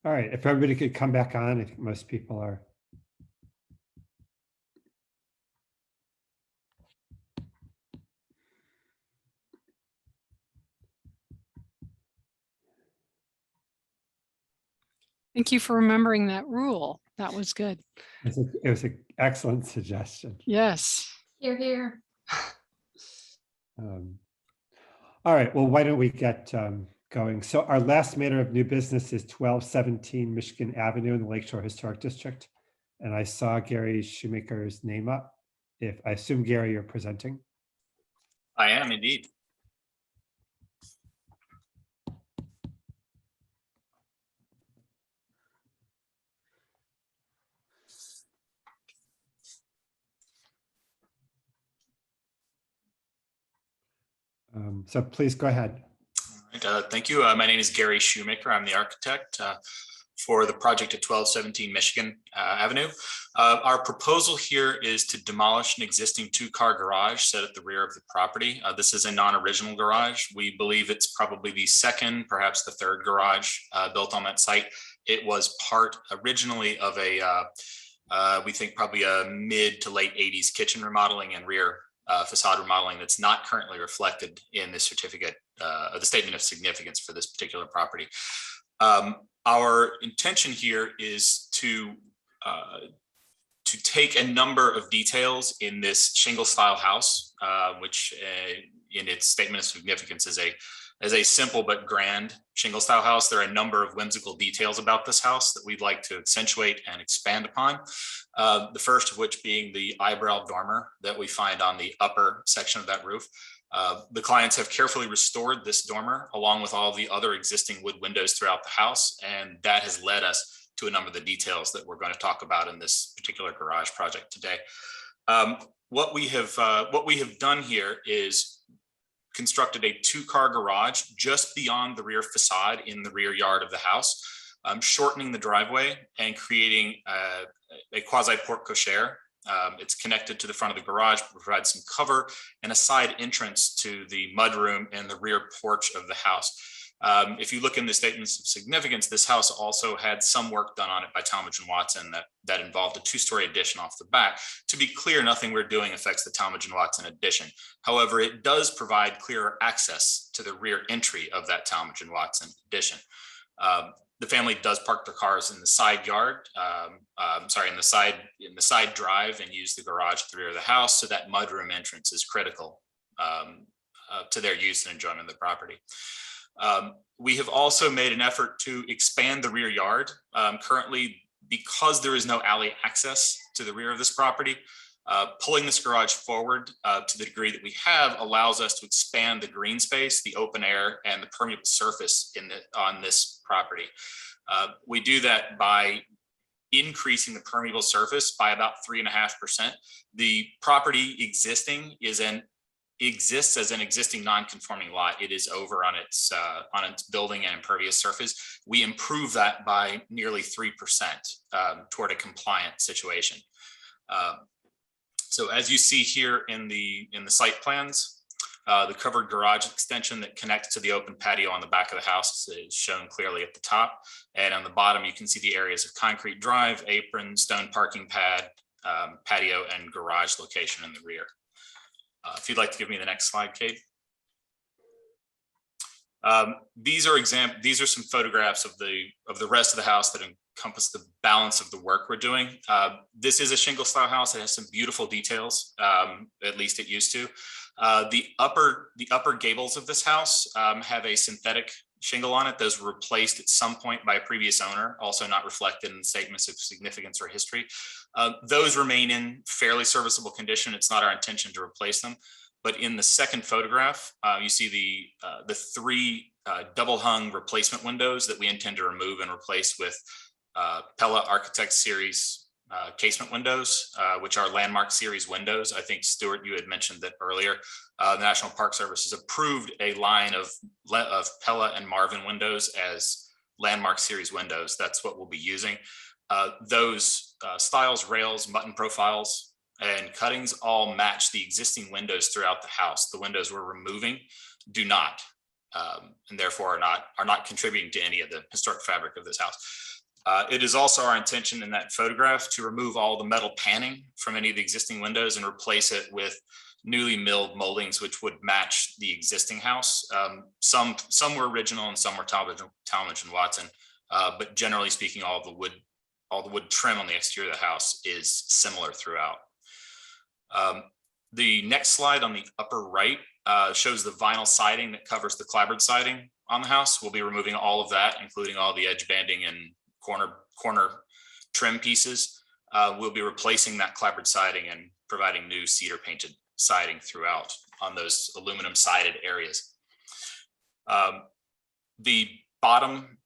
All right, if everybody could come back on, I think most people are. Thank you for remembering that rule. That was good. It was an excellent suggestion. Yes. Here, here. All right, well, why don't we get going? So our last matter of new business is 1217 Michigan Avenue in the Lakeshore Historic District. And I saw Gary Shoemaker's name up. If I assume, Gary, you're presenting. I am indeed. So please go ahead. All right, thank you. My name is Gary Shoemaker. I'm the architect for the project at 1217 Michigan Avenue. Our proposal here is to demolish an existing two-car garage set at the rear of the property. This is a non-original garage. We believe it's probably the second, perhaps the third garage built on that site. It was part originally of a, we think probably a mid to late 80s kitchen remodeling and rear facade remodeling that's not currently reflected in the certificate of the statement of significance for this particular property. Our intention here is to take a number of details in this shingle style house, which in its statement of significance is a simple but grand shingle style house. There are a number of whimsical details about this house that we'd like to accentuate and expand upon. The first of which being the eyebrow dormer that we find on the upper section of that roof. The clients have carefully restored this dormer along with all the other existing wood windows throughout the house. And that has led us to a number of the details that we're going to talk about in this particular garage project today. What we have done here is constructed a two-car garage just beyond the rear facade in the rear yard of the house, shortening the driveway and creating a quasi porte cochere. It's connected to the front of the garage, provides some cover and a side entrance to the mudroom and the rear porch of the house. If you look in the statements of significance, this house also had some work done on it by Talmadge and Watson that involved a two-story addition off the back. To be clear, nothing we're doing affects the Talmadge and Watson addition. However, it does provide clearer access to the rear entry of that Talmadge and Watson addition. The family does park their cars in the side yard, in the side drive, and use the garage at the rear of the house. So that mudroom entrance is critical to their use and enjoyment of the property. We have also made an effort to expand the rear yard. Currently, because there is no alley access to the rear of this property, pulling this garage forward to the degree that we have allows us to expand the green space, the open air, and the permeable surface on this property. We do that by increasing the permeable surface by about 3.5%. The property exists as an existing non-conforming lot. It is over on its building and impervious surface. We improve that by nearly 3% toward a compliant situation. So as you see here in the site plans, the covered garage extension that connects to the open patio on the back of the house is shown clearly at the top. And on the bottom, you can see the areas of concrete drive, apron, stone parking pad, patio, and garage location in the rear. If you'd like to give me the next slide, Kate. These are some photographs of the rest of the house that encompass the balance of the work we're doing. This is a shingle style house. It has some beautiful details, at least it used to. The upper gables of this house have a synthetic shingle on it. Those were replaced at some point by a previous owner, also not reflected in statements of significance or history. Those remain in fairly serviceable condition. It's not our intention to replace them. But in the second photograph, you see the three double hung replacement windows that we intend to remove and replace with Pella Architect Series casement windows, which are Landmark Series windows. I think, Stuart, you had mentioned that earlier. The National Park Service has approved a line of Pella and Marvin windows as Landmark Series windows. That's what we'll be using. Those styles, rails, button profiles, and cuttings all match the existing windows throughout the house. The windows we're removing do not, and therefore are not contributing to any of the historic fabric of this house. It is also our intention in that photograph to remove all the metal panning from any of the existing windows and replace it with newly milled moldings, which would match the existing house. Some were original and some were Talmadge and Watson, but generally speaking, all the wood trim on the exterior of the house is similar throughout. The next slide on the upper right shows the vinyl siding that covers the clapboard siding on the house. We'll be removing all of that, including all the edge banding and corner trim pieces. We'll be replacing that clapboard siding and providing new cedar painted siding throughout on those aluminum sided areas. The bottom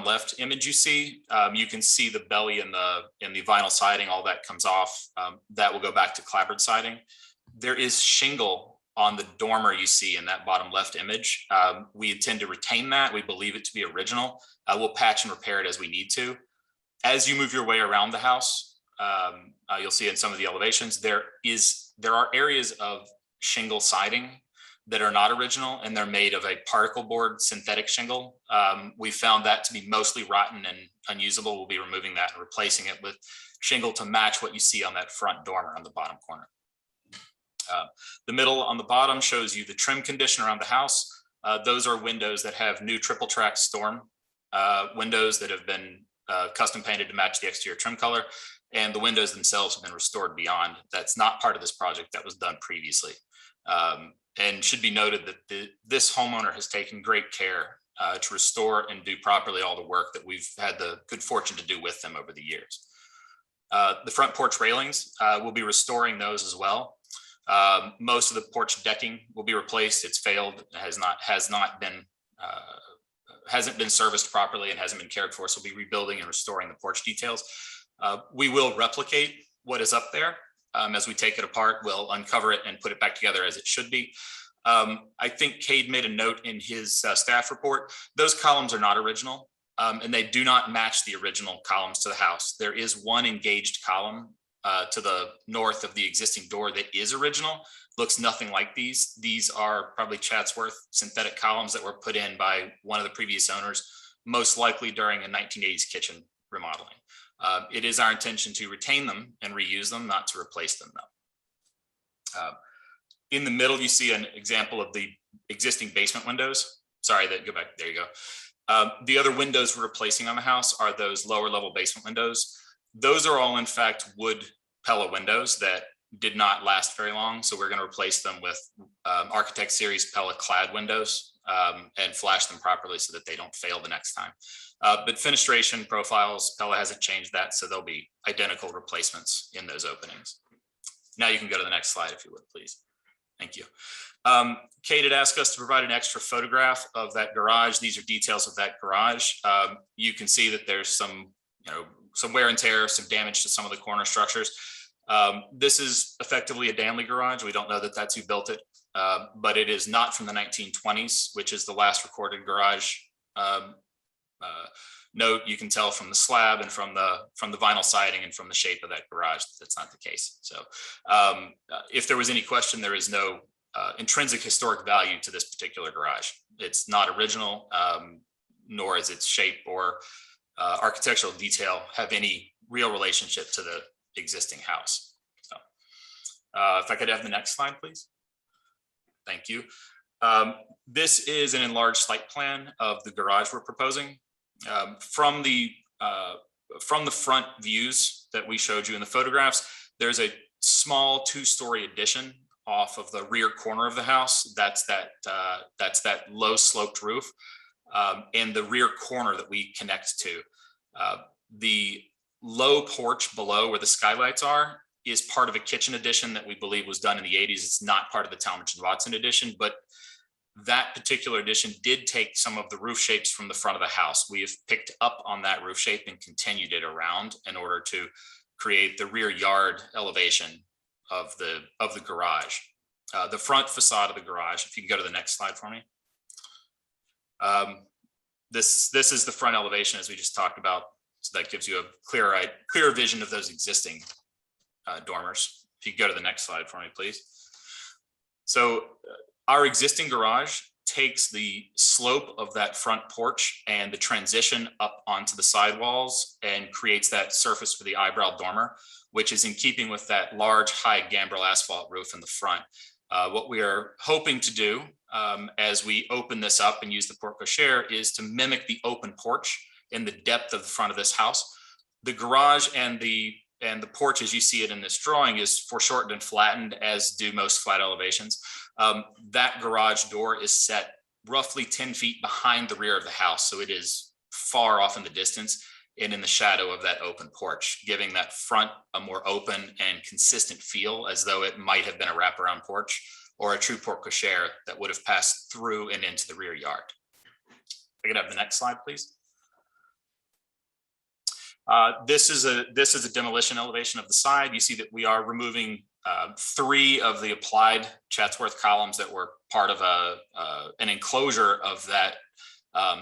left image you see, you can see the belly in the vinyl siding. All that comes off. That will go back to clapboard siding. There is shingle on the dormer you see in that bottom left image. We intend to retain that. We believe it to be original. We'll patch and repair it as we need to. As you move your way around the house, you'll see in some of the elevations, there are areas of shingle siding that are not original, and they're made of a particle board synthetic shingle. We found that to be mostly rotten and unusable. We'll be removing that and replacing it with shingle to match what you see on that front dormer on the bottom corner. The middle on the bottom shows you the trim condition around the house. Those are windows that have new triple track storm windows that have been custom painted to match the exterior trim color, and the windows themselves have been restored beyond. That's not part of this project. That was done previously. And should be noted that this homeowner has taken great care to restore and do properly all the work that we've had the good fortune to do with them over the years. The front porch railings, we'll be restoring those as well. Most of the porch decking will be replaced. It's failed, hasn't been serviced properly and hasn't been cared for. So we'll be rebuilding and restoring the porch details. We will replicate what is up there. As we take it apart, we'll uncover it and put it back together as it should be. I think Cade made a note in his staff report. Those columns are not original, and they do not match the original columns to the house. There is one engaged column to the north of the existing door that is original. Looks nothing like these. These are probably Chatsworth synthetic columns that were put in by one of the previous owners, most likely during a 1980s kitchen remodeling. It is our intention to retain them and reuse them, not to replace them though. In the middle, you see an example of the existing basement windows. Sorry, go back, there you go. The other windows we're replacing on the house are those lower level basement windows. Those are all in fact wood Pella windows that did not last very long. So we're gonna replace them with Architect Series Pella clad windows and flash them properly so that they don't fail the next time. But fenestration profiles, Pella hasn't changed that, so there'll be identical replacements in those openings. Now you can go to the next slide if you would, please. Thank you. Kate had asked us to provide an extra photograph of that garage. These are details of that garage. You can see that there's some, some wear and tear, some damage to some of the corner structures. This is effectively a Danley garage. We don't know that that's who built it, but it is not from the 1920s, which is the last recorded garage note. You can tell from the slab and from the vinyl siding and from the shape of that garage that's not the case. So if there was any question, there is no intrinsic historic value to this particular garage. It's not original, nor is its shape or architectural detail have any real relationship to the existing house. So if I could have the next slide, please. Thank you. This is an enlarged site plan of the garage we're proposing. From the front views that we showed you in the photographs, there's a small 2-story addition off of the rear corner of the house. That's that low sloped roof, and the rear corner that we connect to. The low porch below where the skylights are is part of a kitchen addition that we believe was done in the 80s. It's not part of the Talmadge and Watson addition, but that particular addition did take some of the roof shapes from the front of the house. We have picked up on that roof shape and continued it around in order to create the rear yard elevation of the garage. The front facade of the garage, if you can go to the next slide for me. This is the front elevation as we just talked about. So that gives you a clearer vision of those existing dormers. If you can go to the next slide for me, please. So our existing garage takes the slope of that front porch and the transition up onto the sidewalls and creates that surface for the eyebrow dormer, which is in keeping with that large high gambrel asphalt roof in the front. What we are hoping to do as we open this up and use the porte cochere is to mimic the open porch in the depth of the front of this house. The garage and the porch, as you see it in this drawing, is foreshortened and flattened, as do most flat elevations. That garage door is set roughly 10 feet behind the rear of the house. So it is far off in the distance and in the shadow of that open porch, giving that front a more open and consistent feel, as though it might have been a wraparound porch or a true porte cochere that would have passed through and into the rear yard. I could have the next slide, please. This is a demolition elevation of the side. You see that we are removing 3 of the applied Chatsworth columns that were part of an enclosure of that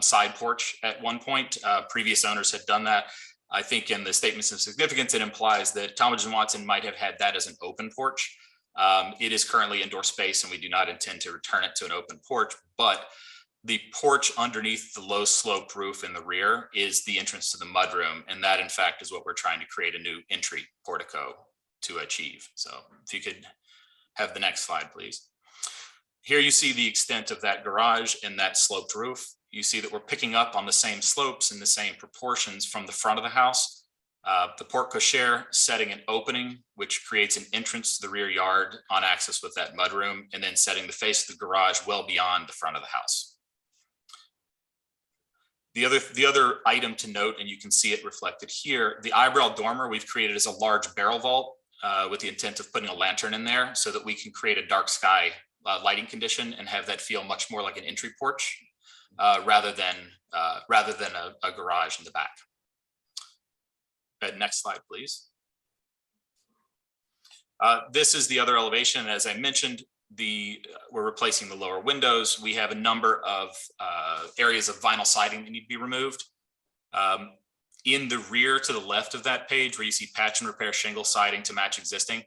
side porch at one point. Previous owners had done that. I think in the statements of significance, it implies that Talmadge and Watson might have had that as an open porch. It is currently indoor space and we do not intend to return it to an open porch, but the porch underneath the low sloped roof in the rear is the entrance to the mudroom. And that in fact is what we're trying to create a new entry portico to achieve. So if you could have the next slide, please. Here you see the extent of that garage and that sloped roof. You see that we're picking up on the same slopes and the same proportions from the front of the house. The porte cochere setting an opening, which creates an entrance to the rear yard on axis with that mudroom, and then setting the face of the garage well beyond the front of the house. The other item to note, and you can see it reflected here, the eyebrow dormer we've created as a large barrel vault with the intent of putting a lantern in there so that we can create a dark sky lighting condition and have that feel much more like an entry porch rather than a garage in the back. Next slide, please. This is the other elevation. As I mentioned, we're replacing the lower windows. We have a number of areas of vinyl siding that need to be removed. In the rear to the left of that page where you see patch and repair shingle siding to match existing,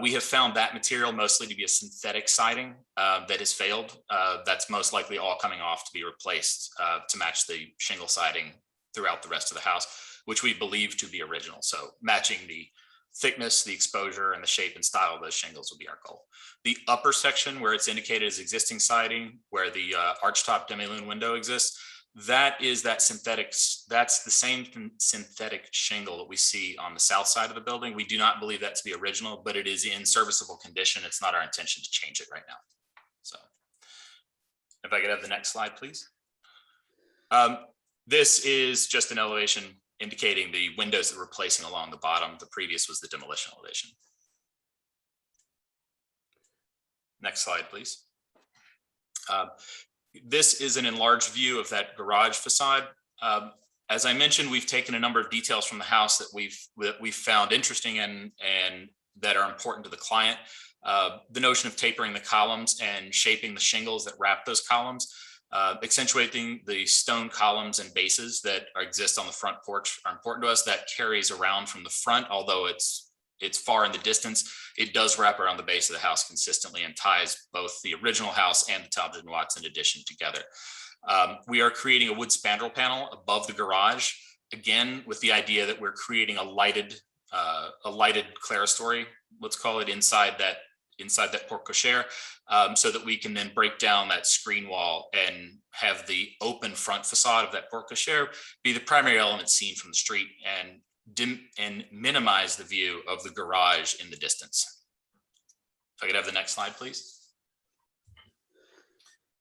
we have found that material mostly to be a synthetic siding that has failed. That's most likely all coming off to be replaced to match the shingle siding throughout the rest of the house, which we believe to be original. So matching the thickness, the exposure, and the shape and style of those shingles will be our goal. The upper section where it's indicated as existing siding, where the archtop demi-lune window exists, that is that synthetic, that's the same synthetic shingle that we see on the south side of the building. We do not believe that to be original, but it is in serviceable condition. It's not our intention to change it right now. So If I could have the next slide, please. This is just an elevation indicating the windows that we're placing along the bottom. The previous was the demolition elevation. Next slide, please. This is an enlarged view of that garage facade. As I mentioned, we've taken a number of details from the house that we've found interesting and that are important to the client. The notion of tapering the columns and shaping the shingles that wrap those columns, accentuating the stone columns and bases that exist on the front porch are important to us. That carries around from the front, although it's far in the distance. It does wrap around the base of the house consistently and ties both the original house and the Talmadge and Watson addition together. We are creating a wood spandrel panel above the garage, again, with the idea that we're creating a lighted clerestory, let's call it, inside that porte cochere, so that we can then break down that screen wall and have the open front facade of that porte cochere be the primary element seen from the street and minimize the view of the garage in the distance. If I could have the next slide, please.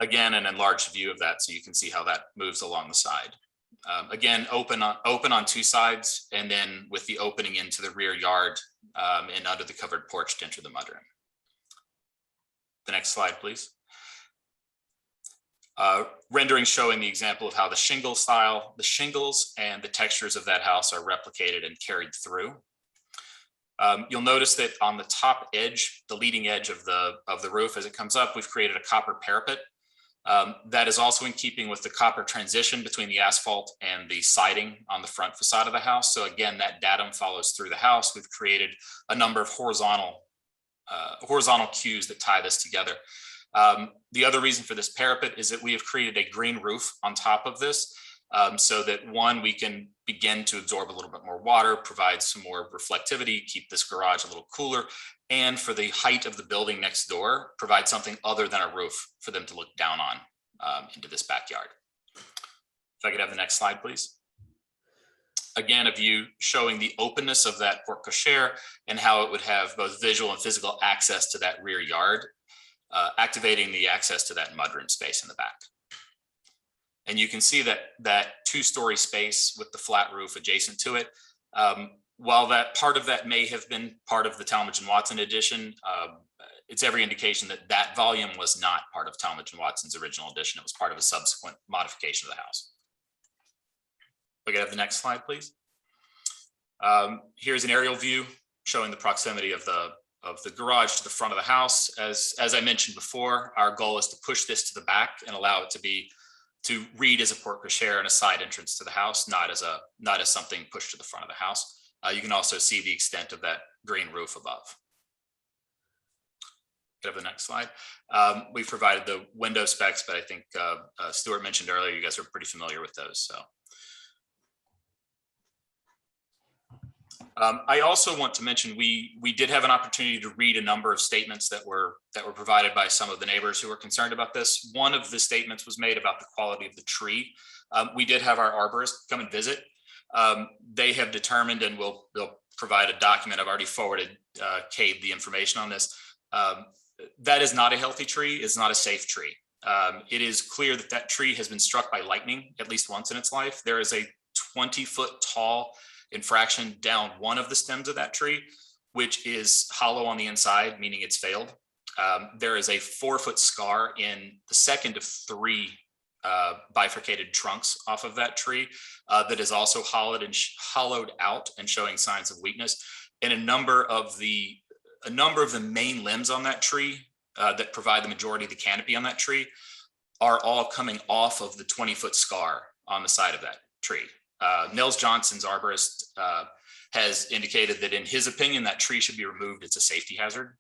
Again, an enlarged view of that so you can see how that moves along the side. Again, open on two sides, and then with the opening into the rear yard and under the covered porch to enter the mudroom. The next slide, please. Rendering showing the example of how the shingles and the textures of that house are replicated and carried through. You'll notice that on the top edge, the leading edge of the roof as it comes up, we've created a copper parapet. That is also in keeping with the copper transition between the asphalt and the siding on the front facade of the house. So again, that datum follows through the house. We've created a number of horizontal cues that tie this together. The other reason for this parapet is that we have created a green roof on top of this, so that one, we can begin to absorb a little bit more water, provide some more reflectivity, keep this garage a little cooler, and for the height of the building next door, provide something other than a roof for them to look down on into this backyard. If I could have the next slide, please. Again, a view showing the openness of that porte cochere and how it would have both visual and physical access to that rear yard, activating the access to that mudroom space in the back. And you can see that two-story space with the flat roof adjacent to it. While that part of that may have been part of the Talmadge and Watson addition, it's every indication that that volume was not part of Talmadge and Watson's original addition. It was part of a subsequent modification of the house. We could have the next slide, please. Here's an aerial view showing the proximity of the garage to the front of the house. As I mentioned before, our goal is to push this to the back and allow it to read as a porte cochere and a side entrance to the house, not as something pushed to the front of the house. You can also see the extent of that green roof above. Could have the next slide. We've provided the window specs, but I think Stuart mentioned earlier, you guys are pretty familiar with those. So I also want to mention we did have an opportunity to read a number of statements that were provided by some of the neighbors who were concerned about this. One of the statements was made about the quality of the tree. We did have our arborist come and visit. They have determined, and they'll provide a document. I've already forwarded Cade the information on this. That is not a healthy tree. It's not a safe tree. It is clear that that tree has been struck by lightning at least once in its life. There is a 20-foot tall infraction down one of the stems of that tree, which is hollow on the inside, meaning it's failed. There is a 4-foot scar in the second of 3 bifurcated trunks off of that tree that is also hollowed out and showing signs of weakness. And a number of the main limbs on that tree that provide the majority of the canopy on that tree are all coming off of the 20-foot scar on the side of that tree. Nels Johnson's arborist has indicated that in his opinion, that tree should be removed. It's a safety hazard.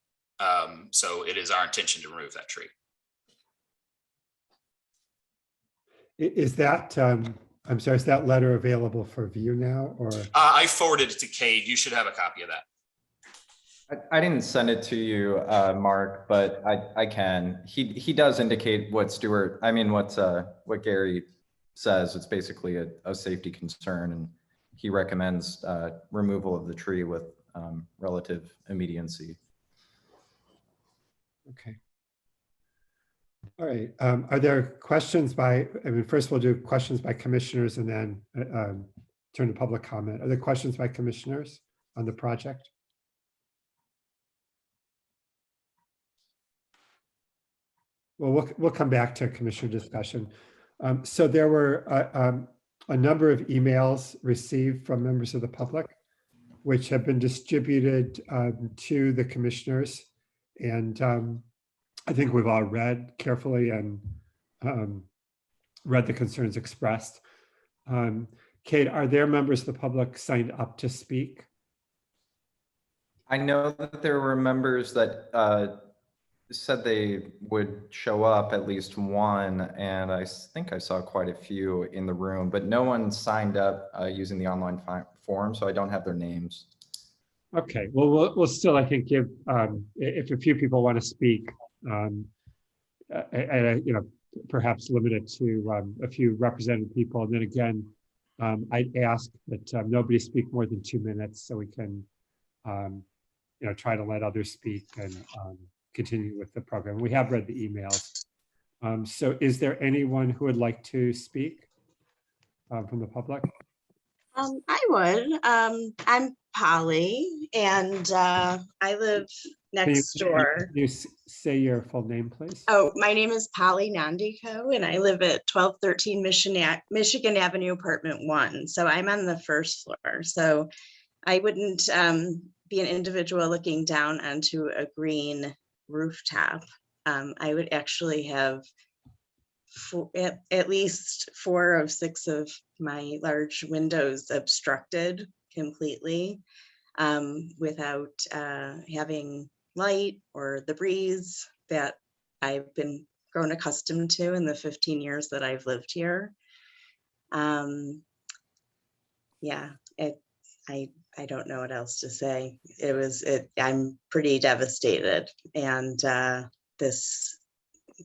So it is our intention to remove that tree. Is that, I'm sorry, is that letter available for view now, or? I forwarded it to Cade. You should have a copy of that. I didn't send it to you, Mark, but I can. He does indicate what what Gary says. It's basically a safety concern, and he recommends removal of the tree with relative immediacy. Okay. All right. Are there questions first we'll do questions by commissioners and then turn to public comment. Are there questions by commissioners on the project? Well, we'll come back to commissioner discussion. So there were a number of emails received from members of the public, which have been distributed to the commissioners. And I think we've all read carefully and read the concerns expressed. Kate, are there members of the public signed up to speak? I know that there were members that said they would show up, at least one, and I think I saw quite a few in the room, but no one signed up using the online form, so I don't have their names. Okay, well, we'll still, I think, give, if a few people want to speak, perhaps limit it to a few represented people. And then again, I'd ask that nobody speak more than 2 minutes so we can, try to let others speak and continue with the program. We have read the emails. So is there anyone who would like to speak from the public? I would. I'm Polly, and I live next door. Can you say your full name, please? Oh, my name is Polly Nandiko, and I live at 1213 Michigan Avenue, apartment 1. So I'm on the first floor. So I wouldn't be an individual looking down onto a green rooftop. I would actually have at least 4 of 6 of my large windows obstructed completely without having light or the breeze that I've been grown accustomed to in the 15 years that I've lived here. Yeah, I don't know what else to say. I'm pretty devastated, and this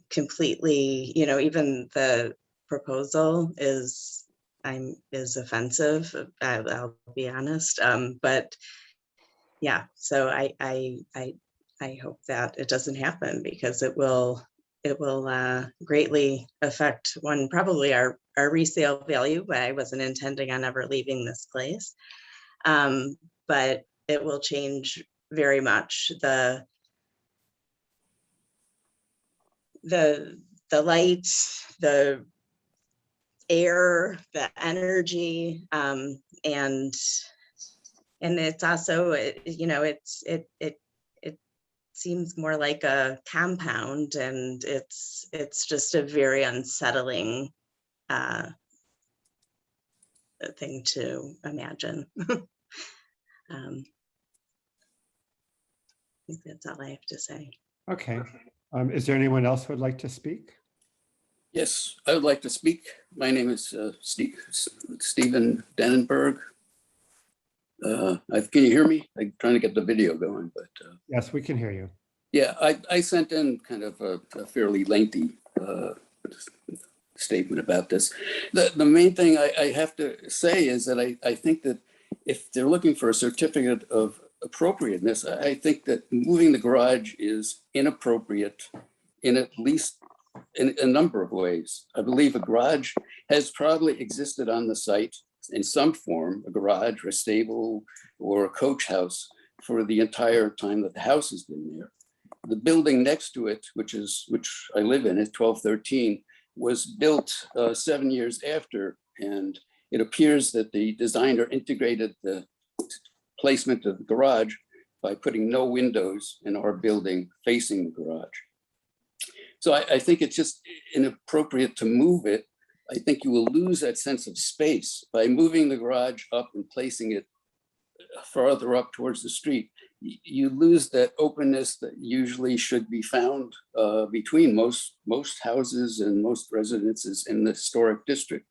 completely, even the proposal is offensive. I'll be honest, but yeah. So I hope that it doesn't happen, because it will greatly affect probably our resale value. But I wasn't intending on ever leaving this place, but it will change very much the light, the air, the energy, and it's also, it seems more like a compound, and it's just a very unsettling thing to imagine. I think that's all I have to say. Okay. Is there anyone else who would like to speak? Yes, I would like to speak. My name is Stephen Dannenberg. Can you hear me? I'm trying to get the video going, but. Yes, we can hear you. Yeah, I sent in kind of a fairly lengthy statement about this. The main thing I have to say is that I think that if they're looking for a certificate of appropriateness, I think that moving the garage is inappropriate in at least in a number of ways. I believe a garage has probably existed on the site in some form, a garage or a stable or a coach house, for the entire time that the house has been there. The building next to it, which I live in, is 1213, was built 7 years after, and it appears that the designer integrated the placement of the garage by putting no windows in our building facing the garage. So I think it's just inappropriate to move it. I think you will lose that sense of space by moving the garage up and placing it farther up towards the street. You lose that openness that usually should be found between most houses and most residences in the historic district.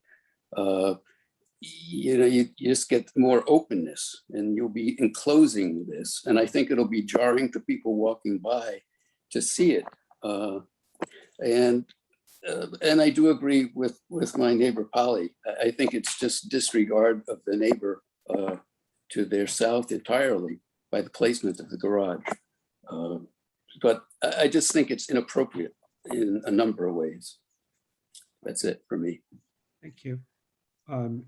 You just get more openness, and you'll be enclosing this. And I think it'll be jarring to people walking by to see it. And I do agree with my neighbor Polly. I think it's just disregard of the neighbor to their south entirely by the placement of the garage. But I just think it's inappropriate. in a number of ways. That's it for me. Thank you.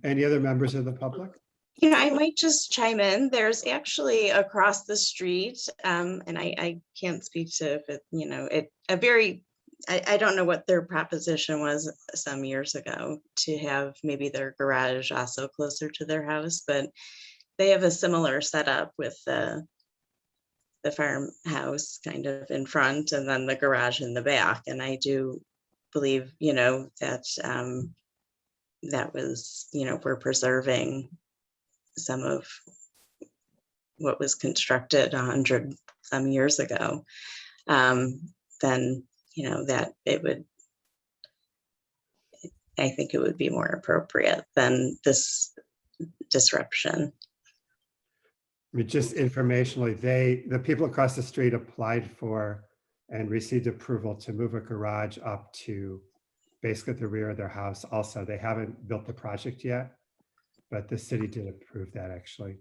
Any other members of the public? You know, I might just chime in. There's actually across the street, and I can't speak to if it, you know, I don't know what their proposition was some years ago to have maybe their garage also closer to their house, but they have a similar setup with the farmhouse kind of in front and then the garage in the back. And I do believe, you know, that that was, you know, we're preserving some of what was constructed 100 some years ago. Then, you know, that it would, I think it would be more appropriate than this disruption. I mean, just informationally, the people across the street applied for and received approval to move a garage up to basically the rear of their house. Also, they haven't built the project yet, but the city did approve that actually.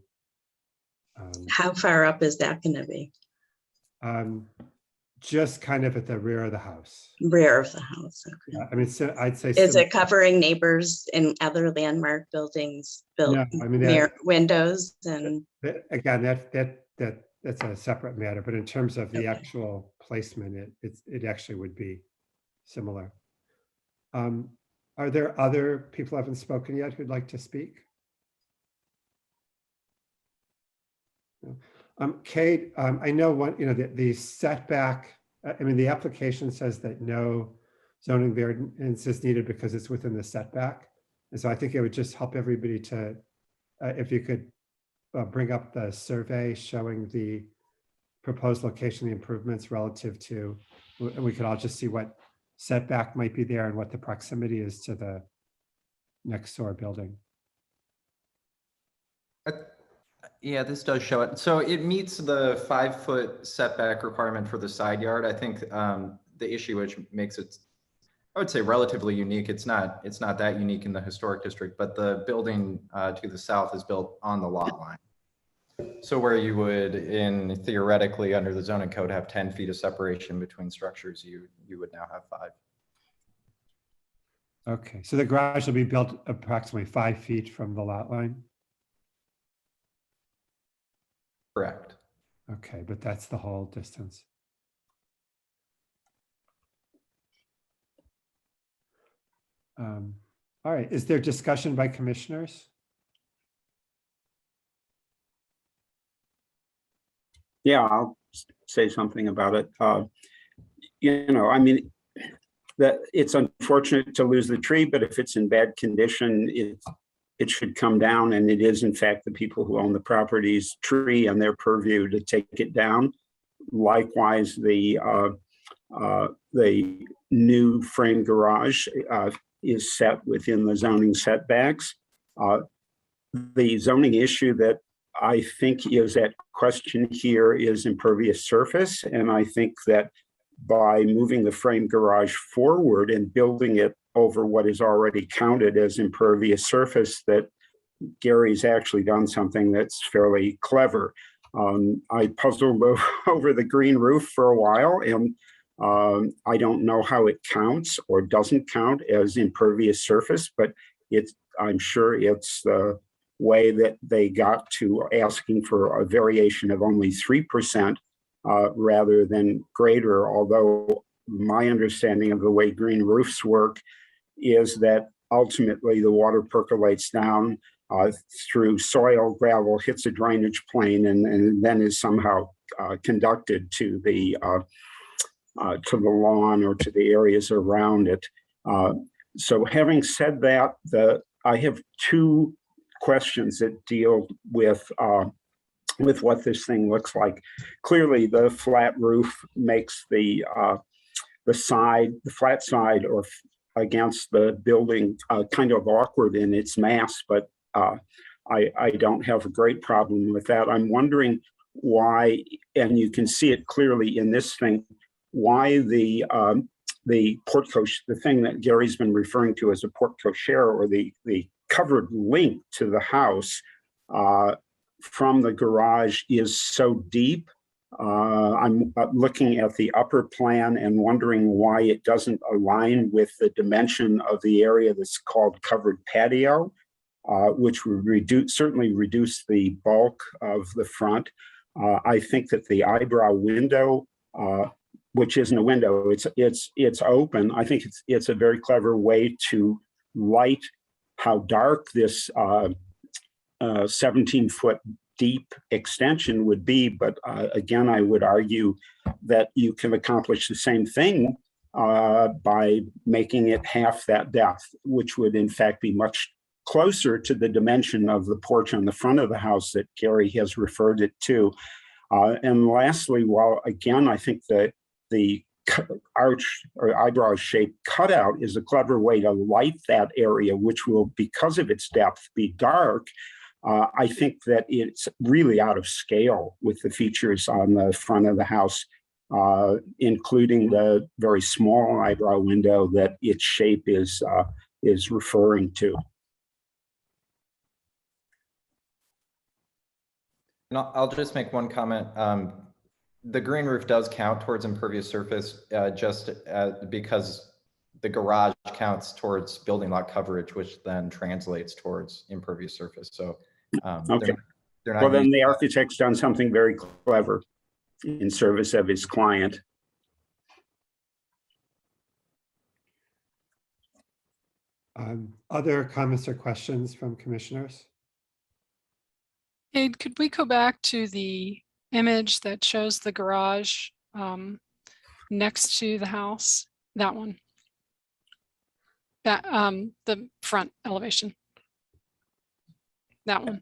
How far up is that going to be? Just kind of at the rear of the house. Rear of the house. Okay. Yeah, I mean, so I'd say. Is it covering neighbors in other landmark buildings built No, I mean, near windows and? Again, that's a separate matter, but in terms of the actual placement, it actually would be similar. Are there other people who haven't spoken yet who'd like to speak? Kate, I know the setback, I mean, the application says that no zoning variance is needed because it's within the setback. And so I think it would just help everybody to, if you could bring up the survey showing the proposed location, the improvements relative to, and we could all just see what setback might be there and what the proximity is to the next door building. Yeah, this does show it. So it meets the 5-foot setback requirement for the side yard. I think the issue which makes it, I would say, relatively unique. It's not that unique in the historic district, but the building to the south is built on the lot line. So where you would, theoretically, under the zoning code, have 10 feet of separation between structures, you would now have 5. Okay, so the garage will be built approximately 5 feet from the lot line? Correct. Okay, but that's the whole distance. All right, is there discussion by commissioners? Yeah, I'll say something about it. You know, I mean, that it's unfortunate to lose the tree, but if it's in bad condition, it should come down, and it is in fact the people who own the property's tree and their purview to take it down. Likewise, the new frame garage is set within the zoning setbacks. The zoning issue that I think is at question here is impervious surface, and I think that by moving the frame garage forward and building it over what is already counted as impervious surface, that Gary's actually done something that's fairly clever. I puzzled over the green roof for a while, and I don't know how it counts or doesn't count as impervious surface, but I'm sure it's the way that they got to asking for a variation of only 3% rather than greater, although my understanding of the way green roofs work is that ultimately the water percolates down through soil, gravel, hits a drainage plane, and then is somehow conducted to the lawn or to the areas around it. So having said that, I have 2 questions that deal with what this thing looks like. Clearly, the flat roof makes the flat side or against the building kind of awkward in its mass, but I don't have a great problem with that. I'm wondering why, and you can see it clearly in this thing, why the porte cochere, the thing that Gary's been referring to as a porte cochere, or the covered link to the house from the garage is so deep. I'm looking at the upper plan and wondering why it doesn't align with the dimension of the area that's called covered patio, which would certainly reduce the bulk of the front. I think that the eyebrow window, which isn't a window, it's open. I think it's a very clever way to light how dark this 17-foot deep extension would be. But again, I would argue that you can accomplish the same thing by making it half that depth, which would in fact be much closer to the dimension of the porch on the front of the house that Gary has referred it to. And lastly, while again, I think that the arch or eyebrow shaped cutout is a clever way to light that area, which will, because of its depth, be dark. I think that it's really out of scale with the features on the front of the house, including the very small eyebrow window that its shape is referring to. And I'll just make one comment. The green roof does count towards impervious surface because the garage counts towards building lot coverage, which then translates towards impervious surface. So okay. They're not Well, then the architect's done something very clever in service of his client. Other comments or questions from commissioners? Hey, could we go back to the image that shows the garage next to the house? That one. That the front elevation. That one.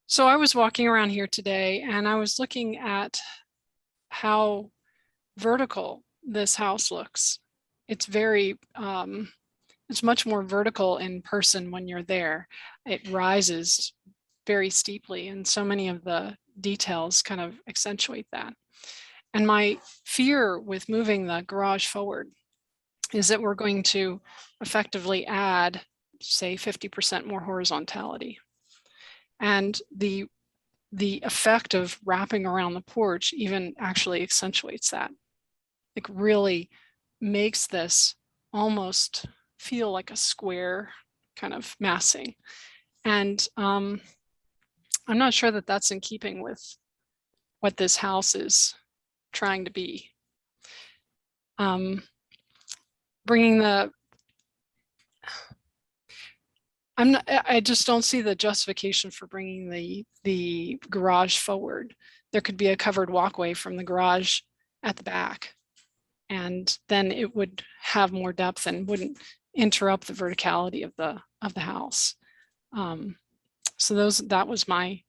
So I was walking around here today and I was looking at how vertical this house looks. It's very it's much more vertical in person when you're there. It rises very steeply, and so many of the details kind of accentuate that. And my fear with moving the garage forward is that we're going to effectively add, say, 50% more horizontality. And the effect of wrapping around the porch even actually accentuates that. It really makes this almost feel like a square kind of massing. And I'm not sure that that's in keeping with what this house is trying to be. Bringing the, I just don't see the justification for bringing the garage forward. There could be a covered walkway from the garage at the back, and then it would have more depth and wouldn't interrupt the verticality of the house. So that was my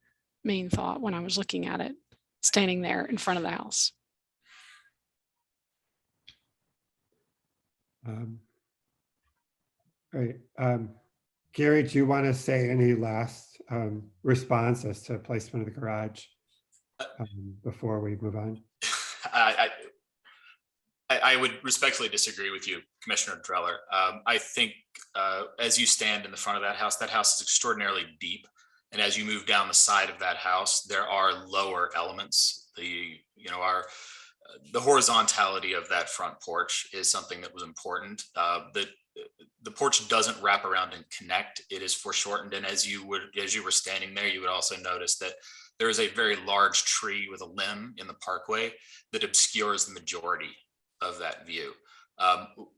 main thought when I was looking at it, standing there in front of the house. Great. Gary, do you want to say any last response as to placement of the garage before we move on? I would respectfully disagree with you, Commissioner Dreller. I think as you stand in the front of that house is extraordinarily deep. And as you move down the side of that house, there are lower elements. The horizontality of that front porch is something that was important. The porch doesn't wrap around and connect. It is foreshortened. And as you were standing there, you would also notice that there is a very large tree with a limb in the parkway that obscures the majority of that view.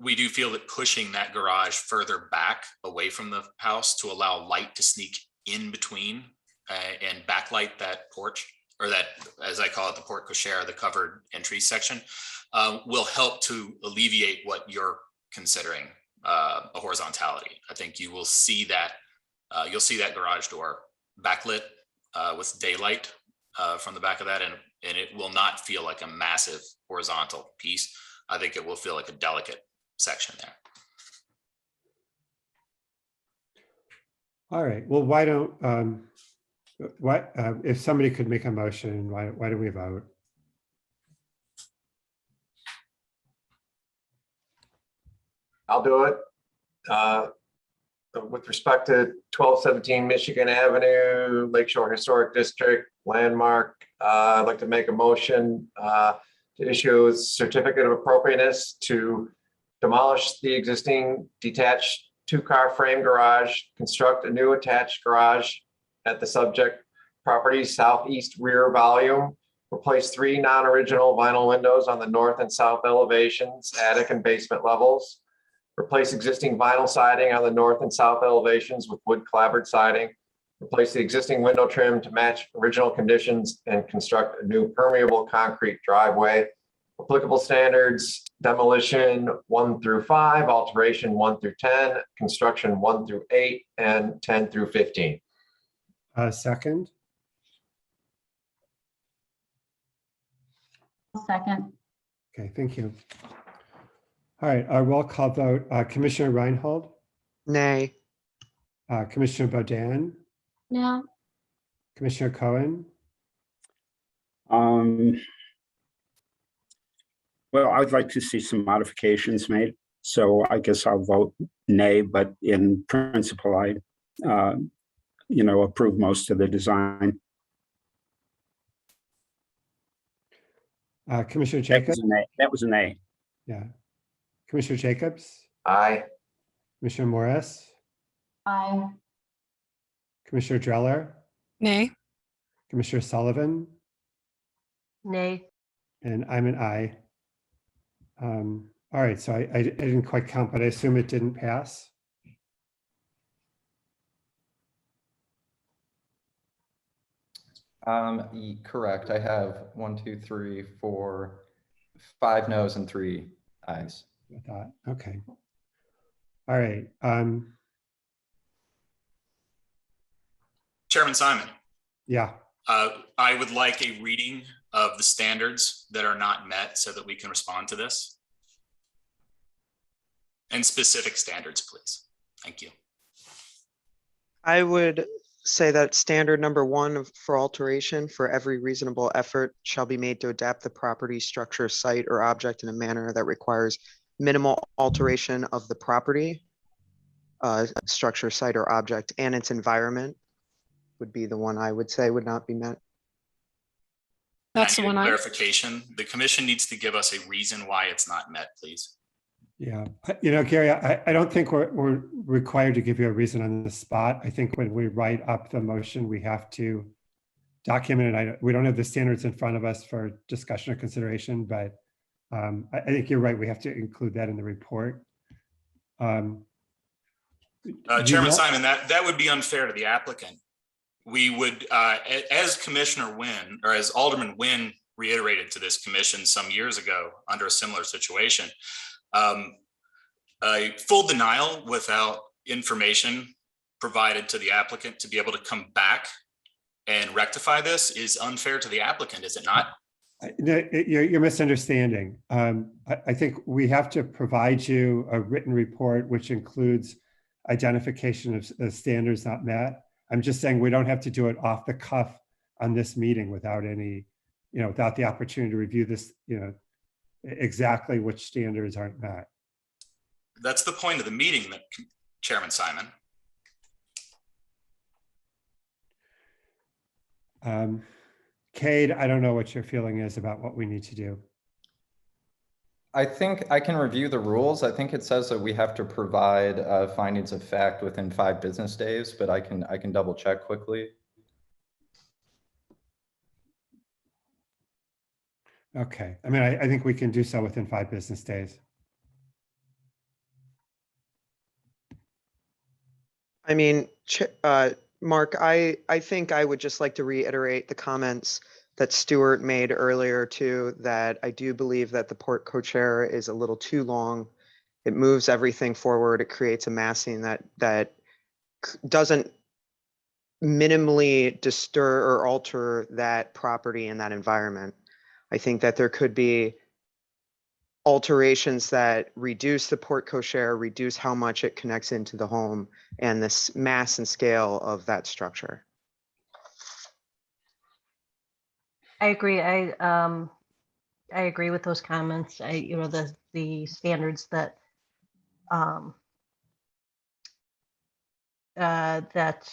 We do feel that pushing that garage further back away from the house to allow light to sneak in between and backlight that porch, or that, as I call it, the porte cochere, the covered entry section, will help to alleviate what you're considering a horizontality. I think you will see that you'll see that garage door backlit with daylight from the back of that, and it will not feel like a massive horizontal piece. I think it will feel like a delicate section there. All right. Well, why don't if somebody could make a motion, why don't we vote? I'll do it. with respect to 1217 Michigan Avenue, Lakeshore Historic District, landmark, I'd like to make a motion to issue a certificate of appropriateness to demolish the existing detached two-car frame garage, construct a new attached garage at the subject property southeast rear volume, replace 3 non-original vinyl windows on the north and south elevations, attic and basement levels, replace existing vinyl siding on the north and south elevations with wood clapboard siding, replace the existing window trim to match original conditions, and construct a new permeable concrete driveway. Applicable standards: demolition 1 through 5, alteration 1 through 10, construction 1 through 8, and 10 through 15. Second. Second. Okay, thank you. All right, our roll call vote. Commissioner Reinhold, Nay. Commissioner Bodan, No. Commissioner Cohen, Well, I'd like to see some modifications made, so I guess I'll vote nay, but in principle, I, approve most of the design. Commissioner Jacobs. That was an A. Yeah. Commissioner Jacobs, Aye. Commissioner Morris, Aye. Commissioner Dreller, Nay. Commissioner Sullivan, Nay. and I'm an aye. All right, so I didn't quite count, but I assume it didn't pass. Correct. I have 1, 2, 3, 4, 5 no's and 3 ayes. I thought, okay. All right. Chairman Simon, Yeah. I would like a reading of the standards that are not met so that we can respond to this. And specific standards, please. Thank you. I would say that standard number 1 for alteration: for every reasonable effort shall be made to adapt the property, structure, site, or object in a manner that requires minimal alteration of the property, structure, site, or object, and its environment would be the one I would say would not be met. That's the one I. Clarification, the commission needs to give us a reason why it's not met, please. Yeah, Gary, I don't think we're required to give you a reason on the spot. I think when we write up the motion, we have to document it. We don't have the standards in front of us for discussion or consideration, but I think you're right. We have to include that in the report. Chairman Simon, that would be unfair to the applicant. We would, as Commissioner Wynn, or as Alderman Wynn reiterated to this commission some years ago under a similar situation, a full denial without information provided to the applicant to be able to come back and rectify this is unfair to the applicant, is it not? You're misunderstanding. I think we have to provide you a written report which includes identification of standards not met. I'm just saying we don't have to do it off the cuff on this meeting without any, without the opportunity to review this, exactly which standards aren't met. That's the point of the meeting, Chairman Simon. Cade, I don't know what your feeling is about what we need to do. I think I can review the rules. I think it says that we have to provide findings of fact within 5 business days, but I can double check quickly. Okay, I mean, I think we can do so within 5 business days. I mean, Mark, I think I would just like to reiterate the comments that Stuart made earlier too, that I do believe that the port co-chair is a little too long. It moves everything forward. It creates a massing that doesn't minimally disturb or alter that property and that environment. I think that there could be alterations that reduce the port co-chair, reduce how much it connects into the home and this mass and scale of that structure. I agree. I agree with those comments. The standards that that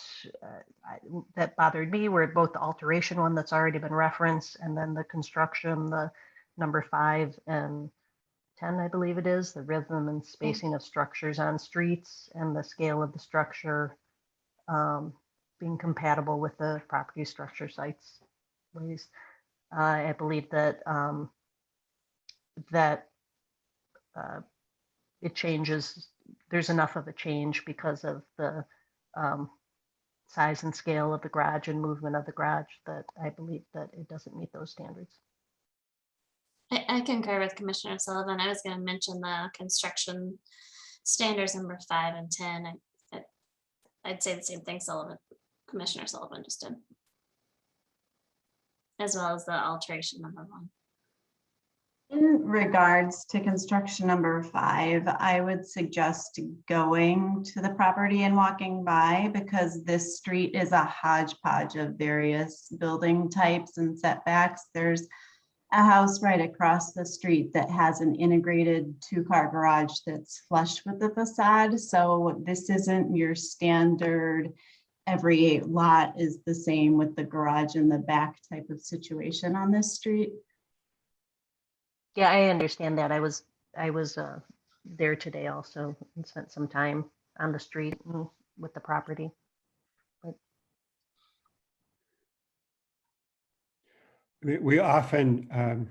that bothered me were both the alteration one that's already been referenced, and then the construction, the number 5 and 10, I believe it is, the rhythm and spacing of structures on streets and the scale of the structure being compatible with the property structure sites ways. I believe that it changes, there's enough of a change because of the size and scale of the garage and movement of the garage that I believe that it doesn't meet those standards. I concur with Commissioner Sullivan. I was going to mention the construction standards number 5 and 10. I'd say the same thing Commissioner Sullivan just did, as well as the alteration number 1. In regards to construction number 5, I would suggest going to the property and walking by, because this street is a hodgepodge of various building types and setbacks. There's a house right across the street that has an integrated 2-car garage that's flush with the facade. So this isn't your standard, every lot is the same with the garage in the back type of situation on this street. Yeah, I understand that. I was there today also and spent some time on the street with the property. But We often,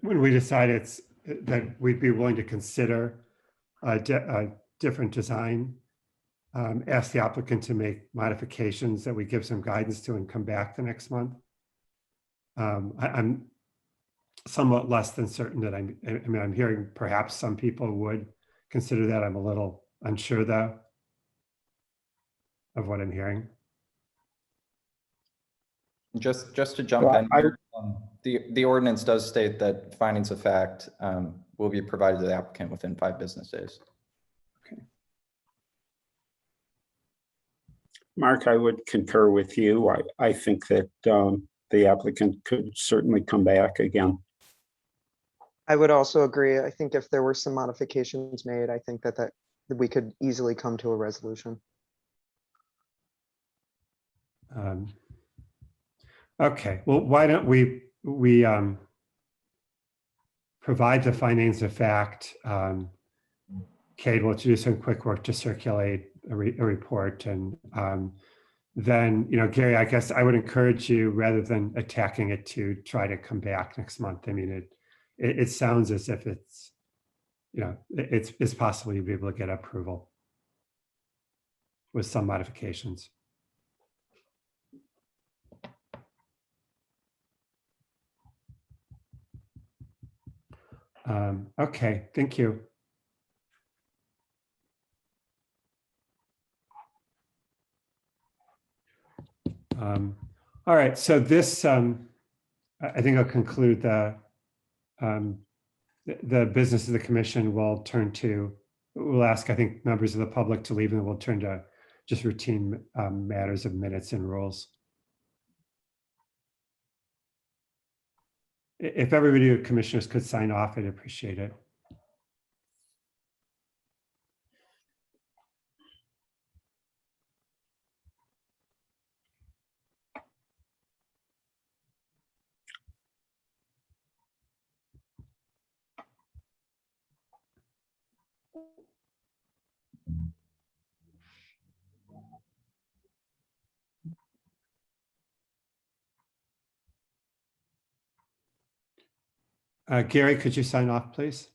when we decide that we'd be willing to consider a different design, ask the applicant to make modifications that we give some guidance to and come back the next month. I'm somewhat less than certain that I'm hearing perhaps some people would consider that. I'm a little unsure though of what I'm hearing. Just to jump in, the ordinance does state that findings of fact will be provided to the applicant within 5 business days. Okay. Mark, I would concur with you. I think that the applicant could certainly come back again. I would also agree. I think if there were some modifications made, I think that we could easily come to a resolution. Okay, well, why don't we provide the findings of fact. Kate will do some quick work to circulate a report, and then, Gary, I guess I would encourage you, rather than attacking it, to try to come back next month. I mean, it sounds as if it's, it's possible you'll be able to get approval with some modifications. Okay, thank you. All right, so this, I think I'll conclude the business of the commission. We'll ask, I think, members of the public to leave, and we'll turn to just routine matters of minutes and rules. If everybody, commissioners, could sign off, I'd appreciate it. Gary, could you sign off, please?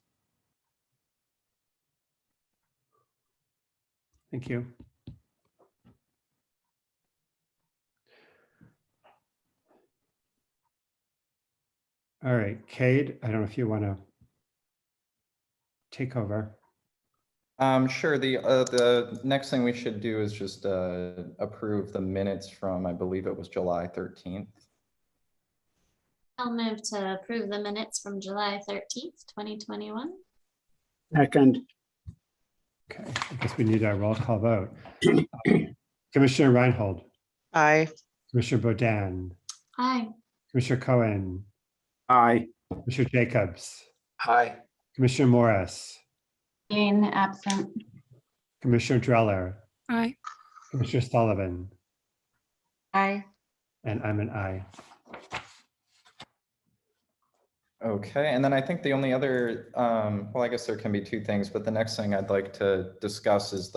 Thank you. All right, Cade, I don't know if you want to take over. Sure. The next thing we should do is just approve the minutes from, I believe it was July 13th. I'll move to approve the minutes from July 13th, 2021. Second. Okay, I guess we need a roll call vote. Commissioner Reinhold. Aye. Commissioner Bodan. Aye. Commissioner Cohen. Aye. Commissioner Jacobs. Aye. Commissioner Morris. Jane absent. Commissioner Dreller. Aye. Commissioner Sullivan, Aye. and I'm an aye. Okay, and then I think the only other, well, I guess there can be two things, but the next thing I'd like to discuss is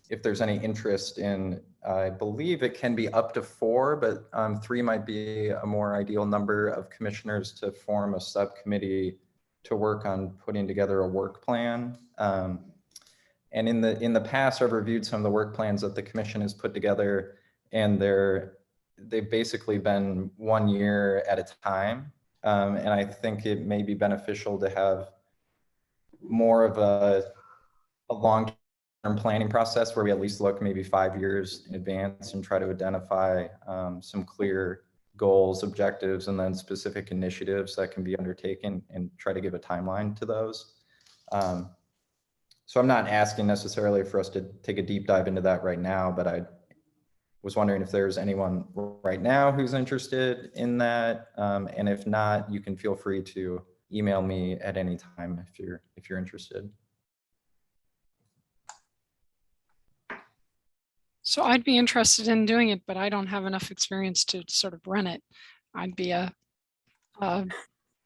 if there's any interest in, I believe it can be up to 4, but 3 might be a more ideal number of commissioners to form a subcommittee to work on putting together a work plan. And in the past, I've reviewed some of the work plans that the commission has put together, and they've basically been 1 year at a time. And I think it may be beneficial to have more of a long-term planning process where we at least look maybe 5 years in advance and try to identify some clear goals, objectives, and then specific initiatives that can be undertaken and try to give a timeline to those. So I'm not asking necessarily for us to take a deep dive into that right now, but I was wondering if there's anyone right now who's interested in that. And if not, you can feel free to email me at any time if you're interested. So I'd be interested in doing it, but I don't have enough experience to sort of run it. I'd be a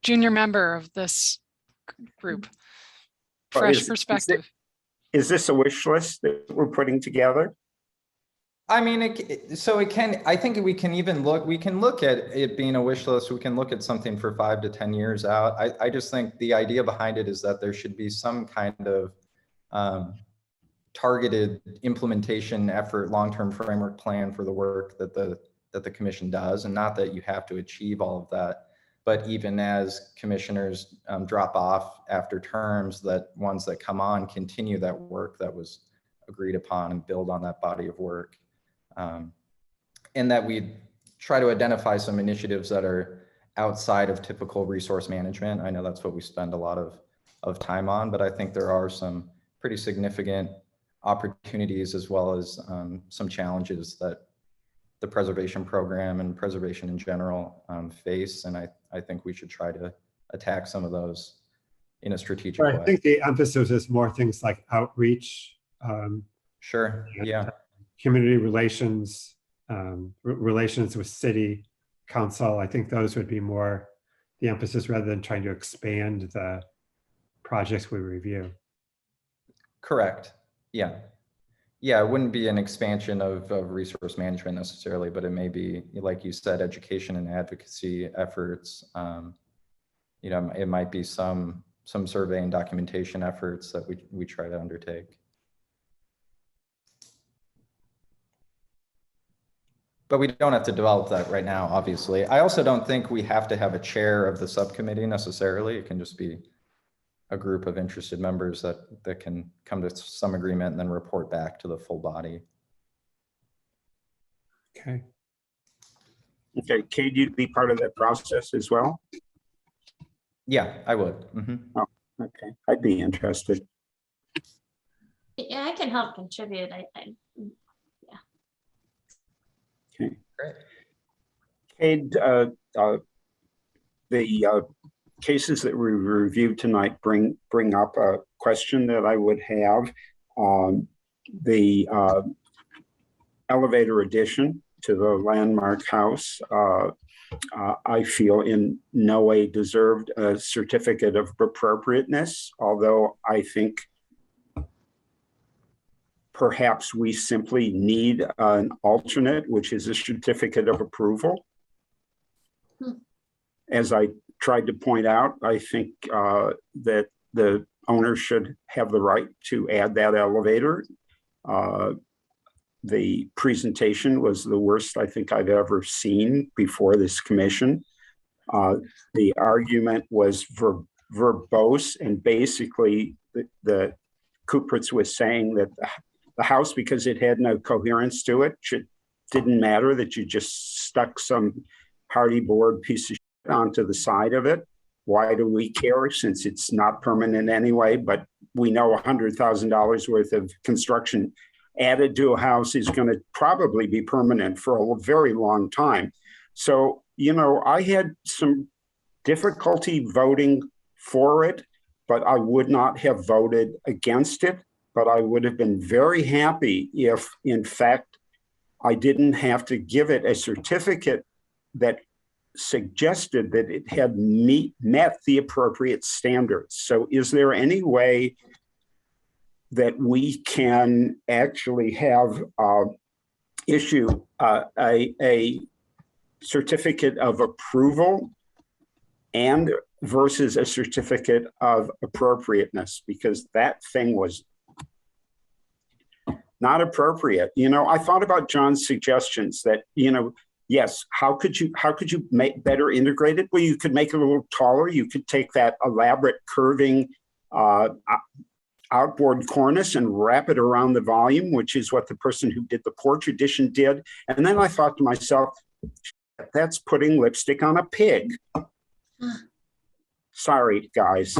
junior member of this group. Fresh perspective. Is this a wish list that we're putting together? I mean, I think we can look at it being a wish list. We can look at something for 5 to 10 years out. I just think the idea behind it is that there should be some kind of targeted implementation effort, long-term framework plan for the work that the commission does, and not that you have to achieve all of that. But even as commissioners drop off after terms, that ones that come on continue that work that was agreed upon and build on that body of work. And that we try to identify some initiatives that are outside of typical resource management. I know that's what we spend a lot of time on, but I think there are some pretty significant opportunities as well as some challenges that the preservation program and preservation in general face. And I think we should try to attack some of those in a strategic way. I think the emphasis is more things like outreach. Sure, yeah. Community relations, relations with city council. I think those would be more the emphasis rather than trying to expand the projects we review. Correct. Yeah. Yeah, it wouldn't be an expansion of resource management necessarily, but it may be, like you said, education and advocacy efforts. It might be some survey and documentation efforts that we try to undertake. But we don't have to develop that right now, obviously. I also don't think we have to have a chair of the subcommittee necessarily. It can just be a group of interested members that can come to some agreement and then report back to the full body. Okay. Okay, Kate, you'd be part of that process as well? Yeah, I would. Mm-hmm. Oh, okay, I'd be interested. Yeah, I can help contribute. Yeah. Okay. Great. Kate, the cases that we reviewed tonight bring up a question that I would have. The elevator addition to the landmark house, I feel in no way deserved a certificate of appropriateness, although I think perhaps we simply need an alternate, which is a certificate of approval. As I tried to point out, I think that the owner should have the right to add that elevator. The presentation was the worst I think I've ever seen before this commission. The argument was verbose, and basically the Cooperts was saying that the house, because it had no coherence to it, didn't matter, that you just stuck some hardy board piece of shit onto the side of it. Why do we care, since it's not permanent anyway? But we know $100,000 worth of construction added to a house is going to probably be permanent for a very long time. So, I had some difficulty voting for it, but I would not have voted against it. but I would have been very happy if, in fact, I didn't have to give it a certificate that suggested that it had met the appropriate standards. So is there any way that we can actually have issue a certificate of approval and versus a certificate of appropriateness? Because that thing was not appropriate. You know, I thought about John's suggestions that, you know, yes, how could you make better integrate it? Well, you could make it a little taller. You could take that elaborate curving outboard cornice and wrap it around the volume, which is what the person who did the porch addition did. And then I thought to myself, that's putting lipstick on a pig. Sorry, guys.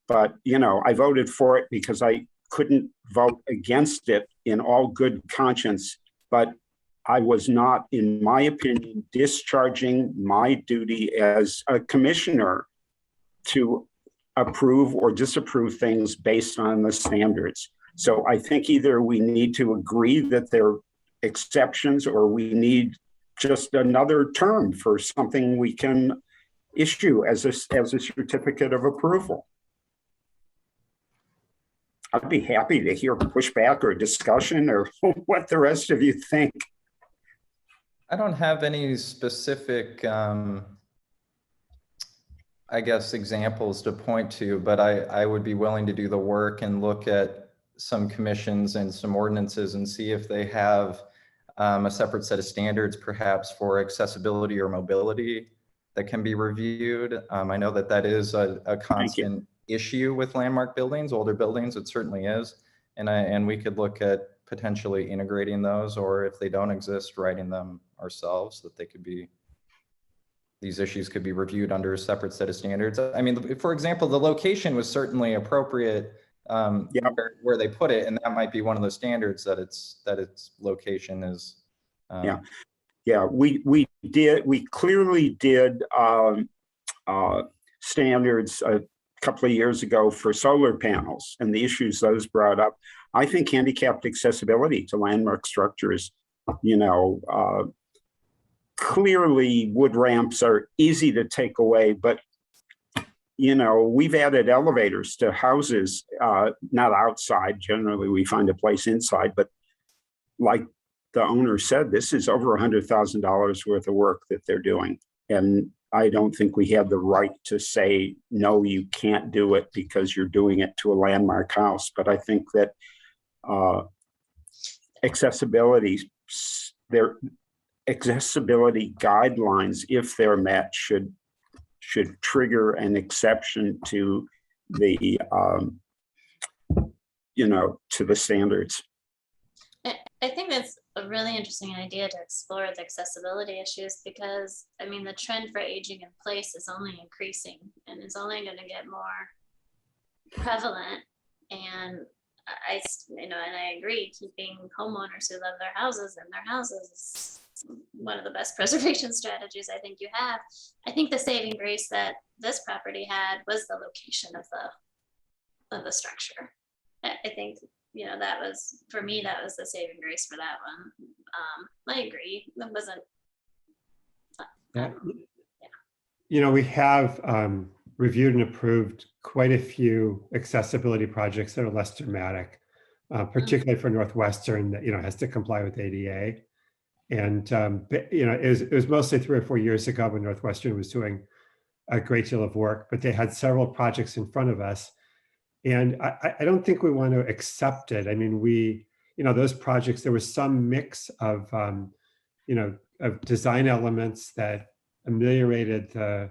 But, you know, I voted for it because I couldn't vote against it in all good conscience. But I was not, in my opinion, discharging my duty as a commissioner to approve or disapprove things based on the standards. So I think either we need to agree that they're exceptions, or we need just another term for something we can issue as a certificate of approval. I'd be happy to hear pushback or discussion or what the rest of you think. I don't have any specific, I guess, examples to point to, but I would be willing to do the work and look at some commissions and some ordinances and see if they have a separate set of standards, perhaps for accessibility or mobility, that can be reviewed. I know that that is a constant issue with landmark buildings, older buildings, it certainly is. And we could look at potentially integrating those, or if they don't exist, writing them ourselves, that they could be, these issues could be reviewed under a separate set of standards. I mean, for example, the location was certainly appropriate where they put it, and that might be one of the standards, that its location is. We clearly did standards a couple of years ago for solar panels and the issues those brought up. I think handicapped accessibility to landmark structures, you know, clearly wood ramps are easy to take away, but you know, we've added elevators to houses, not outside. Generally, we find a place inside, but like the owner said, this is over $100,000 worth of work that they're doing. And I don't think we have the right to say, no, you can't do it because you're doing it to a landmark house. But I think that accessibility guidelines, if they're met, should trigger an exception to the, you know, to the standards. I think that's a really interesting idea to explore the accessibility issues, because I mean, the trend for aging in place is only increasing and is only going to get more prevalent. And I agree, keeping homeowners who love their houses in their houses is one of the best preservation strategies I think you have. I think the saving grace that this property had was the location of the structure. I think, you know, that was, for me, that was the saving grace for that one. I agree. That wasn't. You know, we have reviewed and approved quite a few accessibility projects that are less dramatic, particularly for Northwestern, that, you know, has to comply with ADA. And, you know, it was mostly 3 or 4 years ago when Northwestern was doing a great deal of work, but they had several projects in front of us. And I don't think we want to accept it. I mean, you know, those projects, there was some mix of, you know, of design elements that ameliorated the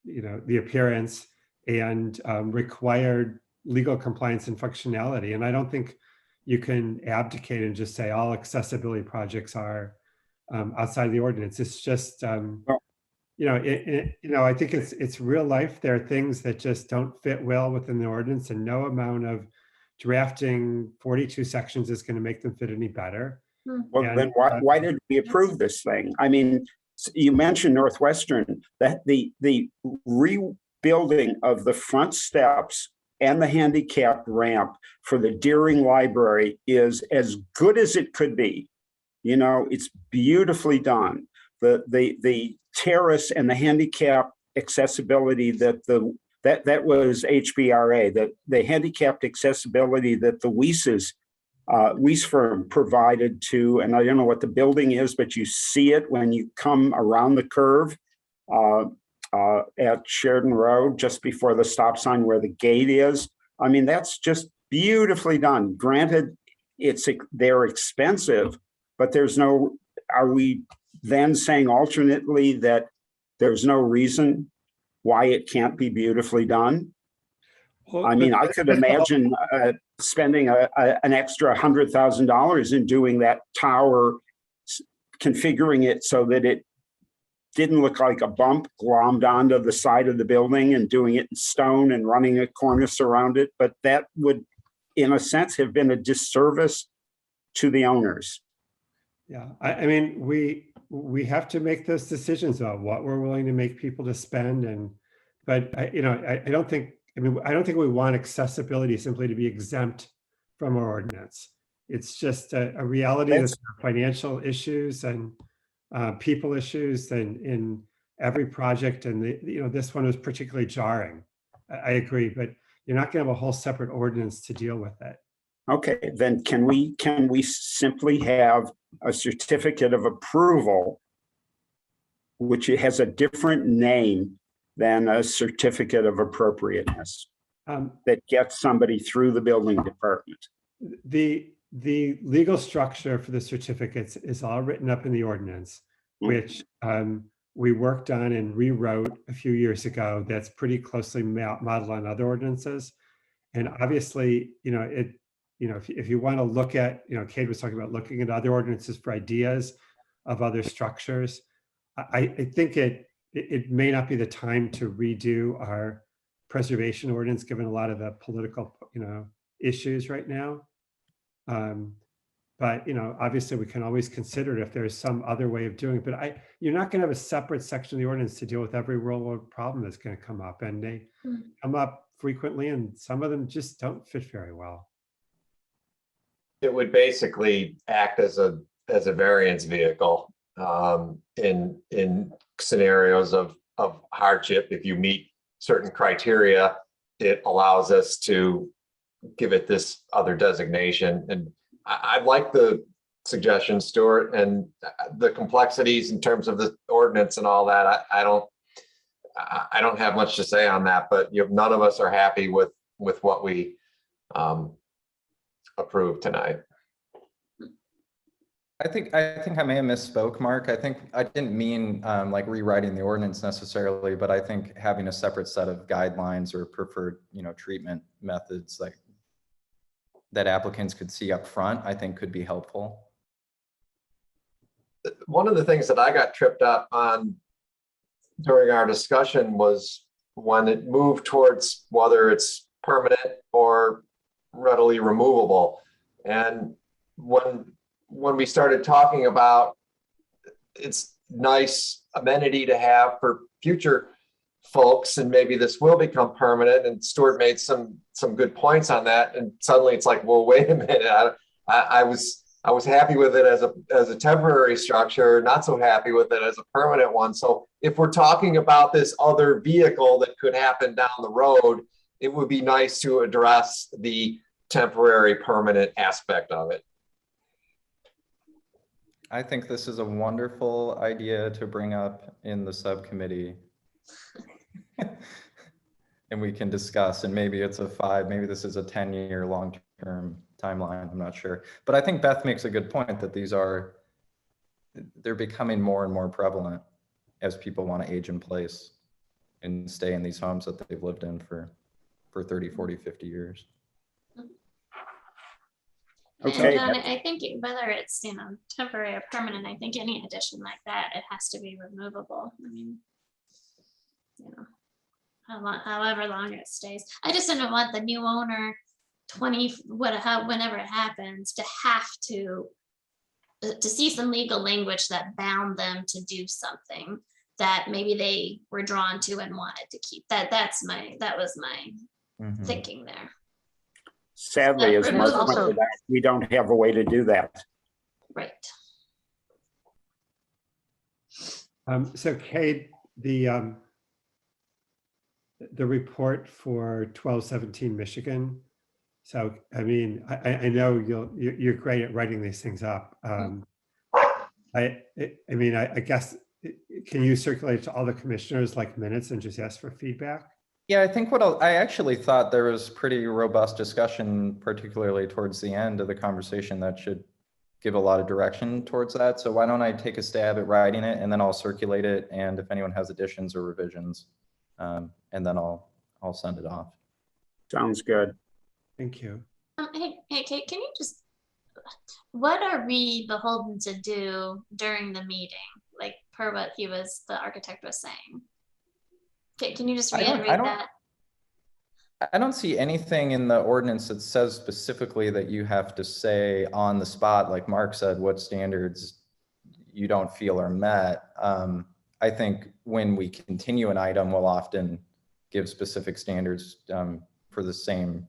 you know, the appearance and required legal compliance and functionality. And I don't think you can abdicate and just say all accessibility projects are outside the ordinance. It's just, you know, I think it's real life. There are things that just don't fit well within the ordinance, and no amount of drafting 42 sections is going to make them fit any better. Well, then why did we approve this thing? I mean, you mentioned Northwestern, that the rebuilding of the front steps and the handicap ramp for the Deering Library is as good as it could be. You know, it's beautifully done. The terrace and the handicap accessibility that was HBRA, that the handicapped accessibility that the Weiss firm provided to, and I don't know what the building is, but you see it when you come around the curve at Sheridan Road, just before the stop sign where the gate is. I mean, that's just beautifully done. Granted, they're expensive, but are we then saying alternately that there's no reason why it can't be beautifully done? Well, I mean, I could imagine spending an extra $100,000 in doing that tower, configuring it so that it didn't look like a bump glommed onto the side of the building, and doing it in stone and running a cornice around it. But that would, in a sense, have been a disservice to the owners. Yeah, I mean, we have to make those decisions about what we're willing to make people to spend, but I don't think we want accessibility simply to be exempt from our ordinance. It's just a reality that there are financial issues and people issues in every project, and this one was particularly jarring. I agree, but you're not going to have a whole separate ordinance to deal with it. Okay, then can we simply have a certificate of approval, which has a different name than a certificate of appropriateness, that gets somebody through the building department? The legal structure for the certificates is all written up in the ordinance, which we worked on and rewrote a few years ago. That's pretty closely modeled on other ordinances. And obviously, if you want to look at, Kate was talking about looking at other ordinances for ideas of other structures. I think it may not be the time to redo our preservation ordinance, given a lot of the political, issues right now. But obviously we can always consider it if there's some other way of doing it. But you're not going to have a separate section of the ordinance to deal with every real world problem that's going to come up, and they come up frequently, and some of them just don't fit very well. It would basically act as a variance vehicle in scenarios of hardship. If you meet certain criteria, it allows us to give it this other designation. And I like the suggestion, Stuart, and the complexities in terms of the ordinance and all that. I don't have much to say on that, but none of us are happy with what we approved tonight. I think I may have misspoke, Mark. I think I didn't mean like rewriting the ordinance necessarily, but I think having a separate set of guidelines or preferred, treatment methods like that applicants could see up front, I think could be helpful. One of the things that I got tripped up on during our discussion was when it moved towards whether it's permanent or readily removable. And when we started talking about it's nice amenity to have for future folks, and maybe this will become permanent, and Stuart made some good points on that, and suddenly it's like, well, wait a minute, I was happy with it as a temporary structure, not so happy with it as a permanent one. So if we're talking about this other vehicle that could happen down the road, it would be nice to address the temporary permanent aspect of it. I think this is a wonderful idea to bring up in the subcommittee. And we can discuss, and maybe it's maybe this is a 10-year long-term timeline, I'm not sure. But I think Beth makes a good point that they're becoming more and more prevalent as people want to age in place and stay in these homes that they've lived in for 30, 40, 50 years. Okay. And I think whether it's temporary or permanent, I think any addition like that, it has to be removable. I mean, however long it stays. I just don't want the new owner, whenever it happens, to have to see some legal language that bound them to do something that maybe they were drawn to and wanted to keep. That was my Mhm. thinking there. Sadly, as But Mark also- pointed out, we don't have a way to do that. Right. So Kate, the report for 1217 Michigan. So, I mean, I know you're great at writing these things up. I mean, I guess, can you circulate to all the commissioners like minutes and just ask for feedback? Yeah, I think I actually thought there was pretty robust discussion, particularly towards the end of the conversation, that should give a lot of direction towards that. So why don't I take a stab at writing it, and then I'll circulate it, and if anyone has additions or revisions, and then I'll send it off. Sounds good. Thank you. Hey, Kate, can you just, what are we beholden to do during the meeting? Like per what the architect was saying? Can you just reiterate that? I don't see anything in the ordinance that says specifically that you have to say on the spot, like Mark said, what standards you don't feel are met. I think when we continue an item, we'll often give specific standards for the same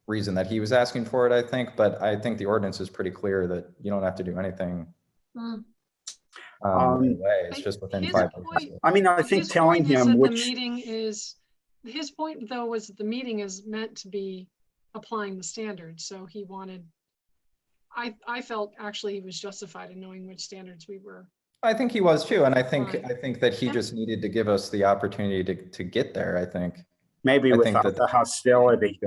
reason that he was asking for it, I think. But I think the ordinance is pretty clear that you don't have to do anything. Way. It's just within 5 minutes. I mean, I think His telling point is him that the which, meeting is, his point though was that the meeting is meant to be applying the standards. So he wanted, I felt actually he was justified in knowing which standards we were. I think he was too, and I think that he just needed to give us the opportunity to get there. I think maybe without the hostility.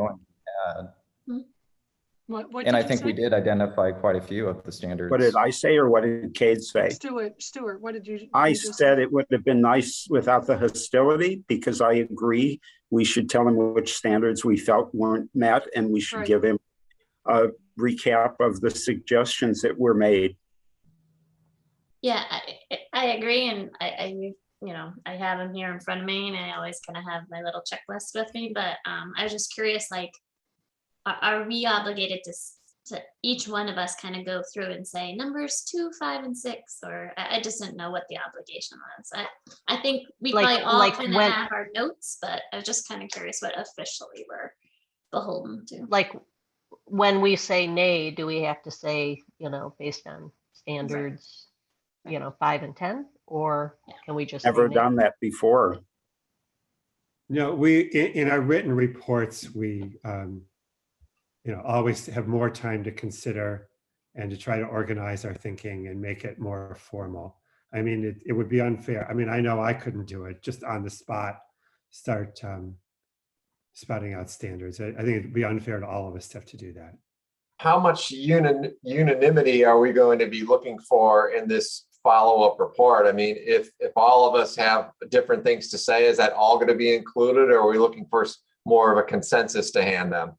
What And I did you think we say? did identify quite a few of the standards. What did I say, or what did Cade say? Stuart, what did you? I you just said it would have been nice without the hostility, because I agree we should tell him which standards we felt weren't met, and we should give him a recap of the suggestions that were made. Yeah, I agree, and I have them here in front of me, and I always kind of have my little checklist with me. But I was just curious, like, are we obligated to each one of us kind of go through and say numbers 2, 5, and 6, or I just didn't know what the obligation was. I think we probably all kind of have our notes, but I was just kind of curious what officially we're beholden to. Like when we say nay, do we have to say, based on standards, 5 and 10, or can we just Never say nay? done that before. No, we, in our written reports, we, always have more time to consider and to try to organize our thinking and make it more formal. I mean, it would be unfair. I mean, I know I couldn't do it just on the spot, start spouting out standards. I think it'd be unfair to all of us to have to do that. How much unanimity are we going to be looking for in this follow-up report? I mean, if all of us have different things to say, is that all going to be included, or are we looking for more of a consensus to hand them?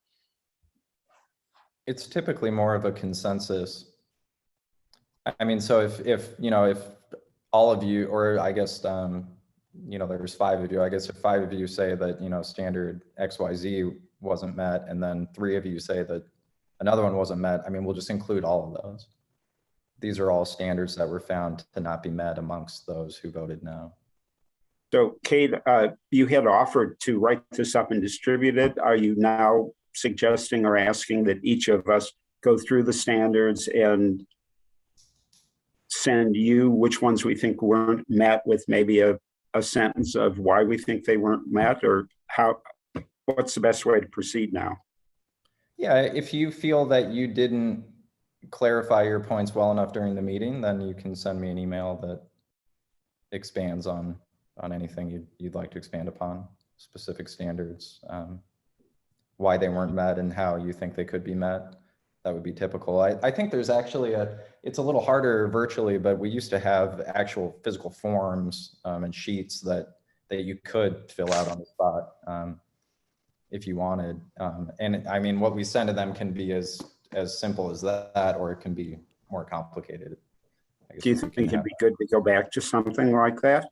It's typically more of a consensus. I mean, so if all of you, or I guess, there's 5 of you, I guess if 5 of you say that, standard XYZ wasn't met, and then 3 of you say that another one wasn't met, I mean, we'll just include all of those. These are all standards that were found to not be met amongst those who voted no. So Kate, you had offered to write this up and distribute it. Are you now suggesting or asking that each of us go through the standards and send you which ones we think weren't met, with maybe a sentence of why we think they weren't met, or what's the best way to proceed now? Yeah, if you feel that you didn't clarify your points well enough during the meeting, then you can send me an email that expands on anything you'd like to expand upon, specific standards, why they weren't met and how you think they could be met. That would be typical. I think there's actually it's a little harder virtually, but we used to have actual physical forms and sheets that you could fill out on the spot if you wanted. And I mean, what we send to them can be as simple as that, or it can be more complicated. Do you think it'd be good to go back to something like that?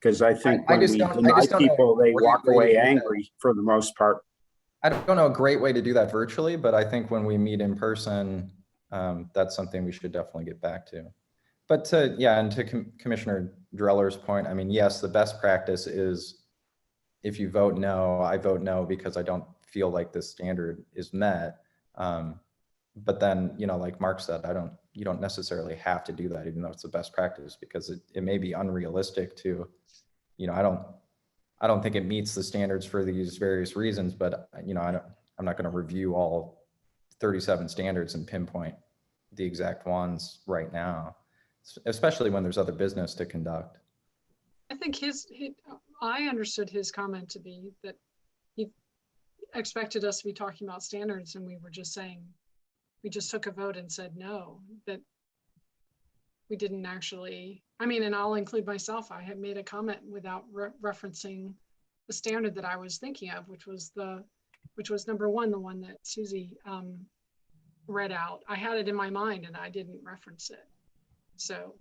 Because I think when we deny people, they walk away angry for the most part. I don't know a great way to do that virtually, but I think when we meet in person, that's something we should definitely get back to. But to Commissioner Dreller's point, I mean, yes, the best practice is if you vote no, I vote no because I don't feel like this standard is met. But then, you know, like Mark said, you don't necessarily have to do that, even though it's the best practice, because it may be unrealistic to, you know, I don't think it meets the standards for these various reasons, but you know, I'm not going to review all 37 standards and pinpoint the exact ones right now, especially when there's other business to conduct. I think I understood his comment to be that he expected us to be talking about standards, and we were just saying, we just took a vote and said no, that we didn't actually, I mean, and I'll include myself, I had made a comment without referencing the standard that I was thinking of, which was number one, the one that Susie read out. I had it in my mind and I didn't reference it. So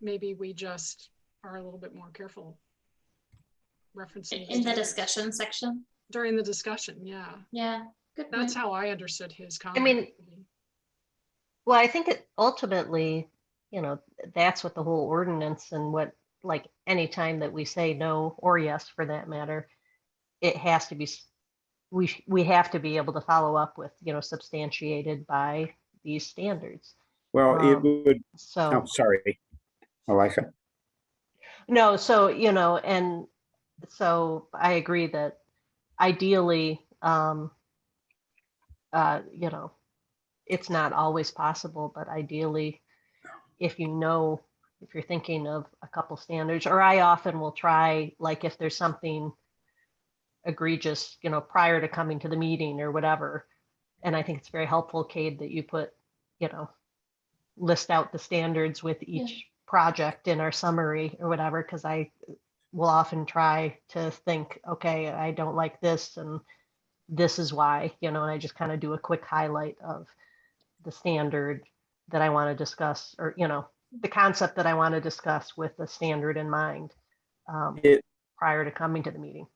maybe we just are a little bit more careful referencing in the discussion section. During the discussion, yeah. Yeah, good point. That's how I understood his comment. I mean, well, I think it ultimately, you know, that's what the whole ordinance and what, like, any time that we say no or yes, for that matter, it has to be, we have to be able to follow up with, you know, substantiated by these standards. Well, it would, so, oh, sorry, Alexa. No, so, you know, and so I agree that ideally, you know, it's not always possible, but ideally, if you know, if you're thinking of a couple standards, or I often will try, like if there's something egregious, you know, prior to coming to the meeting or whatever. And I think it's very helpful, Cade, that you put, you know, list out the standards with each project in our summary or whatever, because I will often try to think, okay, I don't like this and this is why, you know, and I just kind of do a quick highlight of the standard that I want to discuss, or, you know, the concept that I want to discuss with the standard in mind prior to coming to the meeting.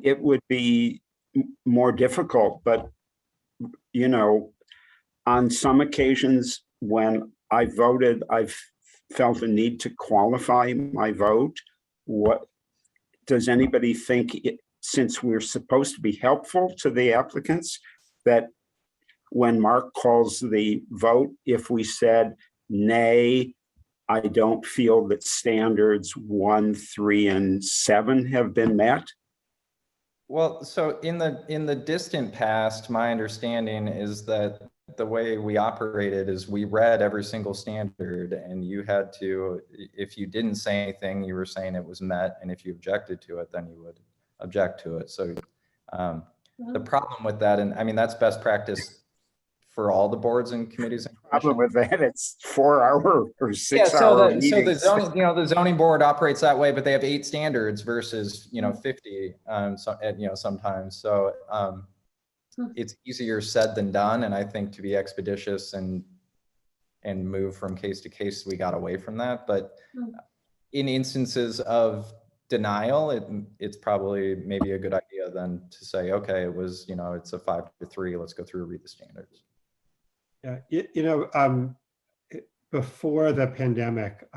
It would be more difficult, but, you know, on some occasions when I voted, I've felt a need to qualify my vote. What does anybody think, since we're supposed to be helpful to the applicants, that when Mark calls the vote, if we said, nay, I don't feel that standards 1, 3, and 7 have been met? Well, so in the distant past, my understanding is that the way we operated is we read every single standard, and you had to, if you didn't say anything, you were saying it was met, and if you objected to it, then you would object to it. So the problem with that, and I mean, that's best practice for all the boards and committees. And problem with that, it's 4-hour or 6-hour so meetings. So the zoning, you know, the zoning board operates that way, but they have 8 standards versus, you know, 50, so, you know, sometimes. So it's easier said than done. And I think to be expeditious and move from case to case, we got away from that. But in instances of denial, it's probably maybe a good idea then to say, okay, it was, you know, it's a 5-3, let's go through and read the standards. Yeah, you know, before the pandemic,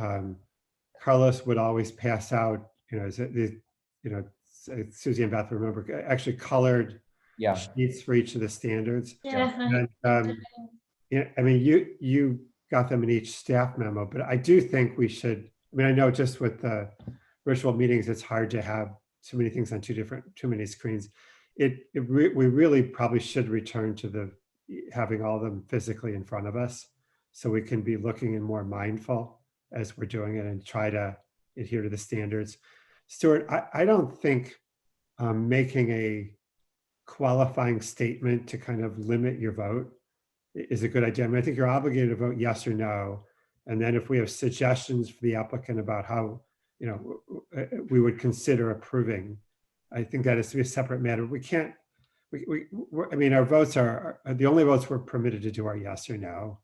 Carlos would always pass out, you know, you know, Susie and Beth remember, actually colored sheets for each of the standards. Yeah. And, yeah, I mean, you got them in each staff memo, but I do think we should, I mean, I know just with the virtual meetings, it's hard to have too many things on too many screens. We really probably should return to having all of them physically in front of us, so we can be looking and more mindful as we're doing it and try to adhere to the standards. Stuart, I don't think making a qualifying statement to kind of limit your vote is a good idea. I mean, I think you're obligated to vote yes or no. And then if we have suggestions for the applicant about how, you know, we would consider approving, I think that is to be a separate matter. We can't, I mean, our votes are, the only votes we're permitted to do are yes or no.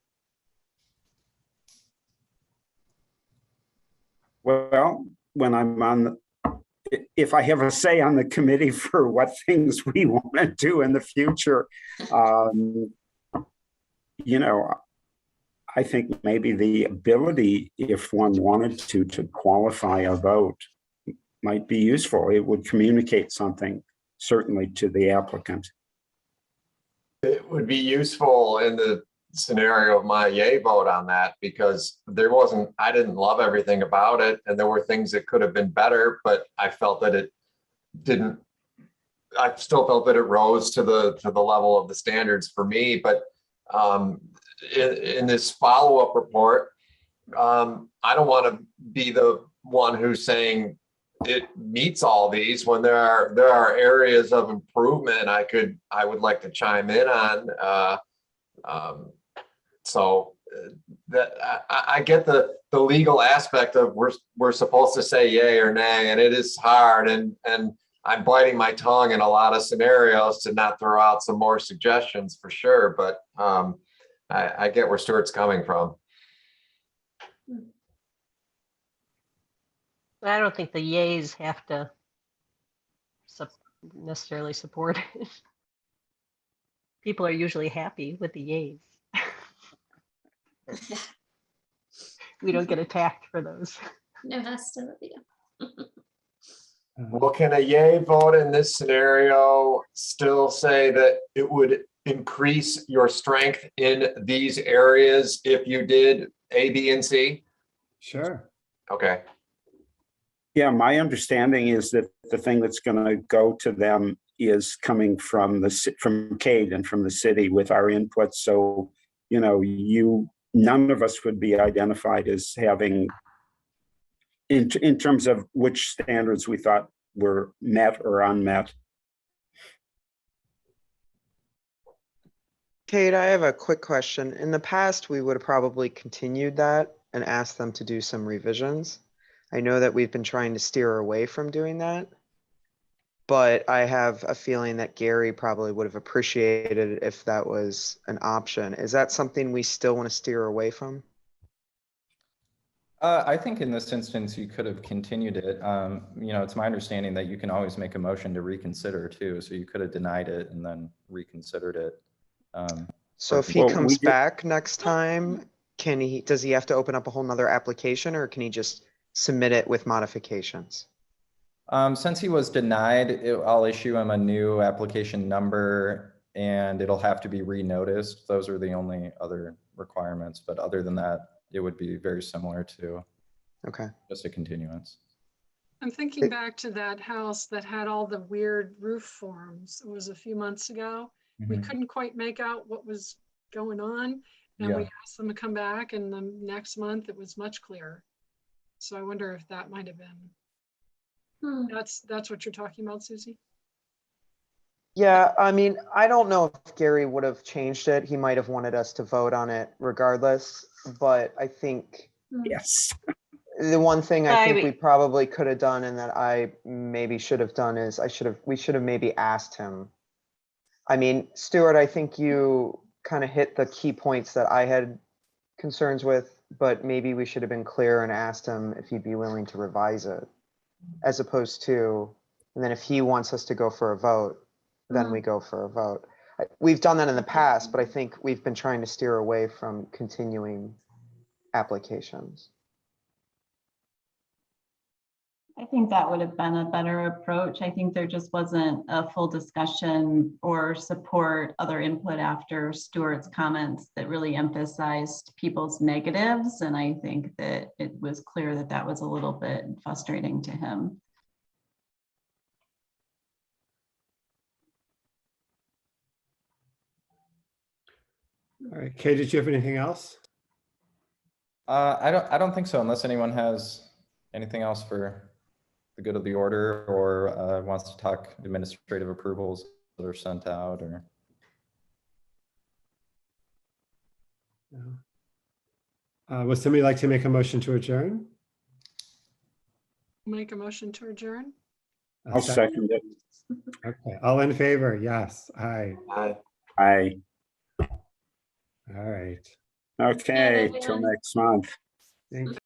Well, when I'm on, if I have a say on the committee for what things we want to do in the future, you know, I think maybe the ability, if one wanted to qualify a vote might be useful. It would communicate something, certainly to the applicant. It would be useful in the scenario of my yay vote on that, because I didn't love everything about it, and there were things that could have been better, but I felt that it didn't, I still felt that it rose to the level of the standards for me. But in this follow-up report, I don't want to be the one who's saying it meets all these when there are areas of improvement I would like to chime in on. So that I get the legal aspect of we're supposed to say yay or nay, and it is hard, and I'm biting my tongue in a lot of scenarios to not throw out some more suggestions for sure. But I get where Stuart's coming from. I don't think the yays have to necessarily support it. People are usually happy with the yays. We don't get attacked for those. No, that's still a Well, can a yay vote in this scenario still say that it would increase your strength in these areas if you did A, B, and C? Sure. Okay. Yeah, my understanding is that the thing that's going to go to them is coming from from Cade and from the city with our input. So, you know, none of us would be identified as having, in terms of which standards we thought were met or unmet. Kate, I have a quick question. In the past, we would have probably continued that and asked them to do some revisions. I know that we've been trying to steer away from doing that, but I have a feeling that Gary probably would have appreciated it if that was an option. Is that something we still want to steer away from? I think in this instance, you could have continued it. It's my understanding that you can always make a motion to reconsider too. So you could have denied it and then reconsidered it. So if he comes back next time, does he have to open up a whole nother application, or can he just submit it with modifications? Since he was denied, I'll issue him a new application number and it'll have to be renoticed. Those are the only other requirements, but other than that, it would be very similar to just a continuance. I'm thinking back to that house that had all the weird roof forms. It was a few months ago. We couldn't quite make out what was going on. And we asked them to come back, and the next month it was much clearer. So I wonder if that might have been, that's what you're talking about, Susie? Yeah, I mean, I don't know if Gary would have changed it. He might have wanted us to vote on it regardless, but I think yes. The one thing I think we probably could have done, and that I maybe should have done, is we should have maybe asked him. I mean, Stuart, I think you kind of hit the key points that I had concerns with, but maybe we should have been clear and asked him if he'd be willing to revise it, as opposed to, and then if he wants us to go for a vote, then we go for a vote. We've done that in the past, but I think we've been trying to steer away from continuing applications. I think that would have been a better approach. I think there just wasn't a full discussion or support, other input after Stuart's comments that really emphasized people's negatives. And I think that it was clear that that was a little bit frustrating to him. All right, Kay, did you have anything else? I don't think so, unless anyone has anything else for the good of the order, or wants to talk administrative approvals that are sent out, or. No. Would somebody like to make a motion to adjourn? Make a motion to adjourn? I'll second it. Okay, all in favor? Yes, aye. Aye. Aye. All right. Okay, till next month. Thank you.